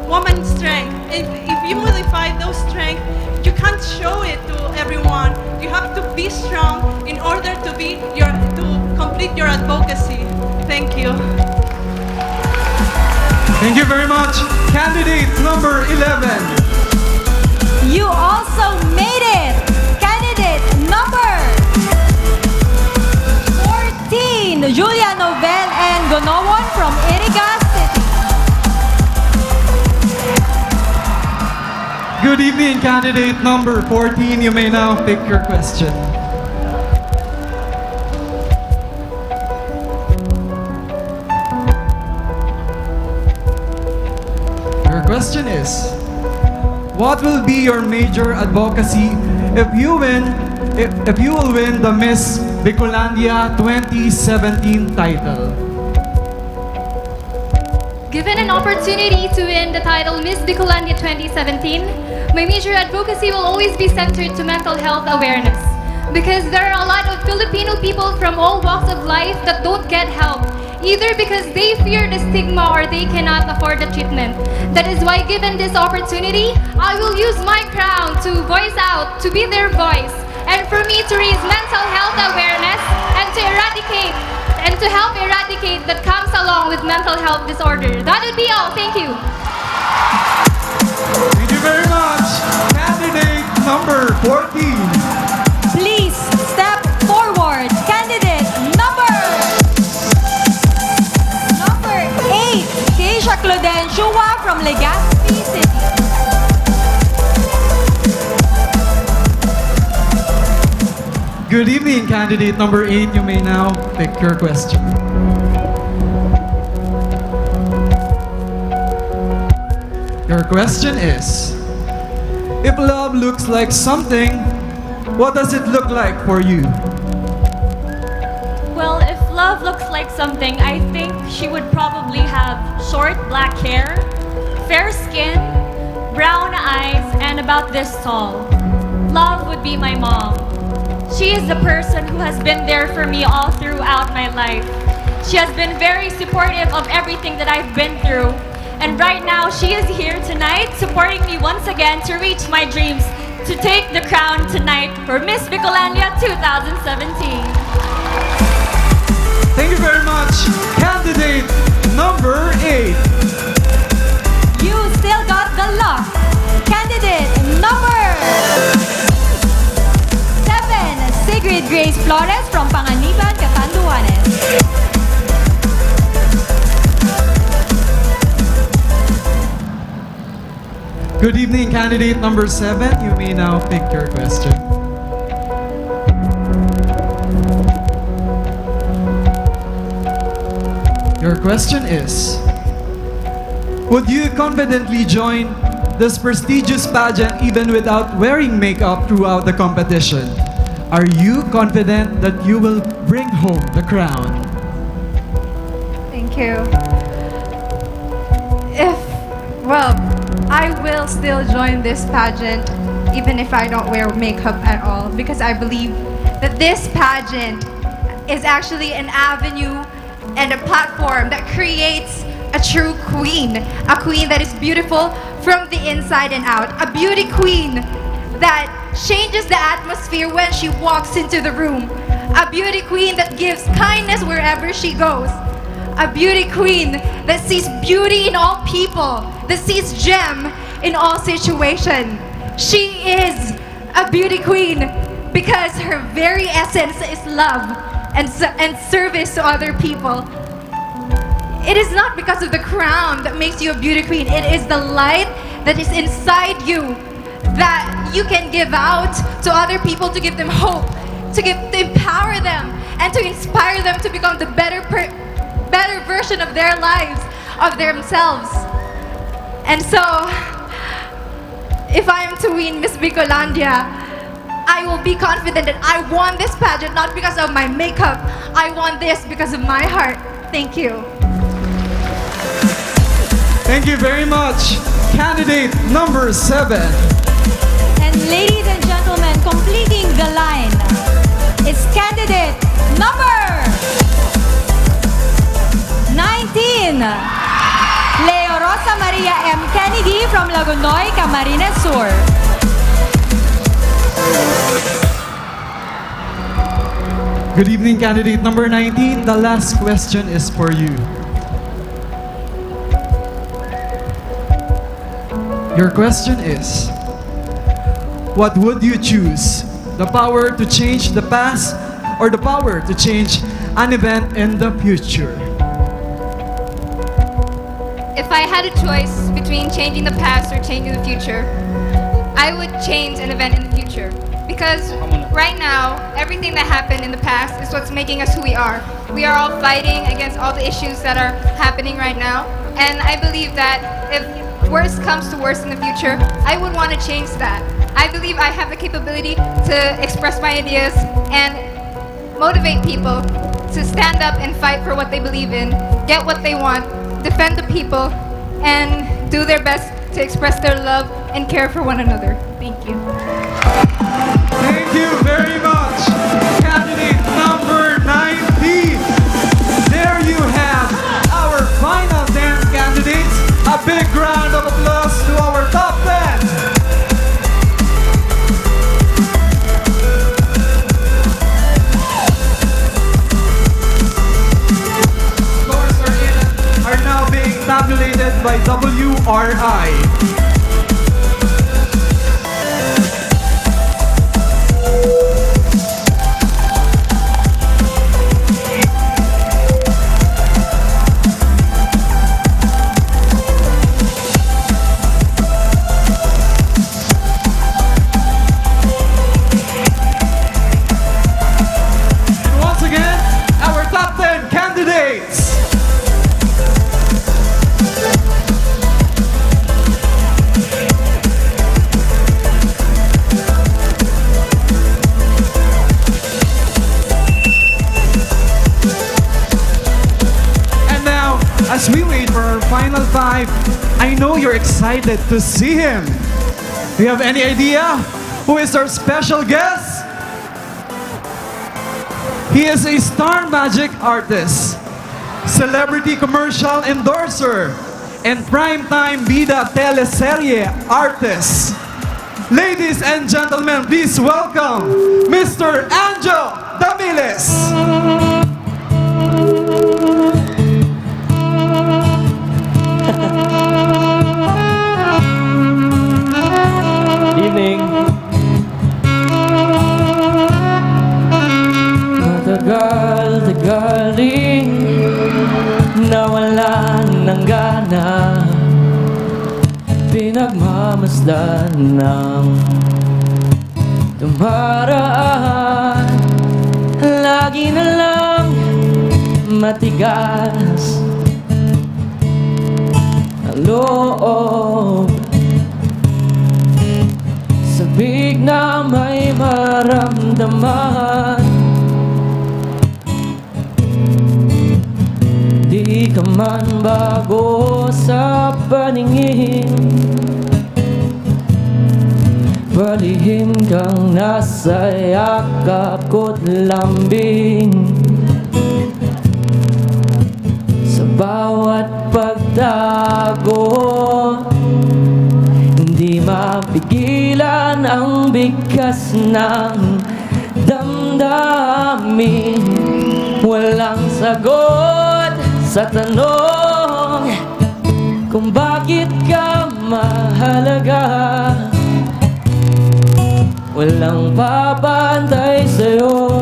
woman's strength. And if you modify those strengths, you can't show it to everyone. You have to be strong in order to complete your advocacy. Thank you. Thank you very much, candidate number 11. You also made it! Candidate number 14, Julia Novel and Gonowon from Iriga City. Good evening, candidate number 14. You may now pick your question. Your question is, what will be your major advocacy if you will win the Miss Bicolandia 2017 title? Given an opportunity to win the title Miss Bicolandia 2017, my major advocacy will always be centered to mental health awareness. Because there are a lot of Filipino people from all walks of life that don't get help. either because they fear the stigma or they cannot afford the treatment. That is why, given this opportunity, I will use my crown to voice out, to be their voice, and for me to raise mental health awareness and to help eradicate that comes along with mental health disorder. That would be all. Thank you. Thank you very much. Candidate number 14. Please step forward. Candidate number 8, Keisha Clodenchua from Legazpi City. Good evening, candidate number 8. You may now pick your question. Your question is, if love looks like something, what does it look like for you? Well, if love looks like something, I think she would probably have short black hair, fair skin, brown eyes, and about this tall. Love would be my mom. She is the person who has been there for me all throughout my life. She has been very supportive of everything that I've been through. And right now, she is here tonight supporting me once again to reach my dreams, to take the crown tonight for Miss Bicolandia 2017. Thank you very much, candidate number 8. You still got the luck. Candidate number 7, Sigrid Grace Flores from Panganiban, Catanduanes. Good evening, candidate number 7. You may now pick your question. Your question is, would you confidently join this prestigious pageant even without wearing makeup throughout the competition? Are you confident that you will bring home the crown? Thank you. I will still join this pageant even if I don't wear makeup at all, because I believe that this pageant is actually an avenue and a platform that creates a true queen, a queen that is beautiful from the inside and out, a beauty queen that changes the atmosphere when she walks into the room, a beauty queen that gives kindness wherever she goes, a beauty queen that sees beauty in all people, that sees gem in all situations. She is a beauty queen because her very essence is love and service to other people. It is not because of the crown that makes you a beauty queen. It is the light that is inside you that you can give out to other people, to give them hope, to empower them, and to inspire them to become the better version of their lives, of themselves. And so, if I am to win Miss Bicolandia, I will be confident that I won this pageant not because of my makeup. I won this because of my heart. Thank you. Thank you very much, candidate number 7. And ladies and gentlemen, completing the line is candidate number 19, Leo Rosa Maria M. Kennedy from Lagunoy, Camarines Sur. Good evening, candidate number 19. The last question is for you. Your question is, what would you choose? The power to change the past or the power to change an event in the future? If I had a choice between changing the past or changing the future, I would change an event in the future. Because right now, everything that happened in the past is what's making us who we are. We are all fighting against all the issues that are happening right now. And I believe that if worst comes to worst in the future, I would want to change that. I believe I have the capability to express my ideas and motivate people to stand up and fight for what they believe in, get what they want, defend the people, and do their best to express their love and care for one another. Thank you. Thank you very much, candidate number 19. There you have by WRI. And once again, our top 10 candidates. And now, as we wait for our final five, I know you're excited to see him. Do you have any idea who is our special guest? He is a Star Magic artist, celebrity commercial endorser, and primetime bida teleserye artist. Ladies and gentlemen, please welcome Mr. Angel Damiles. Evening. Matagal-tagal din nawalan ng gana, pinagmamasdan ng tumaraan. Lagi na lang matigas ang loob, sabik na may maramdaman. Di ka man bago sa paningin, palihim kang nasa yakap ko't lambing. Sa bawat pagtago, hindi mapigilan ang bigkas ng damdamin. Walang sagot sa tanong kung bakit ka mahalaga. Walang papantay sa'yo,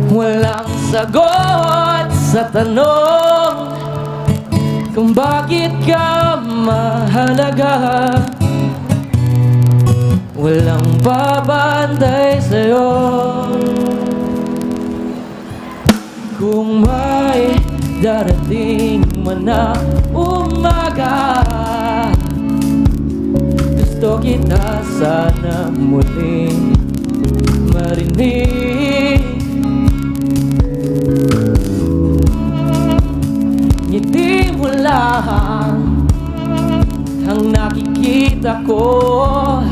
walang sagot sa tanong kung bakit ka mahalaga. Walang papantay sa'yo. Kung may darating man na umaga, gusto kita sana muling marinig. Ngiti mo lang ang nakikita ko,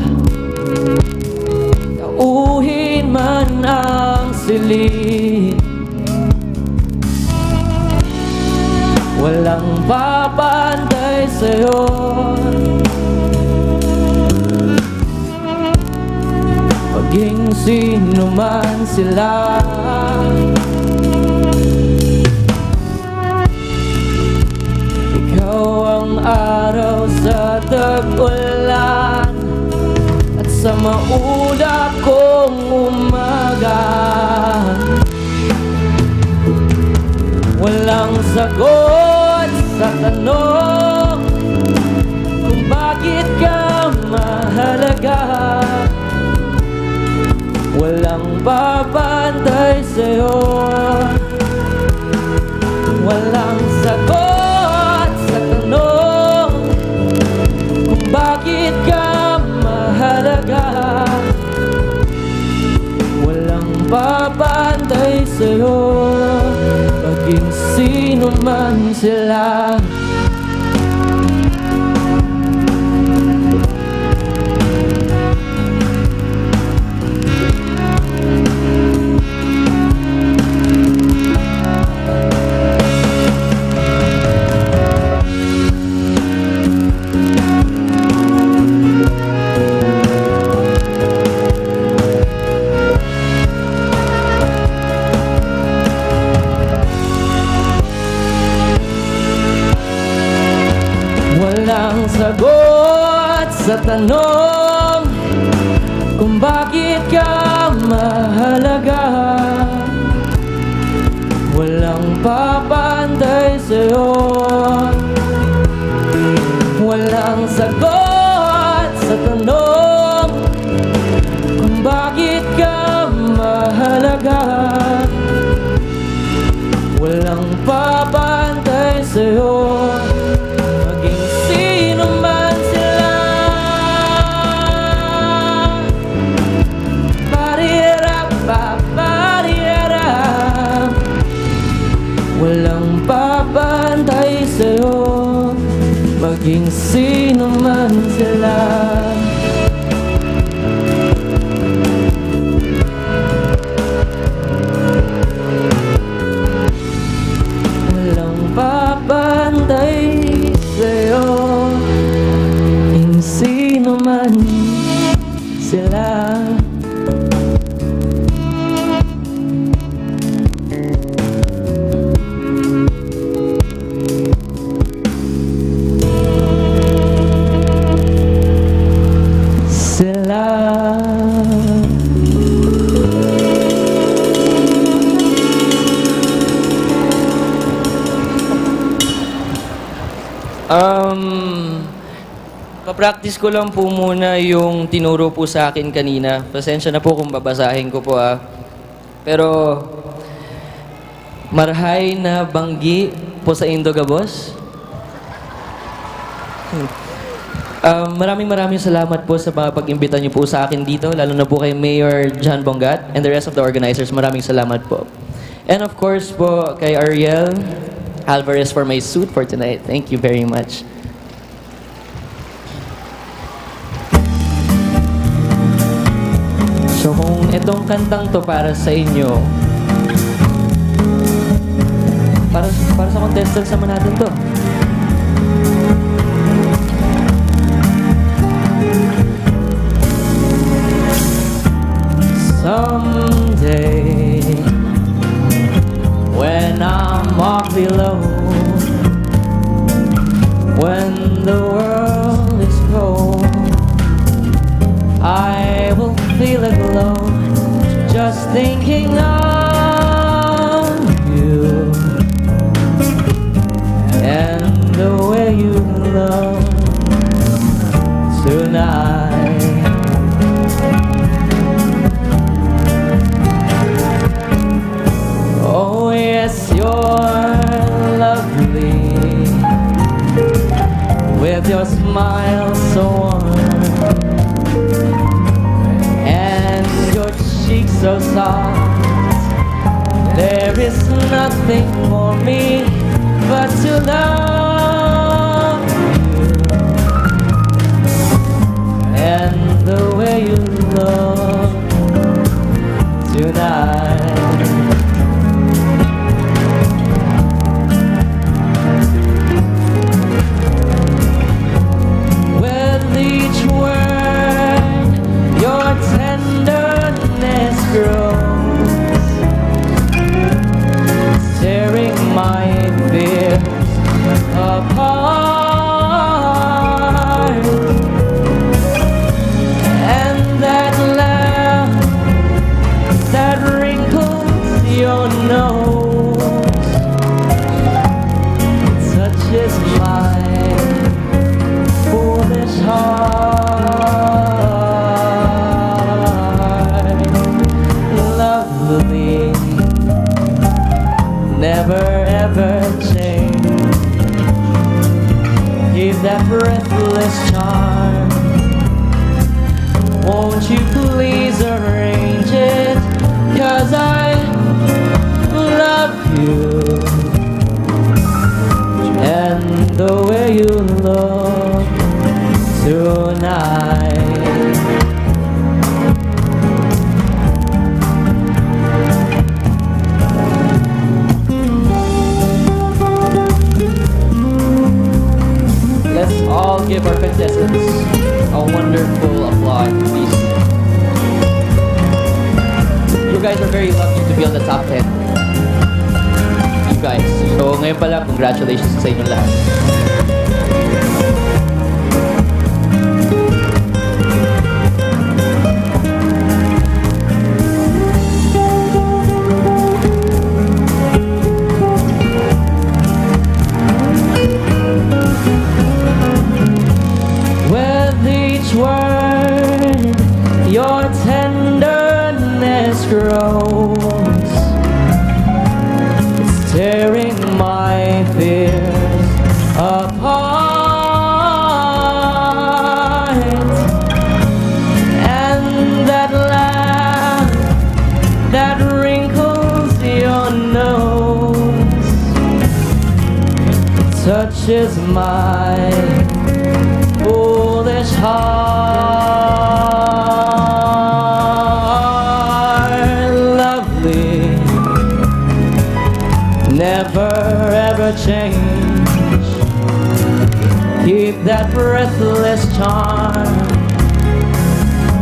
tauhin man ang silid. Walang papantay sa'yo, maging sino man sila. Ikaw ang araw sa tag-ulan at sa maulap kong umaga. Walang sagot sa tanong kung bakit ka mahalaga. Walang papantay sa'yo, walang sagot sa tanong kung bakit ka mahalaga. Walang papantay sa'yo, maging sino man sila. sa tanong kung bakit ka mahalaga. Walang papantay sa'yo, walang sagot sa tanong kung bakit ka mahalaga. Walang papantay sa'yo, maging sino man sila. Parirap. Walang papantay sa'yo, maging sino man sila. Walang papantay sa'yo, maging sino man sila. Papractice ko lang po muna yung tinuro po sa akin kanina. Pasensya na po kung babasahin ko po Pero, marhay na banggi po sa Indogabos. Maraming salamat po sa pag-imbita niyo po sa akin dito, lalo na po kay Mayor John Bongat and the rest of the organizers. Maraming salamat po. And of course po, kay Ariel Alvarez for my suit for tonight. Thank you very much. So kung itong kantang to para sa inyo, para sa contestants naman natin to. Someday, when I'm awfully low, when the world is cold, I will feel a glow just thinking of you and the way you look tonight. Oh yes, you're lovely with your smile so warm and your cheeks so soft. There is nothing for me but to love you and the way you look tonight. Tearing my fears apart, and that laugh that wrinkles your nose touches my foolish heart. Lovely, never ever change. Give that breathless charm. Won't you please arrange it? 'Cause I love you and the way you look tonight. Let's all give our contestants a wonderful applause, please. You guys are very lucky to be on the top 10. You guys. So ngayon pa lang, congratulations sa inyong lahat. my fears apart, and that laugh that wrinkles your nose touches my foolish heart. Lovely, never ever change. Keep that breathless charm.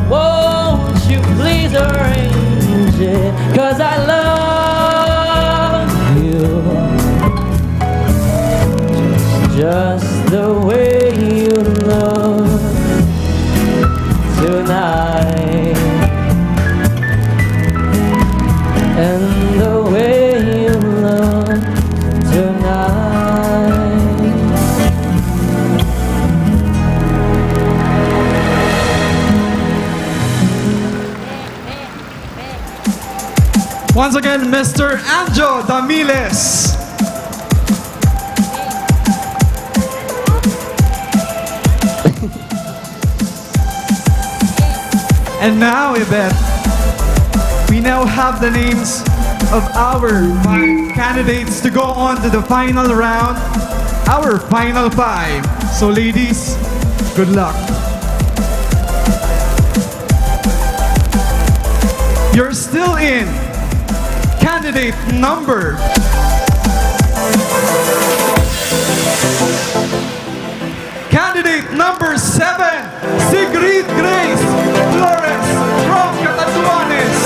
Won't you please arrange it? 'Cause I love you just the way you look tonight, and the way you look tonight. Once again, Mr. Anjo Damiles. And now, Yvette, we now have the names of our 5 candidates to go on to the final round, our final 5. So ladies, good luck. You're still in. Candidate number Candidate number 7, Sigrid Grace Flores from Catanduanes.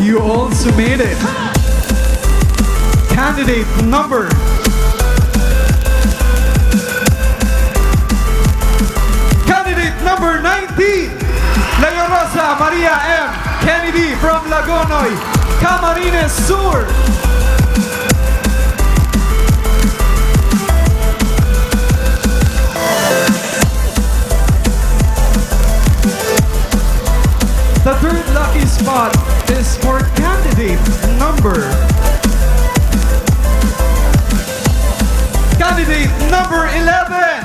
You also made it. Candidate number Number 19, Lea Rosa Maria M. Kennedy from Lagonoy, Camarines Sur. The third lucky spot is for candidate number 11,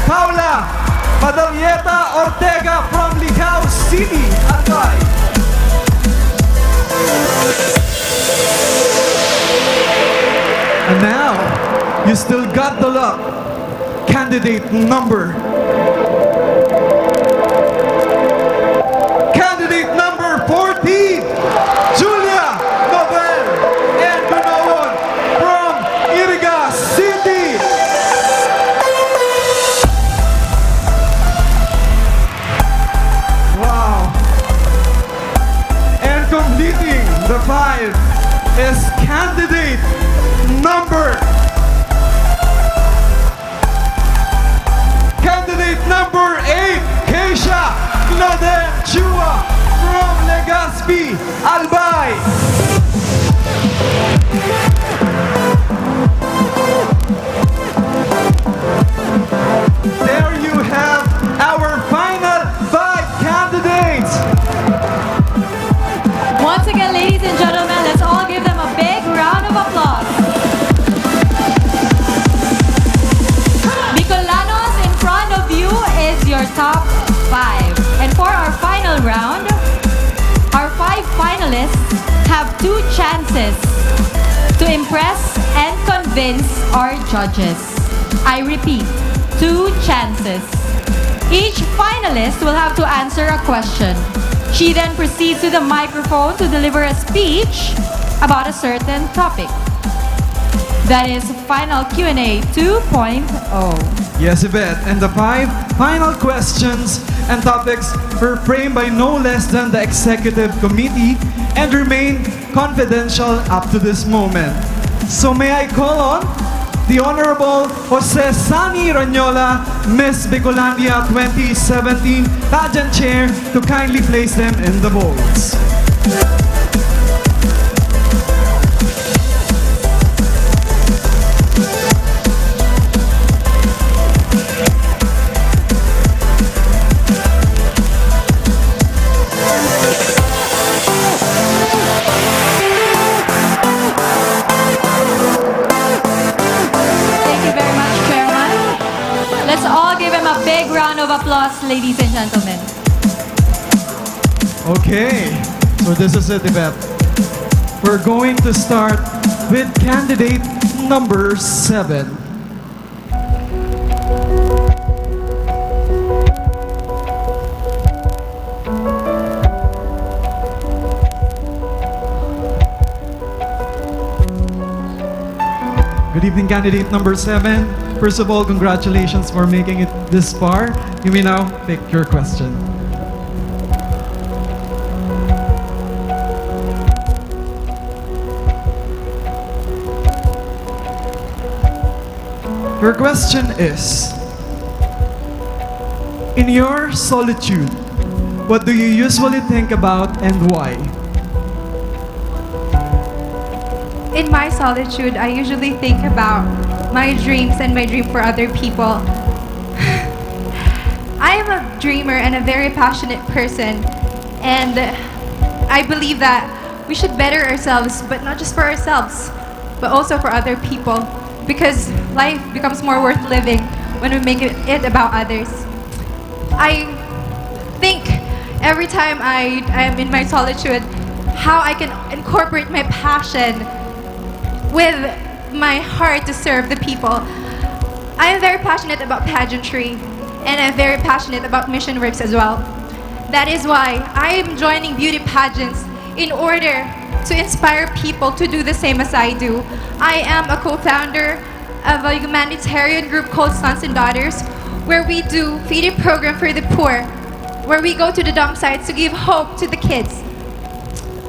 Paula Madalieta Ortega from Ligao City, Albay. And now, you still got the luck. Candidate number 14, Julia Nobel and Gunaon from Iriga City. Completing the 5 is candidate number 8, Keisha Claudel Chua from Legazpi, Albay. There you have our final 5 candidates. Once again, ladies and gentlemen, let's all give them a big round of applause. Bicolanos, in front of you is your top 5. And for our final round, our 5 finalists have 2 chances to impress and convince our judges. I repeat, 2 chances. Each finalist will have to answer a question. She then proceeds to the microphone to deliver a speech about a certain topic. That is final Q&A 2.0. Yes, Yvette, and the 5 final questions and topics were framed by no less than the executive committee and remain confidential up to this moment. So may I call on the Honorable Jose Sani Ranyola, Miss Bicolandia 2017 Pageant Chair, to kindly place them in the votes. big round of applause, ladies and gentlemen. Okay, so this is it, Yvette. We're going to start with candidate number 7. Good evening, candidate number 7. First of all, congratulations for making it this far. You may now pick your question. Your question is, in your solitude, what do you usually think about and why? In my solitude, I usually think about my dreams and my dream for other people. I am a dreamer and a very passionate person, and I believe that we should better ourselves, but not just for ourselves, but also for other people, because life becomes more worth living when we make it about others. I think every time I am in my solitude, how I can incorporate my passion with my heart to serve the people. I am very passionate about pageantry, and I'm very passionate about mission works as well. That is why I am joining beauty pageants in order to inspire people to do the same as I do. I am a co-founder of a humanitarian group called Sons and Daughters, where we do feeding program for the poor, where we go to the dump sites to give hope to the kids.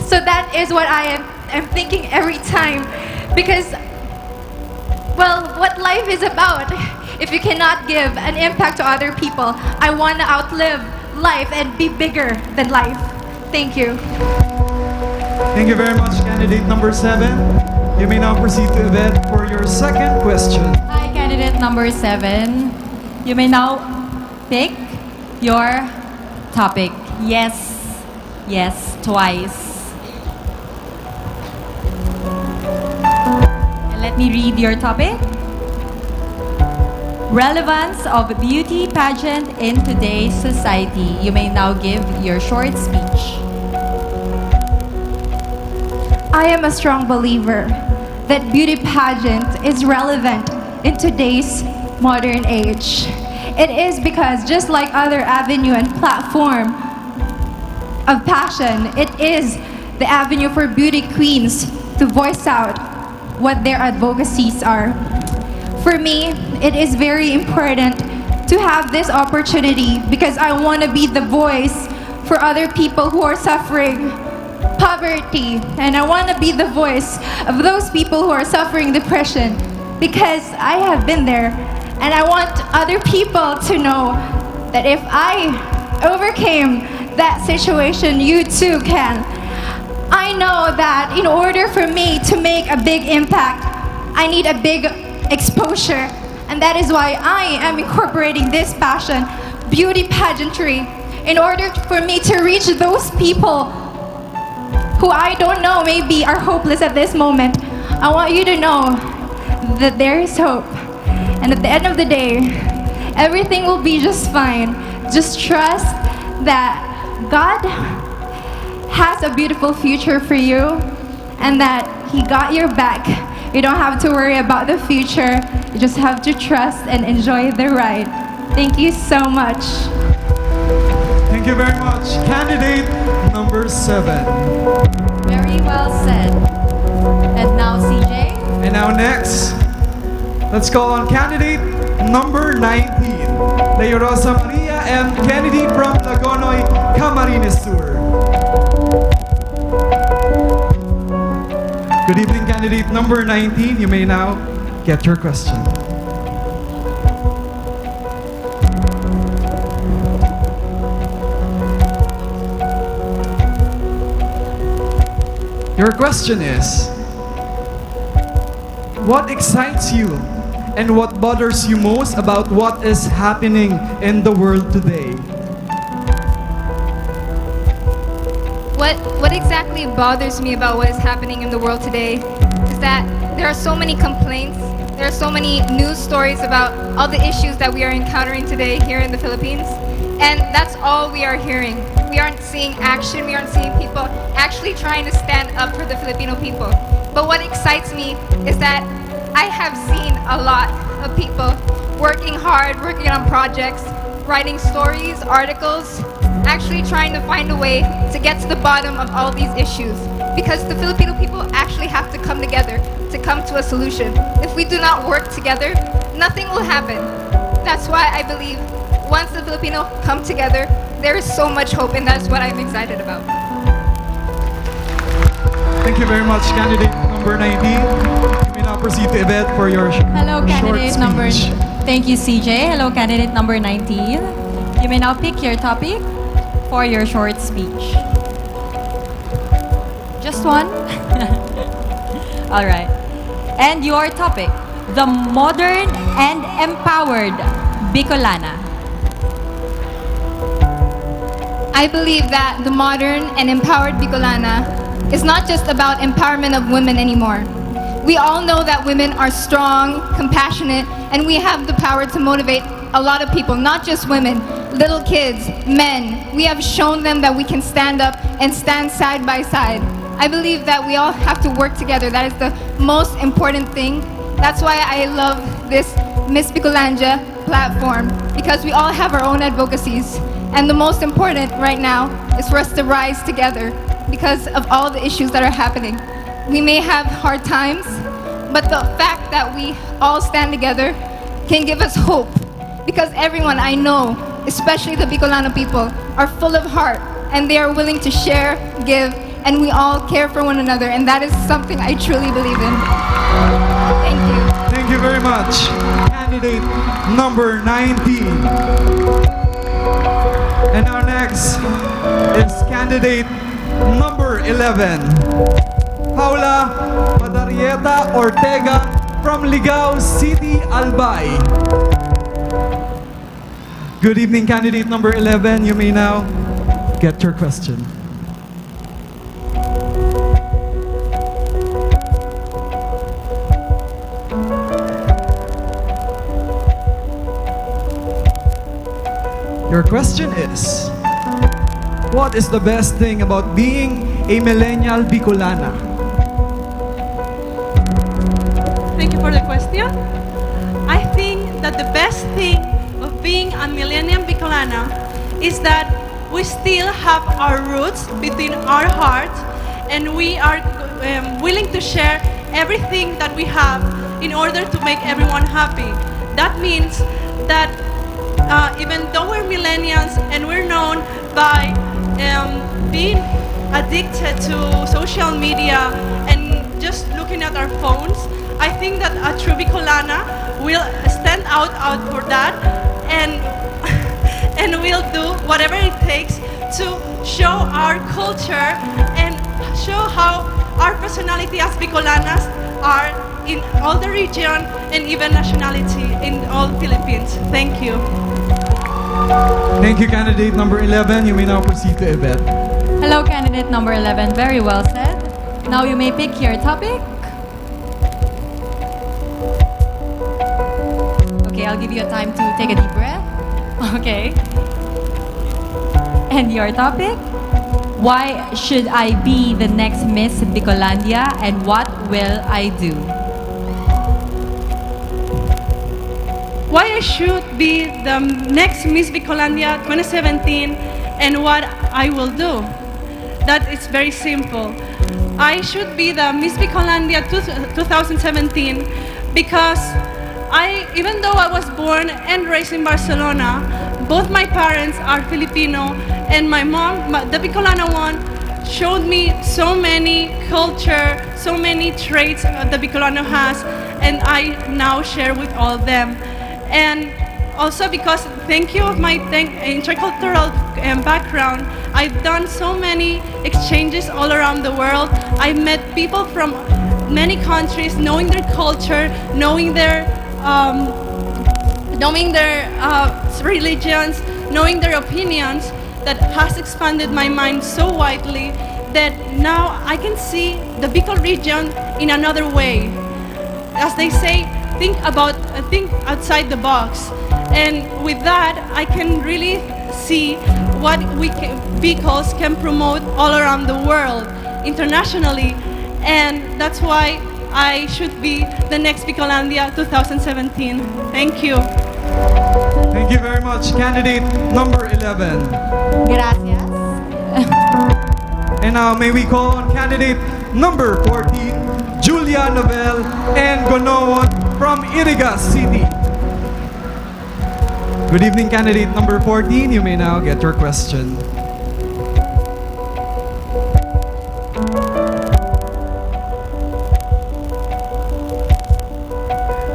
So that is what I'm thinking every time. Because, well, what life is about, if you cannot give an impact to other people, I want to outlive life and be bigger than life. Thank you. Thank you very much, candidate number 7. You may now proceed to Yvette for your second question. Hi, candidate number 7. You may now pick your topic. Yes, yes, twice. Let me read your topic. Relevance of beauty pageant in today's society. You may now give your short speech. I am a strong believer that beauty pageant is relevant in today's modern age. It is because just like other avenue and platform of passion, it is the avenue for beauty queens to voice out what their advocacies are. For me, it is very important to have this opportunity because I want to be the voice for other people who are suffering poverty, and I want to be the voice of those people who are suffering depression because I have been there, and I want other people to know that if I overcame that situation, you too can. I know that in order for me to make a big impact, I need a big exposure, and that is why I am incorporating this passion, beauty pageantry, in order for me to reach those people who I don't know maybe are hopeless at this moment. I want you to know that there is hope, and at the end of the day, everything will be just fine. Just trust that God has a beautiful future for you and that He got your back. You don't have to worry about the future. You just have to trust and enjoy the ride. Thank you so much. Thank you very much, candidate number 7. Very well said. And now CJ. And now next, let's call on candidate number 19, Leo Rosa Maria M. Kennedy from Lagonoy, Camarines Sur. Good evening, candidate number 19. You may now get your question. Your question is, what excites you and what bothers you most about what is happening in the world today? What exactly bothers me about what is happening in the world today is that there are so many complaints There are so many news stories about all the issues that we are encountering today here in the Philippines. And that's all we are hearing. We aren't seeing action, we aren't seeing people actually trying to stand up for the Filipino people. But what excites me is that I have seen a lot of people working hard, working on projects, writing stories, articles, actually trying to find a way to get to the bottom of all these issues. Because the Filipino people actually have to come together to come to a solution. If we do not work together, nothing will happen. That's why I believe once the Filipino come together, there is so much hope, and that's what I'm excited about. Thank you very much, candidate number 19. You may now proceed to Yvette for your Hello, short candidate number. speech. Thank you, CJ. Hello, candidate number 19. You may now pick your topic for your short speech. Just one? All right. And your topic, the modern and empowered Bicolana. I believe that the modern and empowered Bicolana is not just about empowerment of women anymore. We all know that women are strong, compassionate, and we have the power to motivate a lot of people, not just women, little kids, men. We have shown them that we can stand up and stand side by side. I believe that we all have to work together. That is the most important thing. That's why I love this Miss Bicolandia platform, because we all have our own advocacies. And the most important right now is for us to rise together because of all the issues that are happening. We may have hard times, but the fact that we all stand together can give us hope. Because everyone I know, especially the Bicolano people, are full of heart and they are willing to share, give, and we all care for one another, and that is something I truly believe in. Thank you. Thank you very much, candidate number 19. And our next is candidate number 11, Paula Madarieta Ortega from Ligao City, Albay. Good evening, candidate number 11. You may now get your question. Your question is, what is the best thing about being a millennial Bicolana? Thank you for the question. I think that the best thing of being a millennial Bicolana is that we still have our roots between our hearts, and we are willing to share everything that we have in order to make everyone happy. That means that even though we're millennials and we're known by being addicted to social media and just looking at our phones, I think that a true Bicolana will stand out for that and and will do whatever it takes to show our culture and show how our personality as Bicolanas are in all the region and even nationality in all Philippines. Thank you. Thank you, candidate number 11. You may now proceed to Yvette. Hello, candidate number 11. Very well said. Now you may pick your topic. Okay, I'll give you a time to take a deep breath. Okay. And your topic? Why should I be the next Miss Bicolandia and what will I do? Why I should be the next Miss Bicolandia 2017 and what I will do? That is very simple. I should be the Miss Bicolandia 2017 because even though I was born and raised in Barcelona, both my parents are Filipino, and my mom, the Bicolana one, showed me so many culture, so many traits the Bicolano has, and I now share with all of them. And also because thank you of my intercultural background, I've done so many exchanges all around the world. I met people from many countries, knowing their culture, knowing their religions, knowing their opinions, that has expanded my mind so widely that now I can see the Bicol region in another way. As they say, think outside the box. And with that, I can really see what vehicles can promote all around the world, internationally. And that's why I should be the next Bicolandia 2017. Thank you. Thank you very much, candidate number 11. Gracias. And now may we call on candidate number 14, Julia Novel and Gonoan from Iriga City. Good evening, candidate number 14. You may now get your question.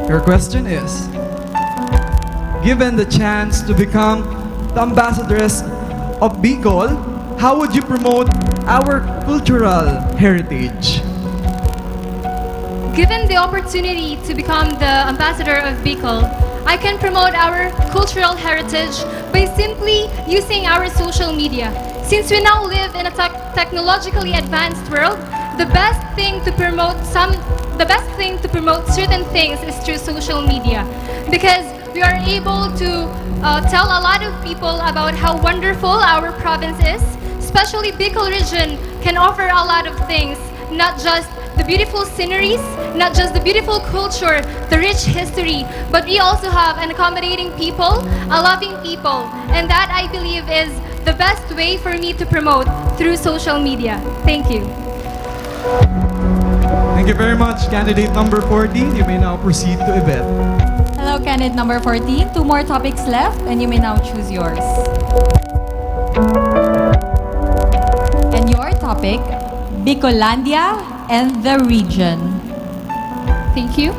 Your question is, given the chance to become the ambassadress of Bicol, how would you promote our cultural heritage? Given the opportunity to become the ambassador of Bicol, I can promote our cultural heritage by simply using our social media. Since we now live in a technologically advanced world, the best thing to promote certain things is through social media, because we are able to tell a lot of people about how wonderful our province is. Especially Bicol region can offer a lot of things, not just the beautiful sceneries, not just the beautiful culture, the rich history, but we also have an accommodating people, a loving people, and that I believe is the best way for me to promote through social media. Thank you. Thank you very much, candidate number 14. You may now proceed to Yvette. Hello, candidate number 14. 2 more topics left, and you may now choose yours. And your topic, Bicolandia and the region. Thank you.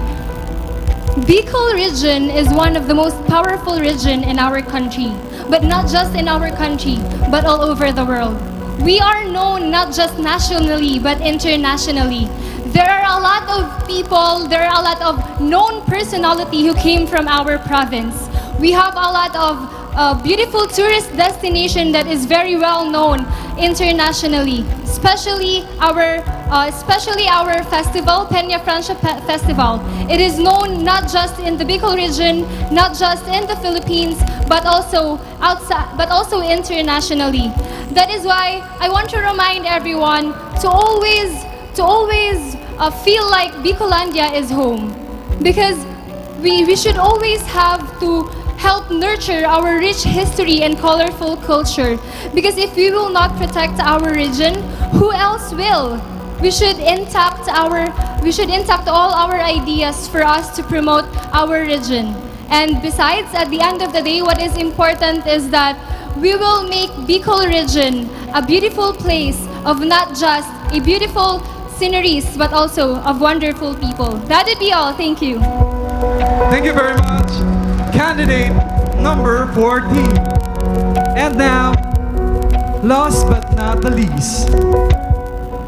Bicol region is one of the most powerful region in our country, but not just in our country, but all over the world. We are known not just nationally, but internationally. There are a lot of people, there are a lot of known personality who came from our province. We have a lot of beautiful tourist destination that is very well known internationally, especially our festival, Peña Francia Festival. It is known not just in the Bicol region, not just in the Philippines, but also outside, but also internationally. That is why I want to remind everyone to always feel like Bicolandia is home, because we should always have to help nurture our rich history and colorful culture, because if we will not protect our region, who else will? We should intact all our ideas for us to promote our region. And besides, at the end of the day, what is important is that we will make Bicol region a beautiful place of not just a beautiful sceneries, but also of wonderful people. That would be all. Thank you. Thank you very much, candidate number 14. And now, last but not the least,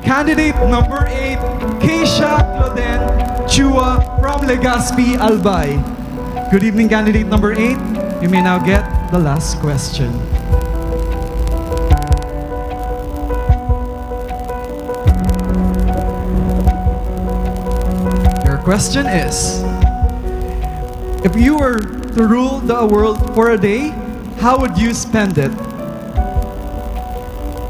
candidate number 8, Keisha Cloden Chua from Legazpi, Albay. Good evening, candidate number 8. You may now get the last question. Your question is, if you were to rule the world for a day, how would you spend it?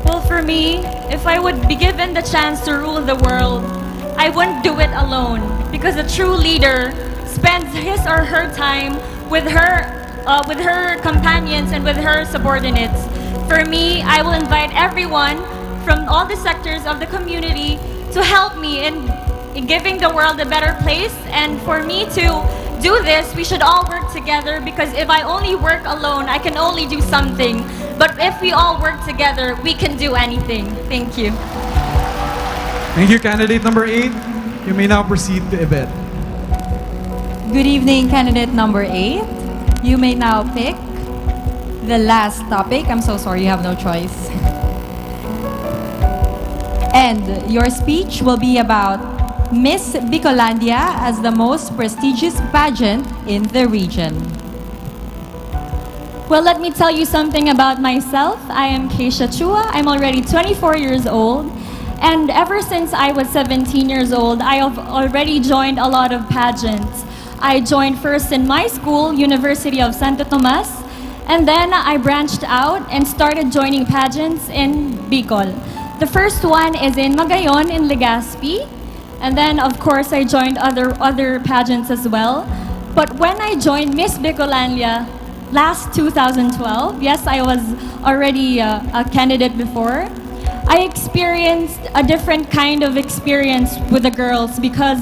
Well, for me, if I would be given the chance to rule the world, I wouldn't do it alone, because a true leader spends his or her time with her companions and with her subordinates. For me, I will invite everyone from all the sectors of the community to help me in giving the world a better place. And for me to do this, we should all work together, because if I only work alone, I can only do something. But if we all work together, we can do anything. Thank you. Thank you, candidate number 8. You may now proceed to Yvette. Good evening, candidate number 8. You may now pick the last topic. I'm so sorry, you have no choice. And your speech will be about Miss Bicolandia as the most prestigious pageant in the region. Well, let me tell you something about myself. I am Keisha Chua. I'm already 24 years old. And ever since I was 17 years old, I have already joined a lot of pageants. I joined first in my school, University of Santo Tomas, and then I branched out and started joining pageants in Bicol. The first one is in Magayon in Legazpi, and then of course I joined other pageants as well. But when I joined Miss Bicolandia last 2012, yes, I was already a candidate before, I experienced a different kind of experience with the girls because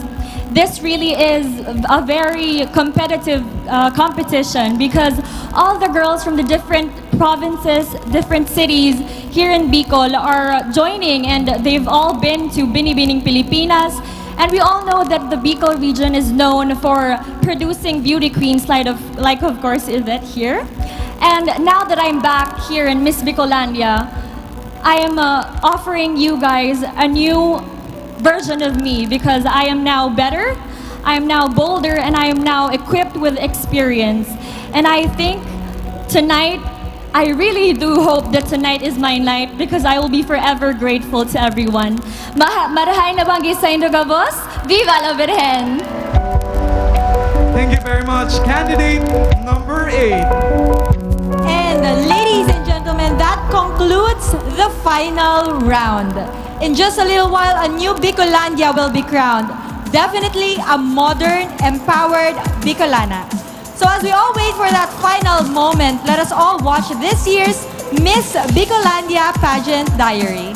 this really is a very competitive competition because all the girls from the different provinces, different cities here in Bicol are joining, and they've all been to Binibining Pilipinas. And we all know that the Bicol region is known for producing beauty queens like of course Yvette here. And now that I'm back here in Miss Bicolandia, I am offering you guys a new version of me because I am now better, I am now bolder, and I am now equipped with experience. And I think tonight, I really do hope that tonight is my night because I will be forever grateful to everyone. Marahay na banggi sa inyo ka, boss? Viva la Virgen! Thank you very much. Candidate number 8. And ladies and gentlemen, that concludes the final round. In just a little while, a new Bicolandia will be crowned. Definitely a modern, empowered Bicolana. So as we all wait for that final moment, let us all watch this year's Miss Bicolandia Pageant Diary.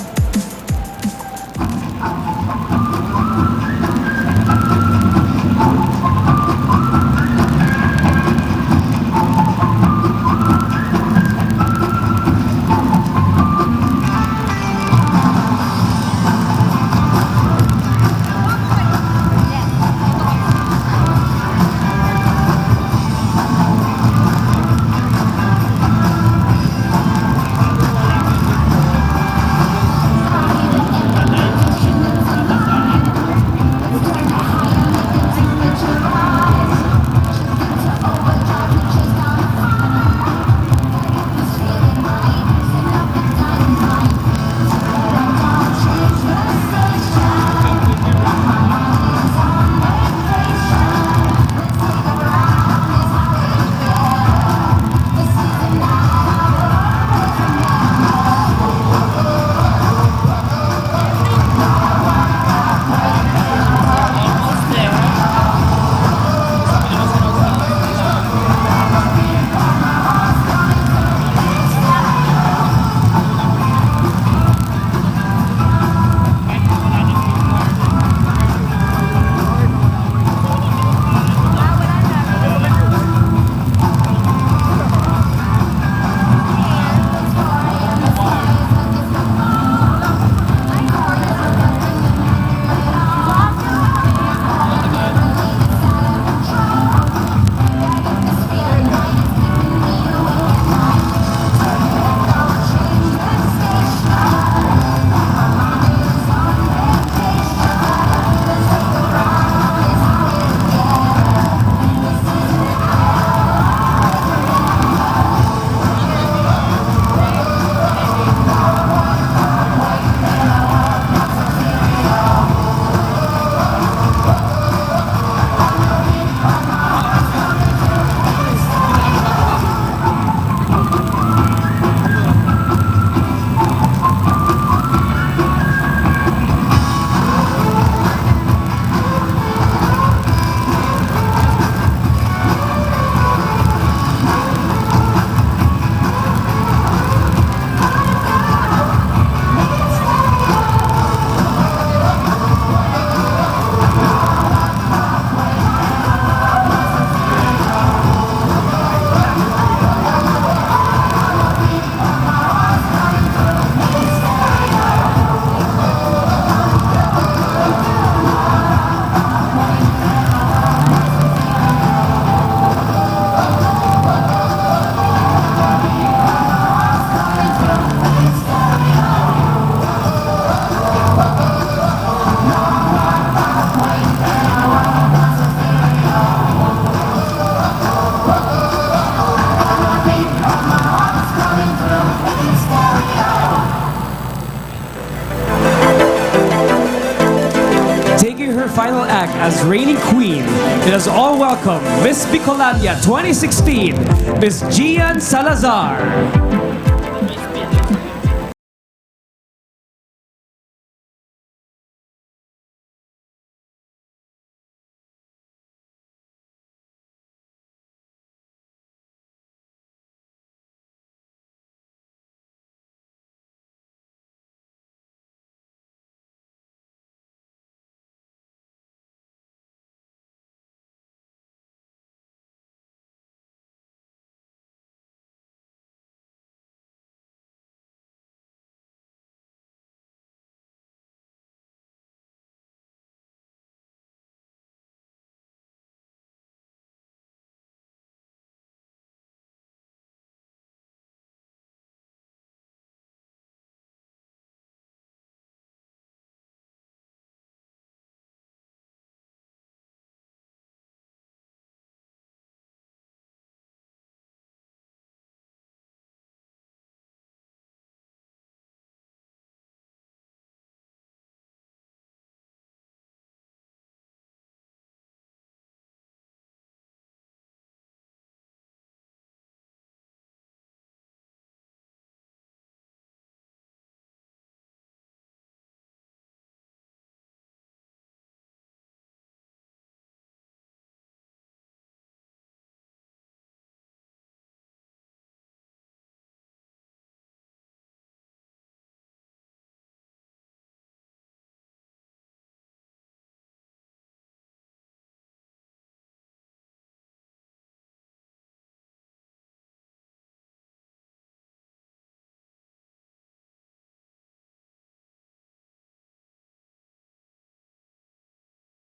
final act as reigning queen. Let us all welcome Miss Bicolandia 2016, Miss Gian Salazar.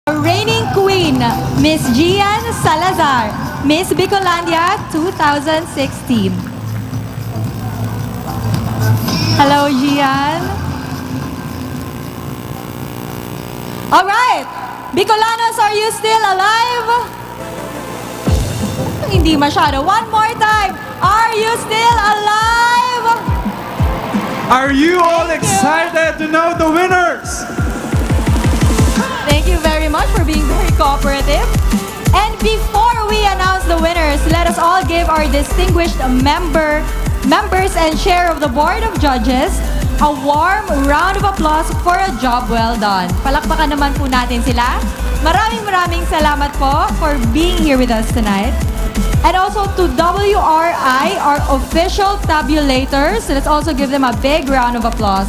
Reigning Queen, Miss Gian Salazar, Miss Bicolandia 2016. Hello, Gian. All right, Bicolanos, are you still alive? Hindi masyado. One more time. Are you still alive? Are you all excited to know the winners? Thank you very much for being very cooperative. And before we announce the winners, let us all give our distinguished members and chair of the Board of Judges a warm round of applause for a job well done. Palakpakan naman po natin sila. Maraming salamat po for being here with us tonight. And also to WRI, our official tabulators. Let's also give them a big round of applause.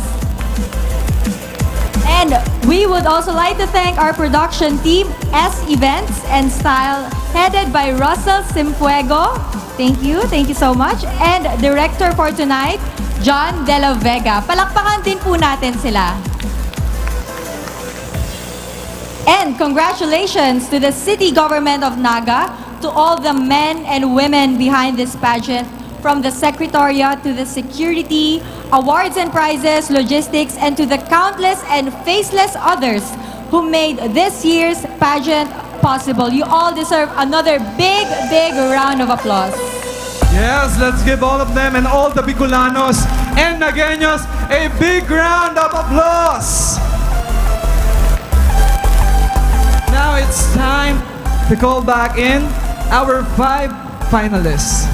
And we would also like to thank our production team, S Events and Style, headed by Russell Simfuego. Thank you so much. And director for tonight, John De La Vega. Palakpakan din po natin sila. And congratulations to the city government of Naga, to all the men and women behind this pageant, from the Secretariat to the security, awards and prizes, logistics, and to the countless and faceless others who made this year's pageant possible. You all deserve another big round of applause. Yes, let's give all of them and all the Bicolanos and Nagueños a big round of applause. Now it's time to call back in our 5 finalists.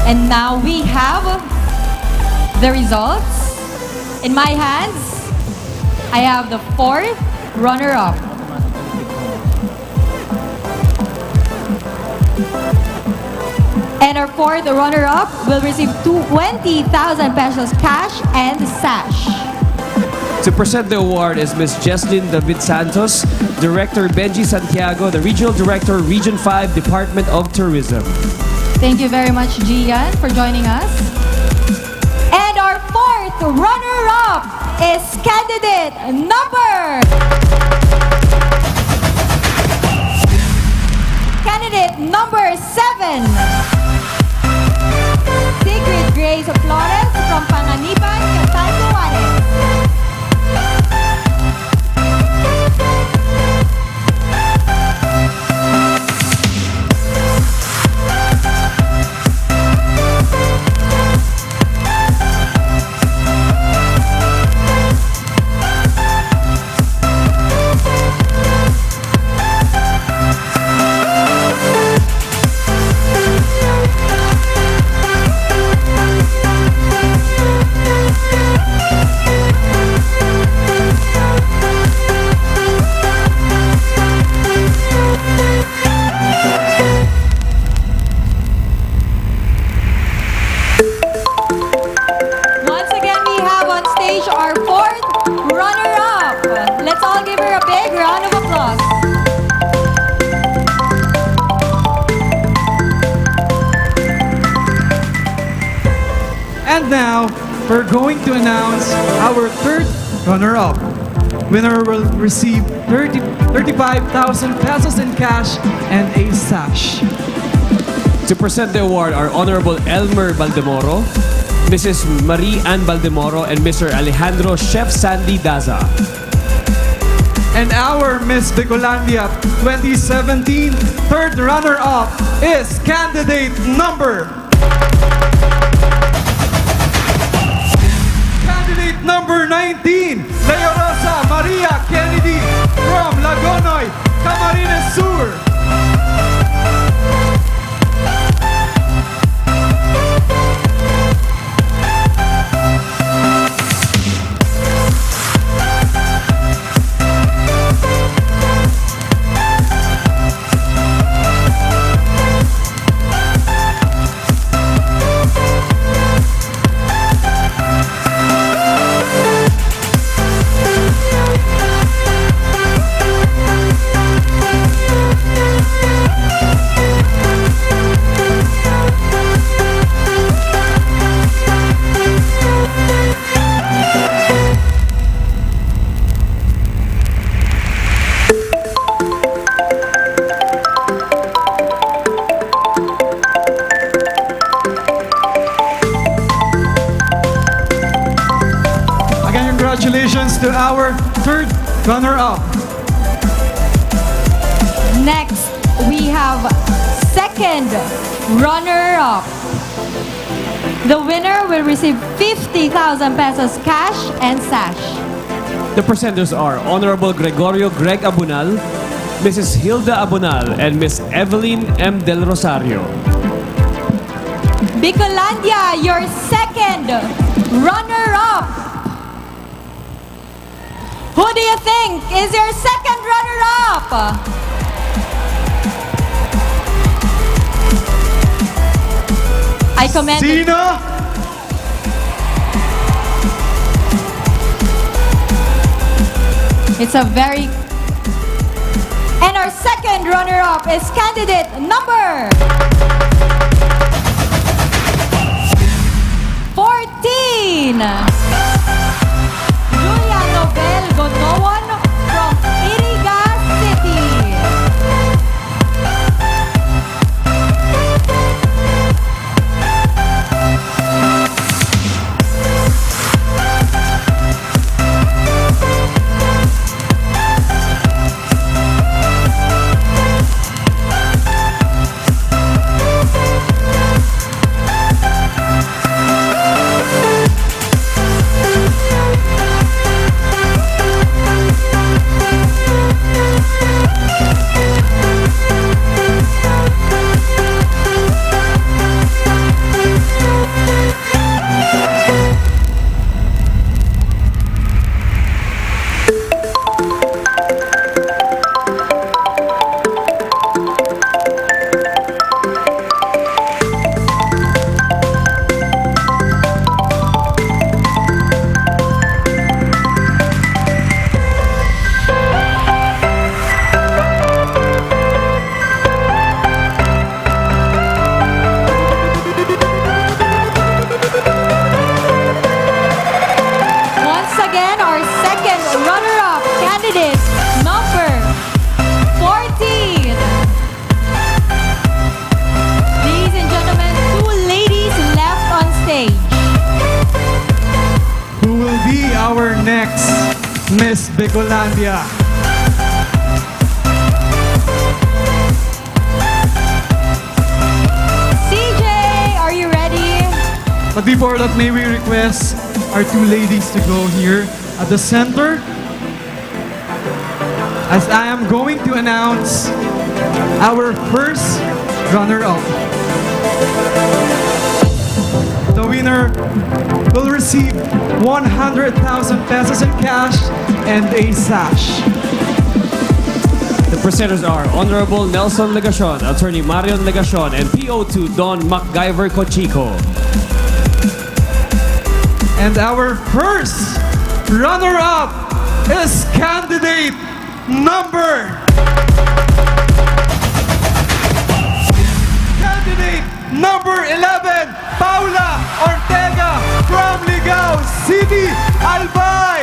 And now we have the results. In my hands, I have the 4th runner-up. And our 4th runner-up will receive 20,000 pesos cash and sash. To present the award is Ms. Jesslyn David Santos, Director Benji Santiago, the Regional Director, Region 5, Department of Tourism. Thank you very much, Gian, for joining us. And our 4th runner-up is candidate number 7. Sigrid Grace Flores from Panganiban, Catanduanes. And now, we're going to announce our third runner-up. Winner will receive 35,000 pesos in cash and a sash. To present the award are Honorable Elmer Baldemoro, Mrs. Marie Ann Baldemoro, and Mr. Alejandro Chef Sandy Daza. And our Miss Bicolandia 2017 third runner-up is candidate number... Candidate number 19, Lea Rosa Maria Kennedy from Lagonoy, Camarines Sur. Congratulations to our third runner-up. Next, we have second runner-up. The winner will receive 50,000 pesos cash and sash. The presenters are Honorable Gregorio Greg Abunal, Mrs. Hilda Abunal, and Miss Evelyn M. Del Rosario. Bicolandia, your second runner-up. Who do you think is your second runner-up? I commend. Sino? It's a very... And our second runner-up is candidate number... 14! Julia Nobel Gonowan from Iriga City. Miss Bicolandia. CJ, are you ready? But before that, may we request our two ladies to go here at the center, as I am going to announce our first runner-up. The winner will receive 100,000 pesos in cash and a sash. The presenters are Honorable Nelson Legacion, Attorney Marion Legacion, and PO2 Don MacGyver Cochico. And our first runner-up is candidate number number 11, Paula Ortega from Ligao City, Albay.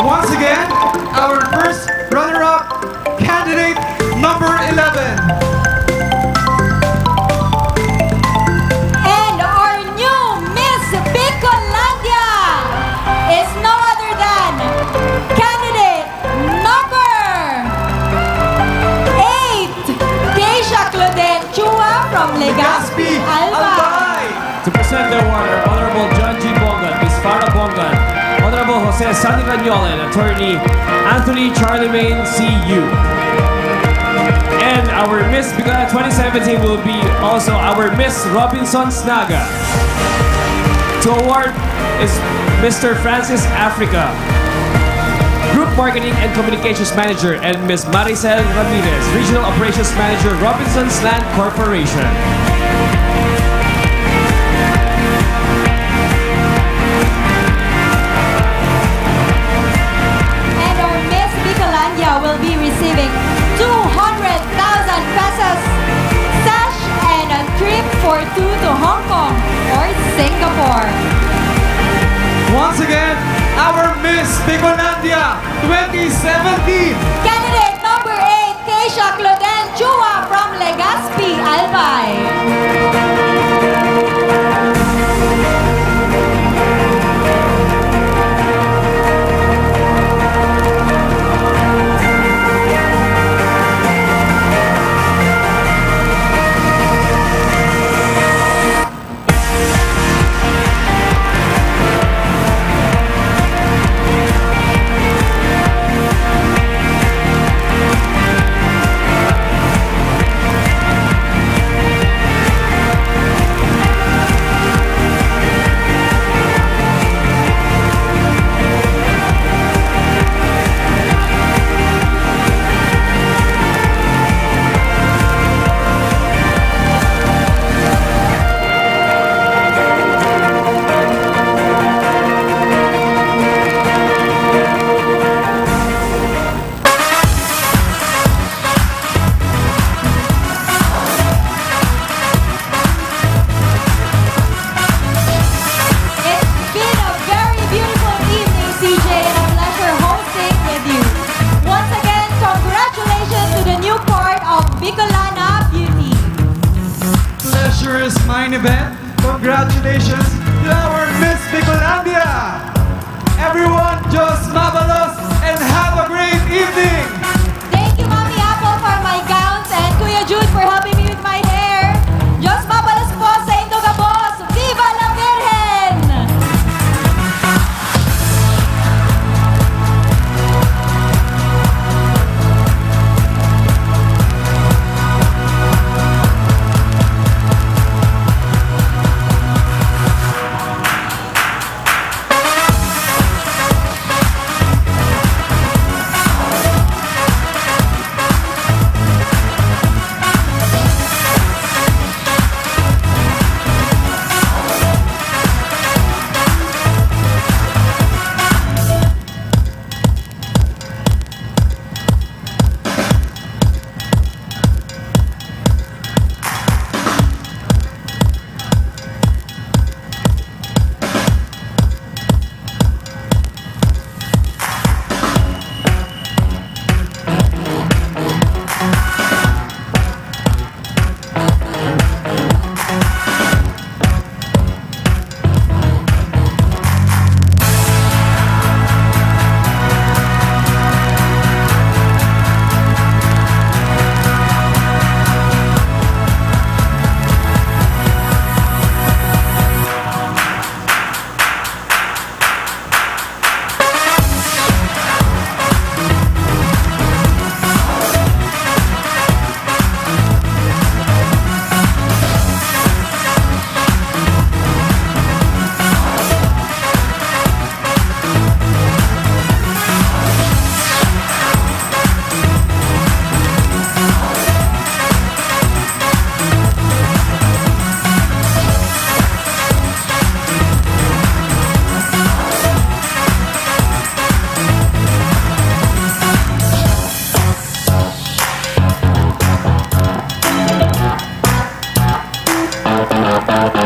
Once again, our first runner-up candidate, number 11. And our new Miss Bicolandia is no other than candidate number 8, Keisha Cloden Chua from Legazpi, Albay. To present the award are Honorable John G. Bongan, Ms. Farah Bongan, Honorable Jose Sandy Ranyola, and Attorney Anthony Charlemagne C.U. And our Miss Bicolana 2017 will be also our Miss Robinson Snaga. To award is Mr. Francis Africa, Group Marketing and Communications Manager, and Ms. Maricel Ramirez, Regional Operations Manager, Robinson's Land Corporation. And our Miss Bicolandia will be receiving 200,000 pesos cash and a trip for 2 to Hong Kong or Singapore. Once again, our Miss Bicolandia 2017. Candidate number 8, Keisha Cloden Chua from Legazpi, Albay. It's been a very beautiful evening, CJ, and a pleasure hosting with you. Once again, congratulations to the new part of Bicolana Beauty. Pleasure is mine, event. Congratulations to our Miss Bicolandia. Everyone, just marvelous and have a great evening. Thank you, Mommy Apple, for my gowns, and Kuya Jude for helping me with my hair. Diyos mabalas po sa Indogabos. Viva la Virgen! Thank you.